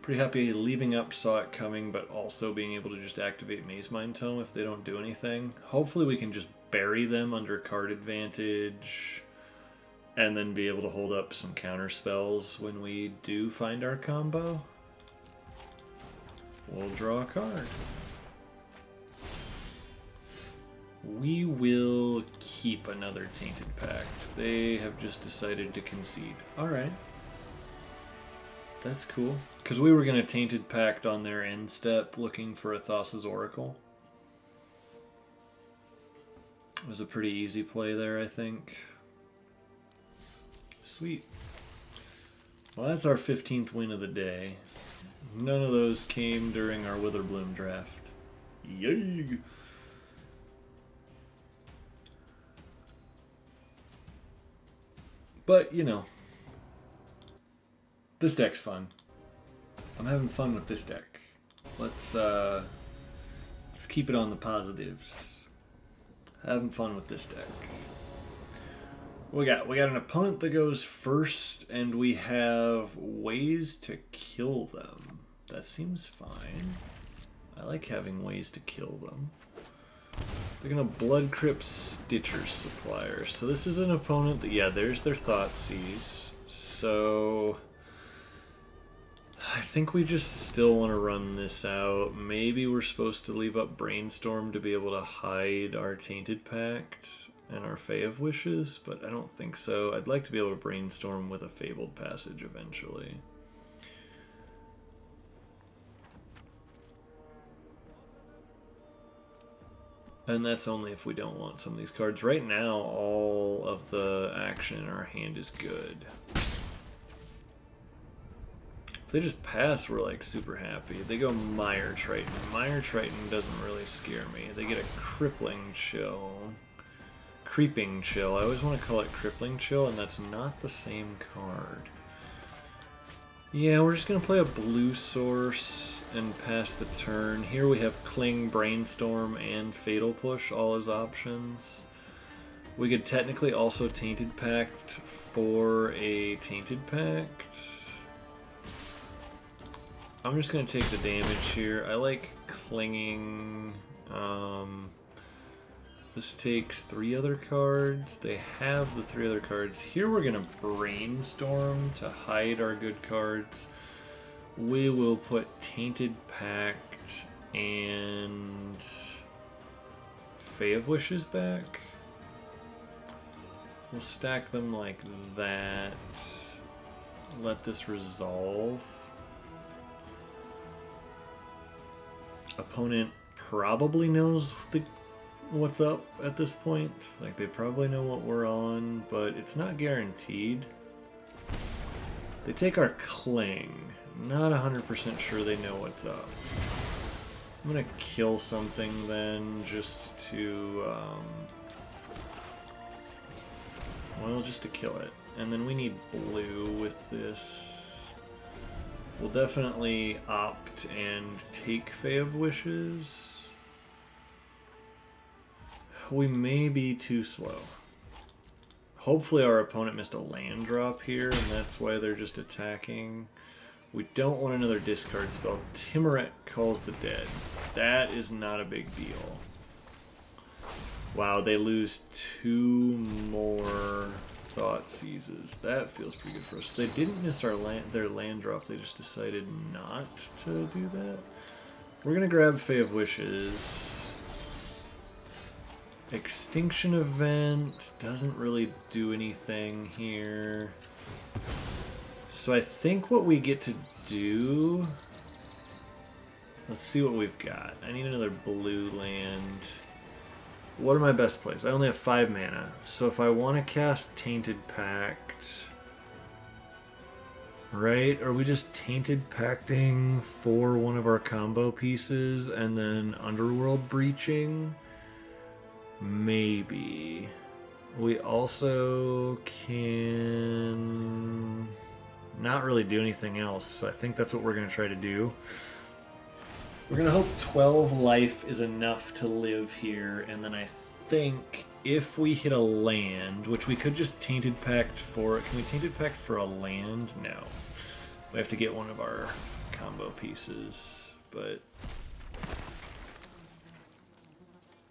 Speaker 1: Pretty happy leaving up saw it coming, but also being able to just activate Maze Mind Tome if they don't do anything. Hopefully we can just bury them under card advantage and then be able to hold up some counter spells when we do find our combo. We'll draw a card. We will keep another Tainted Pact. They have just decided to concede. Alright. That's cool. Because we were going to Tainted Pact on their end step looking for a Thassa's Oracle. It was a pretty easy play there, I think. Sweet. Well, that's our 15th win of the day. None of those came during our Witherbloom draft. Yay! But, you know, this deck's fun. I'm having fun with this deck. Let's keep it on the positives. Having fun with this deck. We got an opponent that goes first, and we have ways to kill them. That seems fine. I like having ways to kill them. They're gonna Blood Crypt Stitcher's Supplier. So this is an opponent that, yeah, there's their Thoughtseize. So I think we just still want to run this out. Maybe we're supposed to leave up Brainstorm to be able to hide our Tainted Pact and our Fae of Wishes, but I don't think so. I'd like to be able to Brainstorm with a Fabled Passage eventually. And that's only if we don't want some of these cards. Right now, all of the action in our hand is good. If they just pass, we're like super happy. They go Mire Triton. Mire Triton doesn't really scare me. They get a Crippling Chill. Creeping Chill. I always want to call it Crippling Chill, and that's not the same card. Yeah, we're just going to play a blue source and pass the turn. Here we have Cling, Brainstorm, and Fatal Push all as options. We could technically also Tainted Pact for a Tainted Pact. I'm just going to take the damage here. I like Clinging. This takes 3 other cards. They have the 3 other cards. Here we're going to Brainstorm to hide our good cards. We will put Tainted Pact and Fae of Wishes back. We'll stack them like that. Let this resolve. Opponent probably knows what's up at this point. Like, they probably know what we're on, but it's not guaranteed. They take our Cling. Not 100% sure they know what's up. I'm gonna kill something then, just to, well, just to kill it. And then we need blue with this. We'll definitely opt and take Fae of Wishes. We may be too slow. Hopefully our opponent missed a land drop here, and that's why they're just attacking. We don't want another discard spell. Timuret Calls the Dead. That is not a big deal. Wow, they lose 2 more Thoughtseizes. That feels pretty good for us. They didn't miss their land drop. They just decided not to do that. We're going to grab Fae of Wishes. Extinction Event doesn't really do anything here. So I think what we get to do... Let's see what we've got. I need another blue land. What are my best plays? I only have 5 mana. So if I want to cast Tainted Pact... Right? Are we just Tainted Pacting for one of our combo pieces and then Underworld Breaching? Maybe. We also can not really do anything else, so I think that's what we're going to try to do. We're going to hope 12 life is enough to live here, and then I think if we hit a land, which we could just Tainted Pact for... Can we Tainted Pact for a land? No. We have to get one of our combo pieces, but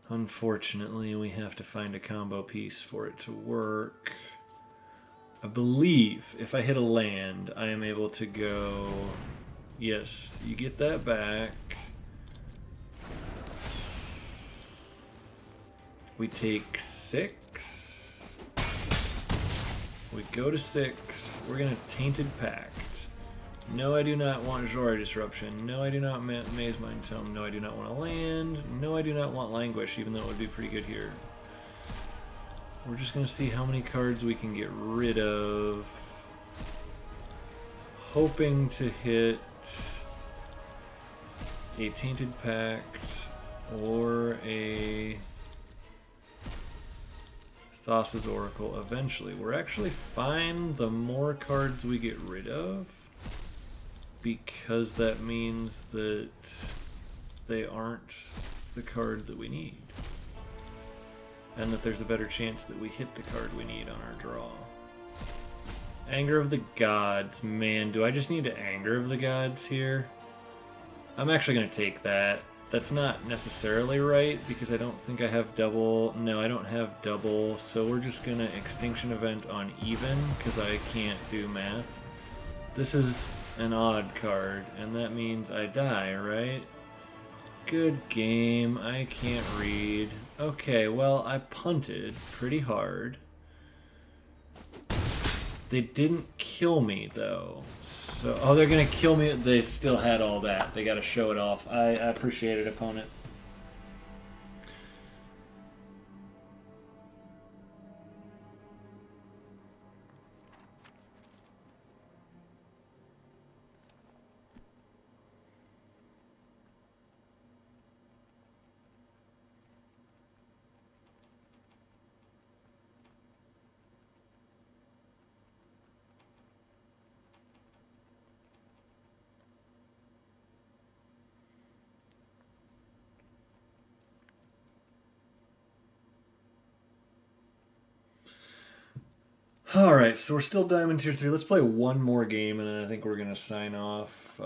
Speaker 1: unfortunately we have to find a combo piece for it to work. I believe if I hit a land, I am able to go... Yes, you get that back. We take 6. We go to 6. We're going to Tainted Pact. No, I do not want Jora Disruption. No, I do not Maze Mind Tome. No, I do not want to land. No, I do not want Languish, even though it would be pretty good here. We're just going to see how many cards we can get rid of. Hoping to hit a Tainted Pact or a Thassa's Oracle eventually. We're actually fine the more cards we get rid of, because that means that they aren't the card that we need. And that there's a better chance that we hit the card we need on our draw. Anger of the Gods. Man, do I just need to Anger of the Gods here? I'm actually going to take that. That's not necessarily right, because I don't think I have double. No, I don't have double, so we're just going to Extinction Event on even, because I can't do math. This is an odd card, and that means I die, right? Good game. I can't read. Okay, well, I punted pretty hard. They didn't kill me, though. So, oh, they're going to kill me. They still had all that. They got to show it off. I appreciate it, opponent. Alright, so we're still Diamond Tier 3. Let's play one more game, and then I think we're going to sign off.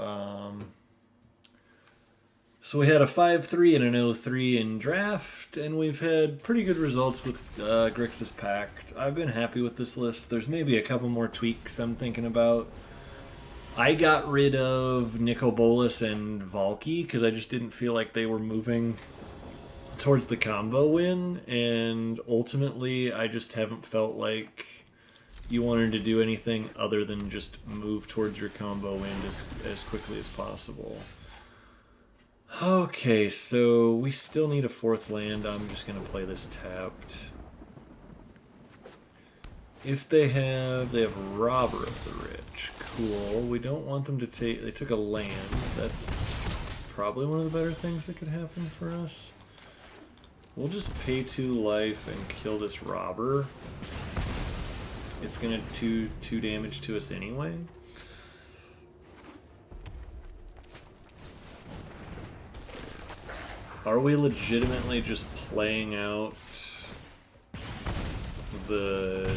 Speaker 1: So we had a 5-3 and an 0-3 in draft, and we've had pretty good results with Grixis Pact. I've been happy with this list. There's maybe a couple more tweaks I'm thinking about. I got rid of Nicol Bolas and Valky because I just didn't feel like they were moving towards the combo win, and ultimately I just haven't felt like you wanted to do anything other than just move towards your combo win as quickly as possible. Okay, so we still need a 4th land. I'm just going to play this tapped. If they have Robber of the Rich. Cool. We don't want them to take... They took a land. That's probably one of the better things that could happen for us. We'll just pay 2 life and kill this Robber. It's going to do 2 damage to us anyway. Are we legitimately just playing out the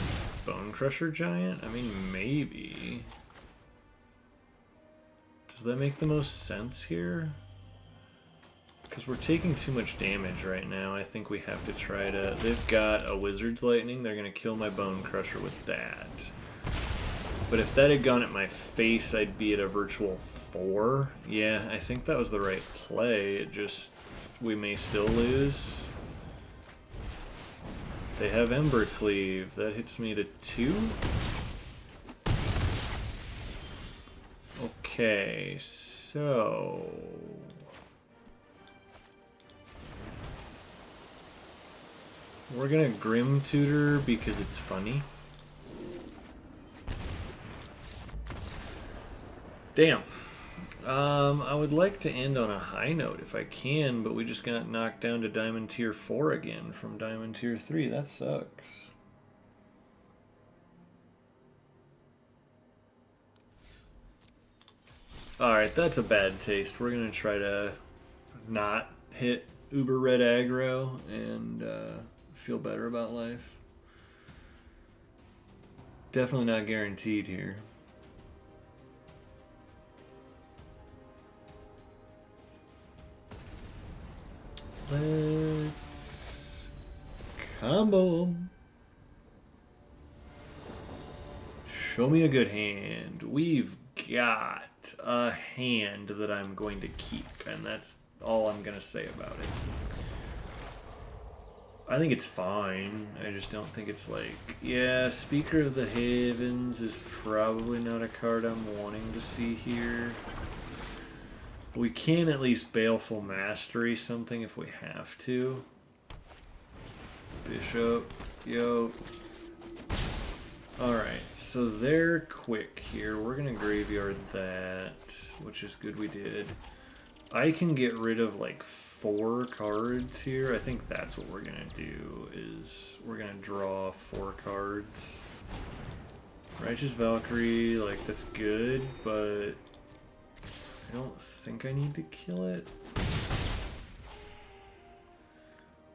Speaker 1: Bone Crusher Giant? I mean, maybe. Does that make the most sense here? Because we're taking too much damage right now. I think we have to try to... They've got a Wizard's Lightning. They're going to kill my Bone Crusher with that. But if that had gone at my face, I'd be at a virtual 4. Yeah, I think that was the right play. It just... We may still lose. They have Embercleave. That hits me to 2. Okay, so... We're gonna Grim Tutor because it's funny. Damn. I would like to end on a high note if I can, but we just got knocked down to Diamond Tier 4 again from Diamond Tier 3. That sucks. Alright, that's a bad taste. We're gonna try to not hit Uber Red Aggro and feel better about life. Definitely not guaranteed here. Let's combo 'em. Show me a good hand. We've got a hand that I'm going to keep, and that's all I'm going to say about it. I think it's fine. I just don't think it's like... Yeah, Speaker of the Havens is probably not a card I'm wanting to see here. We can at least Baleful Mastery something if we have to. Bishop. Yo. Alright, so they're quick here. We're going to graveyard that, which is good we did. I can get rid of like 4 cards here. I think that's what we're going to do, is we're going to draw 4 cards. Righteous Valkyrie, like that's good, but I don't think I need to kill it.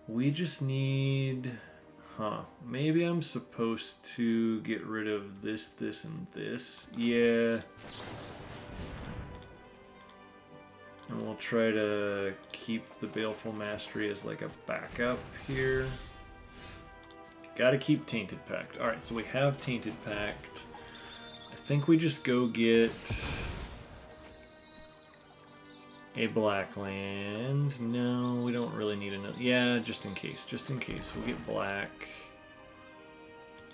Speaker 1: We just need... Huh. Maybe I'm supposed to get rid of this, this, and this. Yeah. And we'll try to keep the Baleful Mastery as like a backup here. Gotta keep Tainted Pact. Alright, so we have Tainted Pact. I think we just go get a black land. No, we don't really need another. Yeah, just in case. Just in case. We'll get black.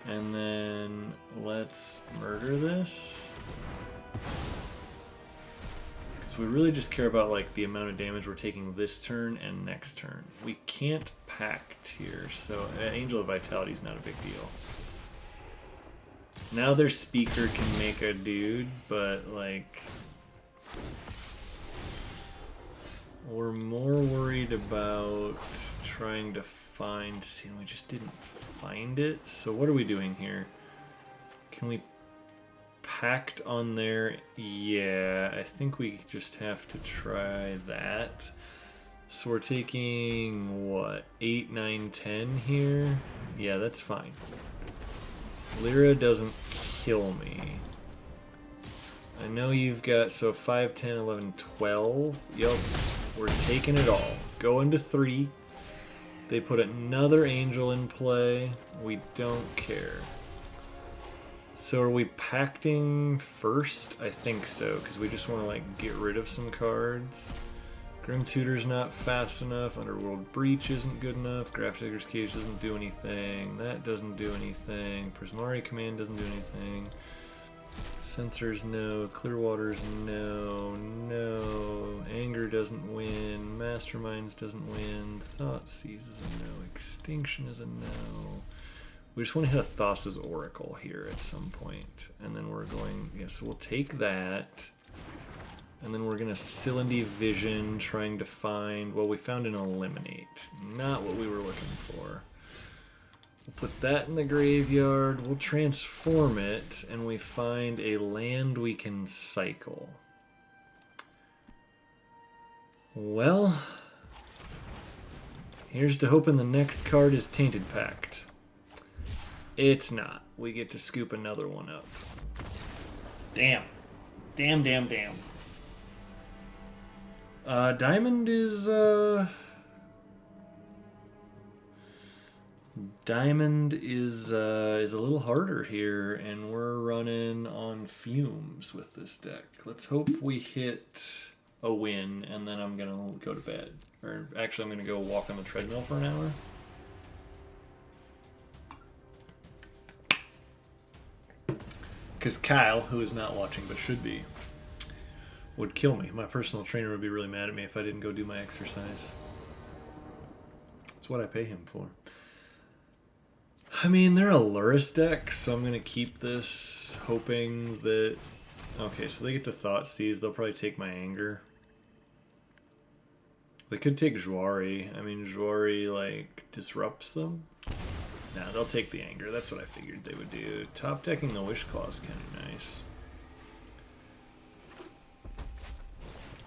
Speaker 1: And then let's murder this. Because we really just care about like the amount of damage we're taking this turn and next turn. We can't pact here, so Angel of Vitality is not a big deal. Now their Speaker can make a dude, but like... We're more worried about trying to find... See, we just didn't find it. So what are we doing here? Can we pact on there? Yeah, I think we just have to try that. So we're taking, what, 8, 9, 10 here? Yeah, that's fine. Lyra doesn't kill me. I know you've got, so 5, 10, 11, 12. Yup. We're taking it all. Going to 3. They put another angel in play. We don't care. So are we pacting first? I think so, because we just want to like get rid of some cards. Grim Tutor's not fast enough. Underworld Breach isn't good enough. Grafdigger's Cage doesn't do anything. That doesn't do anything. Prismari Command doesn't do anything. Sensors, no. Clearwaters, no. No. Anger doesn't win. Masterminds doesn't win. Thoughtseize is a no. Extinction is a no. We just want to hit a Thassa's Oracle here at some point. And then we're going... Yeah, so we'll take that. And then we're going to Cylindy Vision, trying to find... Well, we found an Eliminate. Not what we were looking for. We'll put that in the graveyard, we'll transform it, and we find a land we can cycle. Well, here's to hoping the next card is Tainted Pact. It's not. We get to scoop another one up. Damn. Damn, damn, damn. Diamond is a little harder here, and we're running on fumes with this deck. Let's hope we hit a win, and then I'm gonna go to bed. Or actually, I'm gonna go walk on the treadmill for an hour. Because Kyle, who is not watching but should be, would kill me. My personal trainer would be really mad at me if I didn't go do my exercise. That's what I pay him for. I mean, they're a Luris deck, so I'm going to keep this, hoping that... Okay, so they get to Thoughtseize. They'll probably take my Anger. They could take Jouari. I mean, Jouari, like, disrupts them. Nah, they'll take the Anger. That's what I figured they would do. Top decking the Wish Claw is kind of nice.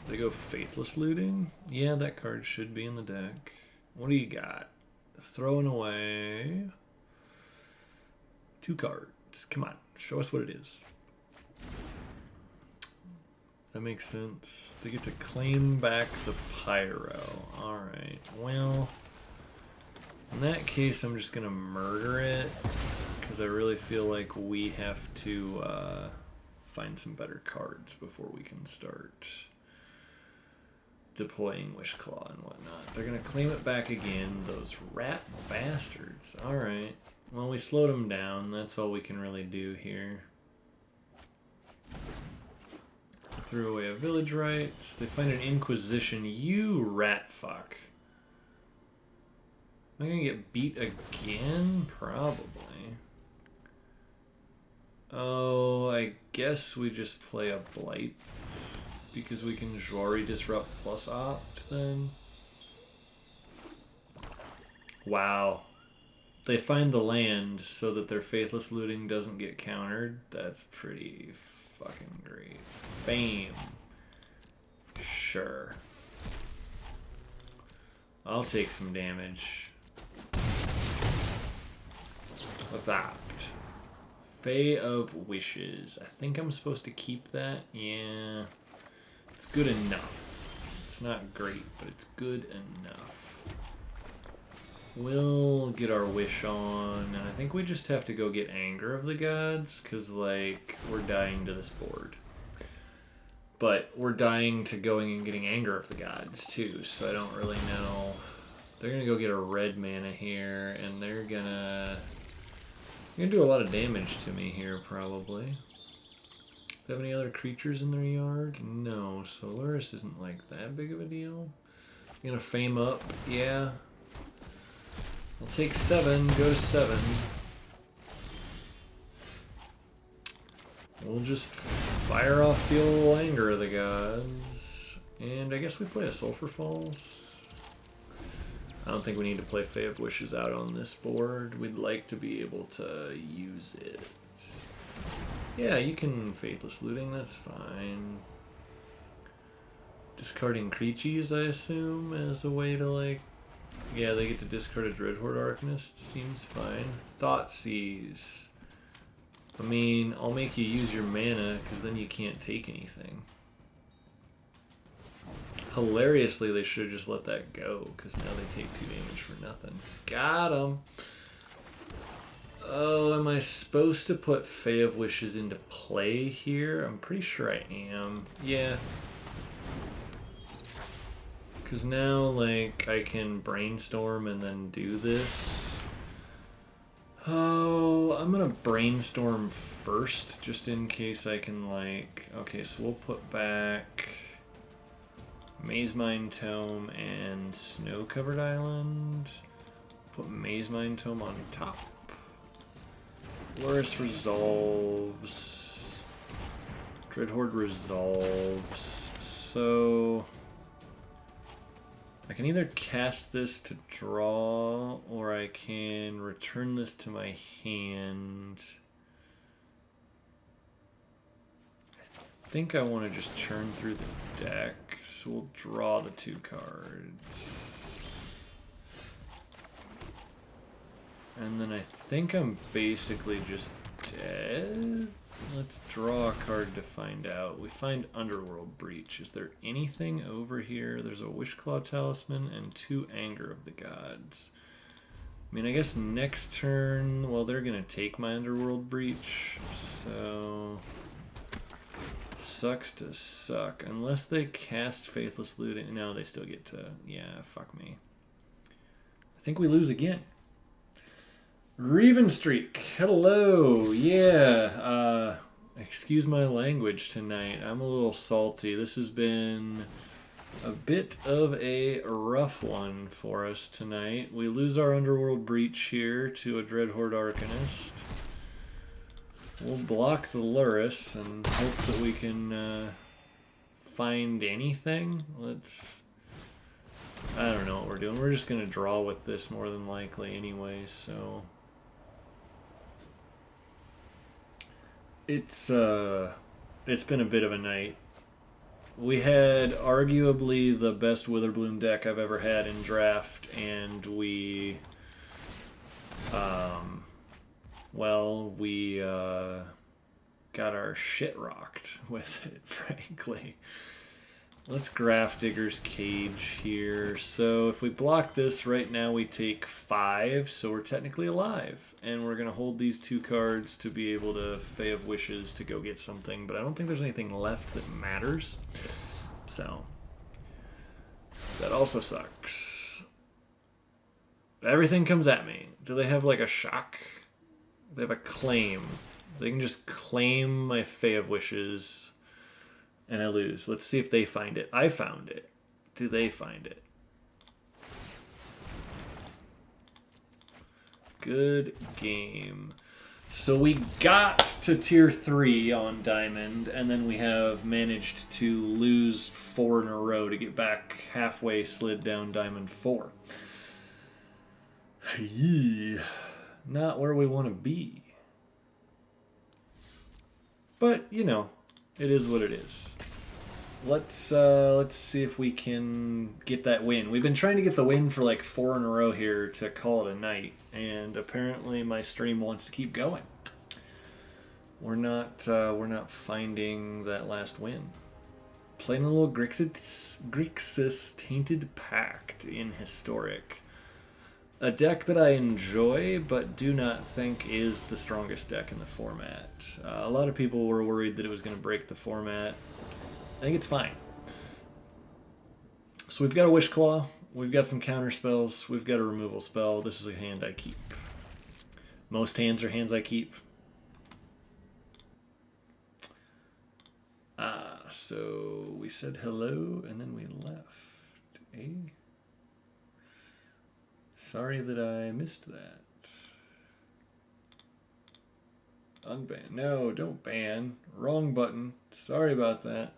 Speaker 1: They go Faithless Looting? Yeah, that card should be in the deck. What do you got? Throwing away... 2 cards. Come on, show us what it is. That makes sense. They get to claim back the Pyro. Alright, well, in that case I'm just gonna murder it, because I really feel like we have to find some better cards before we can start deploying Wishclaw and whatnot. They're gonna claim it back again, those rat bastards. Alright, well, we slowed them down. That's all we can really do here. Threw away a village rights. They find an Inquisition. You rat fuck. Am I gonna get beat again? Probably. Oh, I guess we just play a Blight because we can Jwari Disrupt plus Opt then. Wow. They find the land so that their Faithless Looting doesn't get countered. That's pretty fucking great. Fame. Sure. I'll take some damage. Let's opt. Fae of Wishes. I think I'm supposed to keep that. Yeah. It's good enough. It's not great, but it's good enough. We'll get our wish on, and I think we just have to go get Anger of the Gods, because, like, we're dying to this board. But we're dying to going and getting Anger of the Gods, too, so I don't really know. They're going to go get a red mana here, and they're going to do a lot of damage to me here, probably. Do they have any other creatures in their yard? No, Solaris isn't, like, that big of a deal. Going to Fame up, yeah. I'll take 7, go to 7. We'll just fire off the old Anger of the Gods. And I guess we play a Sulphur Falls. I don't think we need to play Fae of Wishes out on this board. We'd like to be able to use it. Yeah, you can Faithless Looting, that's fine. Discarding Creachies, I assume, as a way to, like, yeah, they get to discard a Dreadhorde Arcanist. Seems fine. Thoughtseize. I mean, I'll make you use your mana, because then you can't take anything. Hilariously, they should have just let that go, because now they take 2 damage for nothing. Got him! Oh, am I supposed to put Fae of Wishes into play here? I'm pretty sure I am. Yeah. Because now, like, I can Brainstorm and then do this. Oh, I'm going to Brainstorm first, just in case I can, like... Okay, so we'll put back Mazemind Tome and Snow-Covered Island. Put Mazemind Tome on top. Loris resolves. Dreadhorde resolves. So I can either cast this to draw, or I can return this to my hand. I think I want to just churn through the deck, so we'll draw the 2 cards. And then I think I'm basically just dead. Let's draw a card to find out. We find Underworld Breach. Is there anything over here? There's a Wishclaw Talisman and 2 Anger of the Gods. I mean, I guess next turn, well, they're going to take my Underworld Breach, so sucks to suck. Unless they cast Faithless Looting. No, they still get to, yeah, fuck me. I think we lose again. Reven Streak, hello, yeah, excuse my language tonight, I'm a little salty. This has been a bit of a rough one for us tonight. We lose our Underworld Breach here to a Dreadhorde Arcanist. We'll block the Luris and hope that we can find anything. I don't know what we're doing. We're just going to draw with this more than likely anyway, so... It's been a bit of a night. We had arguably the best Witherbloom deck I've ever had in draft, and we got got our shit rocked with it, frankly. Let's Grafdigger's Cage here. So if we block this right now, we take 5, so we're technically alive. And we're going to hold these 2 cards to be able to Fae of Wishes to go get something, but I don't think there's anything left that matters. So that also sucks. Everything comes at me. Do they have like a shock? They have a claim. They can just claim my Fae of Wishes. And I lose. Let's see if they find it. I found it. Do they find it? Good game. So we got to tier 3 on Diamond, and then we have managed to lose 4 in a row to get back halfway slid down Diamond 4. Yee. Not where we want to be. But, you know, it is what it is. Let's see if we can get that win. We've been trying to get the win for like 4 in a row here to call it a night, and apparently my stream wants to keep going. We're not finding that last win. Playing a little Grixis Tainted Pact in Historic. A deck that I enjoy, but do not think is the strongest deck in the format. A lot of people were worried that it was going to break the format. I think it's fine. So we've got a Wish Claw, we've got some counter spells, we've got a removal spell. This is a hand I keep. Most hands are hands I keep. So we said hello and then we left. Eh? Sorry that I missed that. Unban. No, don't ban. Wrong button. Sorry about that.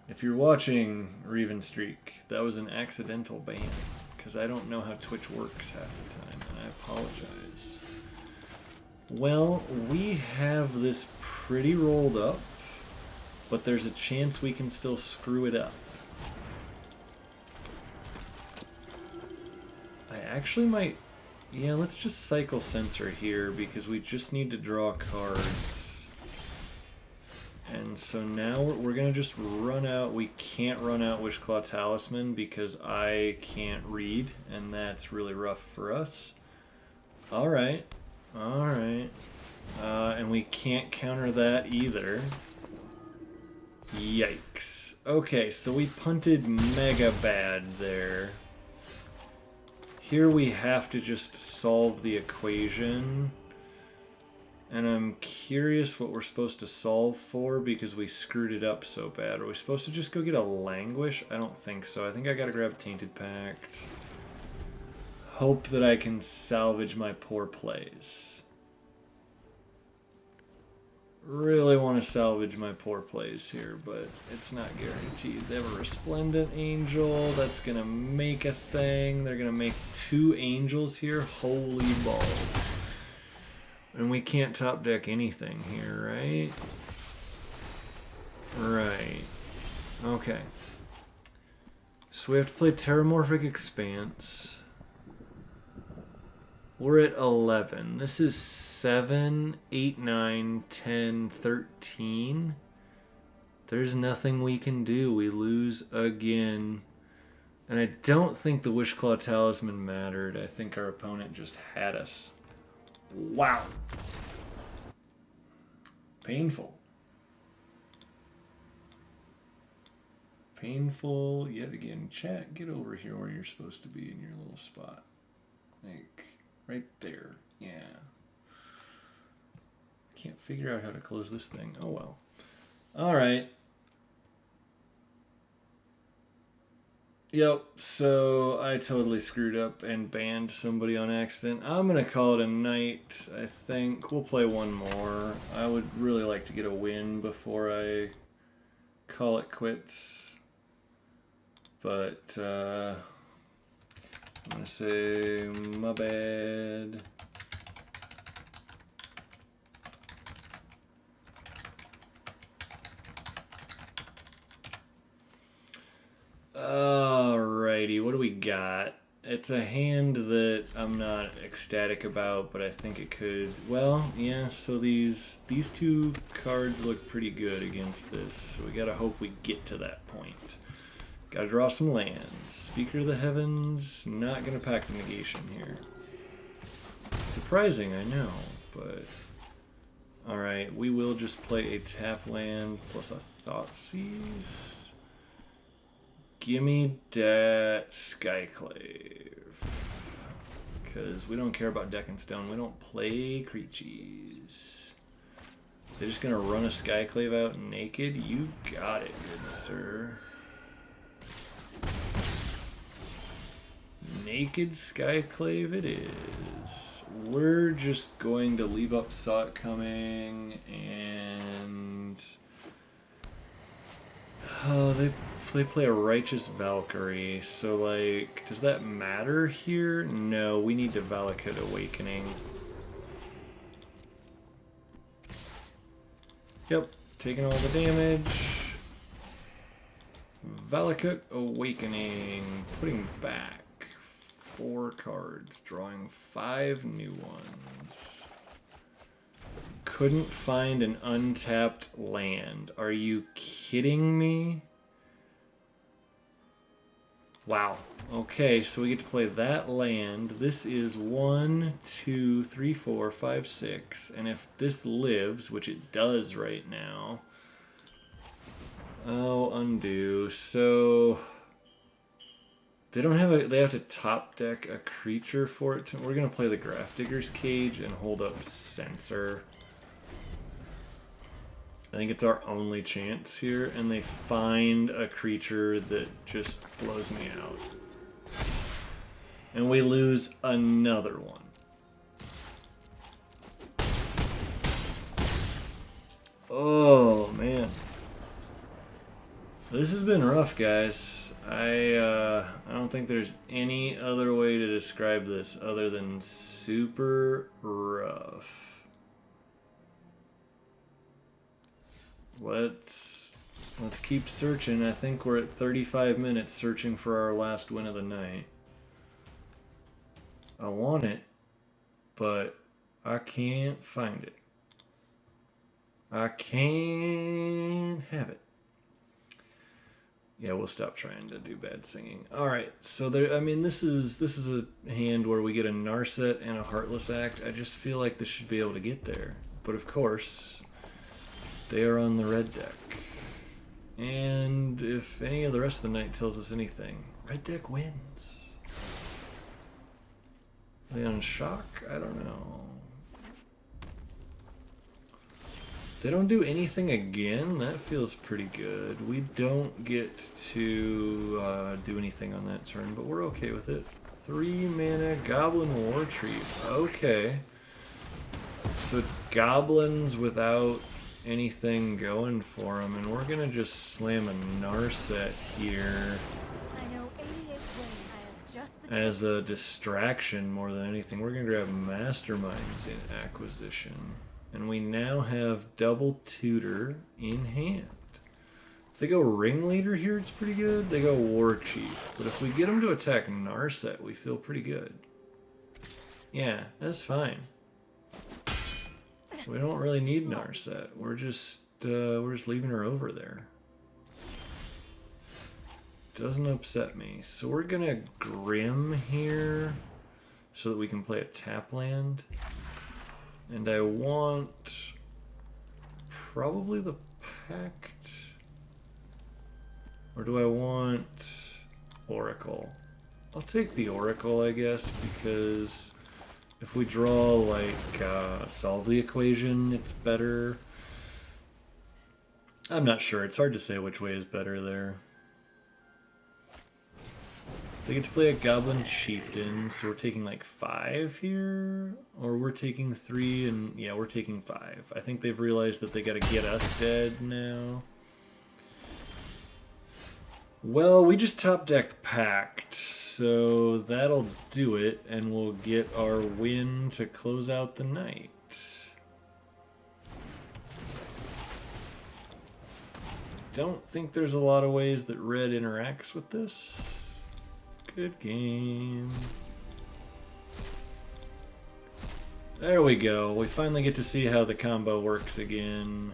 Speaker 1: If you're watching Reven Streak, that was an accidental ban, because I don't know how Twitch works half the time, and I apologize. Well, we have this pretty rolled up, but there's a chance we can still screw it up. I actually might... Yeah, let's just cycle Censor here, because we just need to draw cards. And so now we're going to just run out. We can't run out Wishclaw Talisman because I can't read, and that's really rough for us. Alright. Alright. And we can't counter that either. Yikes. Okay, so we punted mega bad there. Here we have to just solve the equation. And I'm curious what we're supposed to solve for because we screwed it up so bad. Are we supposed to just go get a Languish? I don't think so. I think I gotta grab Tainted Pact. Hope that I can salvage my poor plays. Really want to salvage my poor plays here, but it's not guaranteed. They have a Resplendent Angel. That's gonna make a thing. They're gonna make 2 angels here. Holy balls. And we can't top deck anything here, right? Right. Okay. So we have to play Terramorphic Expanse. We're at 11. This is 7, 8, 9, 10, 13. There's nothing we can do. We lose again. And I don't think the Wishclaw Talisman mattered. I think our opponent just had us. Wow. Painful. Painful yet again. Chat, get over here where you're supposed to be in your little spot. Like, right there. Yeah. Can't figure out how to close this thing. Oh well. Alright. Yep, so I totally screwed up and banned somebody on accident. I'm going to call it a night, I think. We'll play one more. I would really like to get a win before I call it quits. But, I'm going to say, my bad. Alrighty, what do we got? it's a hand that I'm not ecstatic about, but I think it could. Well, yeah. So these two cards look pretty good against this. So we gotta hope we get to that point. Gotta draw some lands. Speaker of the Heavens. Not gonna pack the negation here. Surprising, I know, but all right. We will just play a tap land plus a Thoughtseize. Gimme that Skyclave. Because we don't care about Deck and Stone. We don't play creatures. They're just going to run a Skyclave out naked? You got it, good sir. Naked Skyclave it is. We're just going to leave up Saw It Coming and... Oh, they play a Righteous Valkyrie, so like, does that matter here? No, we need to Valakut Awakening. Yep, taking all the damage. Valakut Awakening, putting back 4 cards, drawing 5 new ones. Couldn't find an untapped land. Are you kidding me? Wow. Okay, so we get to play that land. This is 1, 2, 3, 4, 5, 6. And if this lives, which it does right now. Oh, undo. So they don't have a, they have to top deck a creature for it. We're gonna play the Grafdigger's Cage and hold up Censor. I think it's our only chance here, and they find a creature that just blows me out. And we lose another one. Oh, man. This has been rough, guys. I don't think there's any other way to describe this other than super rough. Let's keep searching. I think we're at 35 minutes searching for our last win of the night. I want it, but I can't find it. I can't have it. Yeah, we'll stop trying to do bad singing. All right, so there. I mean, this is a hand where we get a Narset and a Heartless Act. I just feel like this should be able to get there, but of course. They are on the red deck. And if any of the rest of the night tells us anything, red deck wins. Are they on shock? I don't know. They don't do anything again? That feels pretty good. We don't get to do anything on that turn, but we're okay with it. 3 mana Goblin War Chief. Okay. So it's goblins without anything going for them, and we're gonna just slam a Narset here as a distraction more than anything. We're gonna grab Masterminds in acquisition, and we now have double tutor in hand. If they go Ringleader here, it's pretty good. They go War Chief, but if we get them to attack Narset, we feel pretty good. Yeah, that's fine. We don't really need Narset. We're just leaving her over there. Doesn't upset me. So we're gonna Grim here so that we can play a tap land. And I want probably the Pact. Or do I want Oracle? I'll take the Oracle, I guess, because if we draw, like, solve the equation, it's better. I'm not sure. It's hard to say which way is better there. They get to play a Goblin Chieftain, so we're taking, like, 5 here? Or we're taking 3, and, yeah, we're taking 5. I think they've realized that they gotta get us dead now. Well, we just top deck Pact, so that'll do it, and we'll get our win to close out the night. Don't think there's a lot of ways that red interacts with this. Good game. There we go. We finally get to see how the combo works again.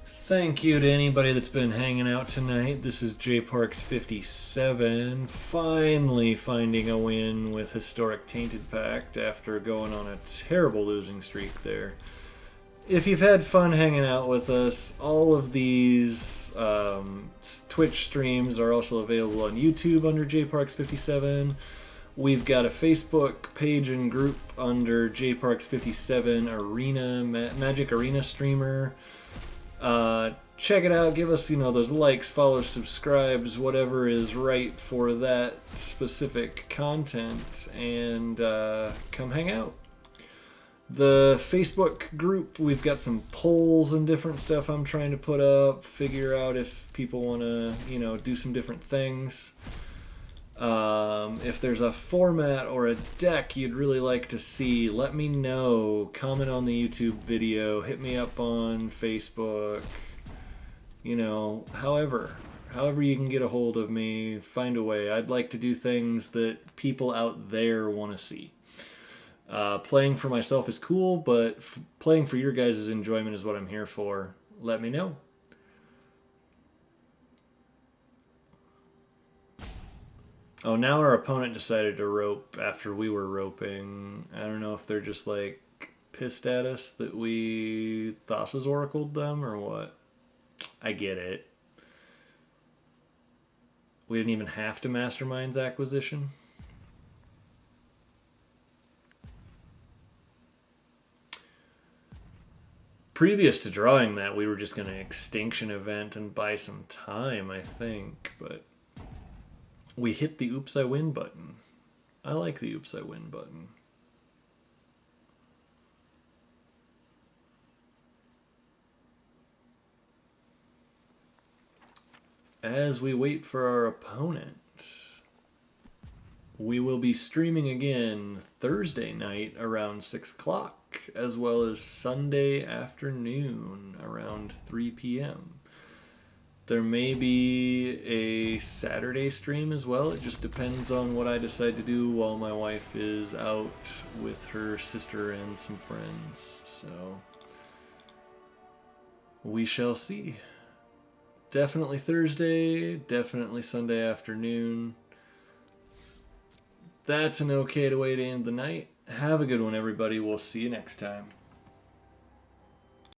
Speaker 1: Thank you to anybody that's been hanging out tonight. This is JParks57, finally finding a win with Historic Tainted Pact after going on a terrible losing streak there. If you've had fun hanging out with us, all of these Twitch streams are also available on YouTube under JParks57. We've got a Facebook page and group under JParks57 Arena, Magic Arena Streamer. Check it out, give us, those likes, follows, subscribes, whatever is right for that specific content, and come hang out. The Facebook group, we've got some polls and different stuff I'm trying to put up, figure out if people want to, do some different things. If there's a format or a deck you'd really like to see, let me know. Comment on the YouTube video, hit me up on Facebook, however you can get a hold of me, find a way. I'd like to do things that people out there want to see. Playing for myself is cool, but playing for your guys' enjoyment is what I'm here for. Let me know. Oh, now our opponent decided to rope after we were roping. I don't know if they're just, pissed at us that we Thassa's Oracled them or what. I get it. We didn't even have to Mastermind's acquisition. Previous to drawing that, we were just going to Extinction Event and buy some time, I think, but we hit the Oops I Win button. I like the Oops I Win button. As we wait for our opponent, we will be streaming again Thursday night around 6 o'clock, as well as Sunday afternoon around 3 p.m. There may be a Saturday stream as well. It just depends on what I decide to do while my wife is out with her sister and some friends. So we shall see. Definitely Thursday, definitely Sunday afternoon. That's an okay way to end the night. Have a good one, everybody. We'll see you next time.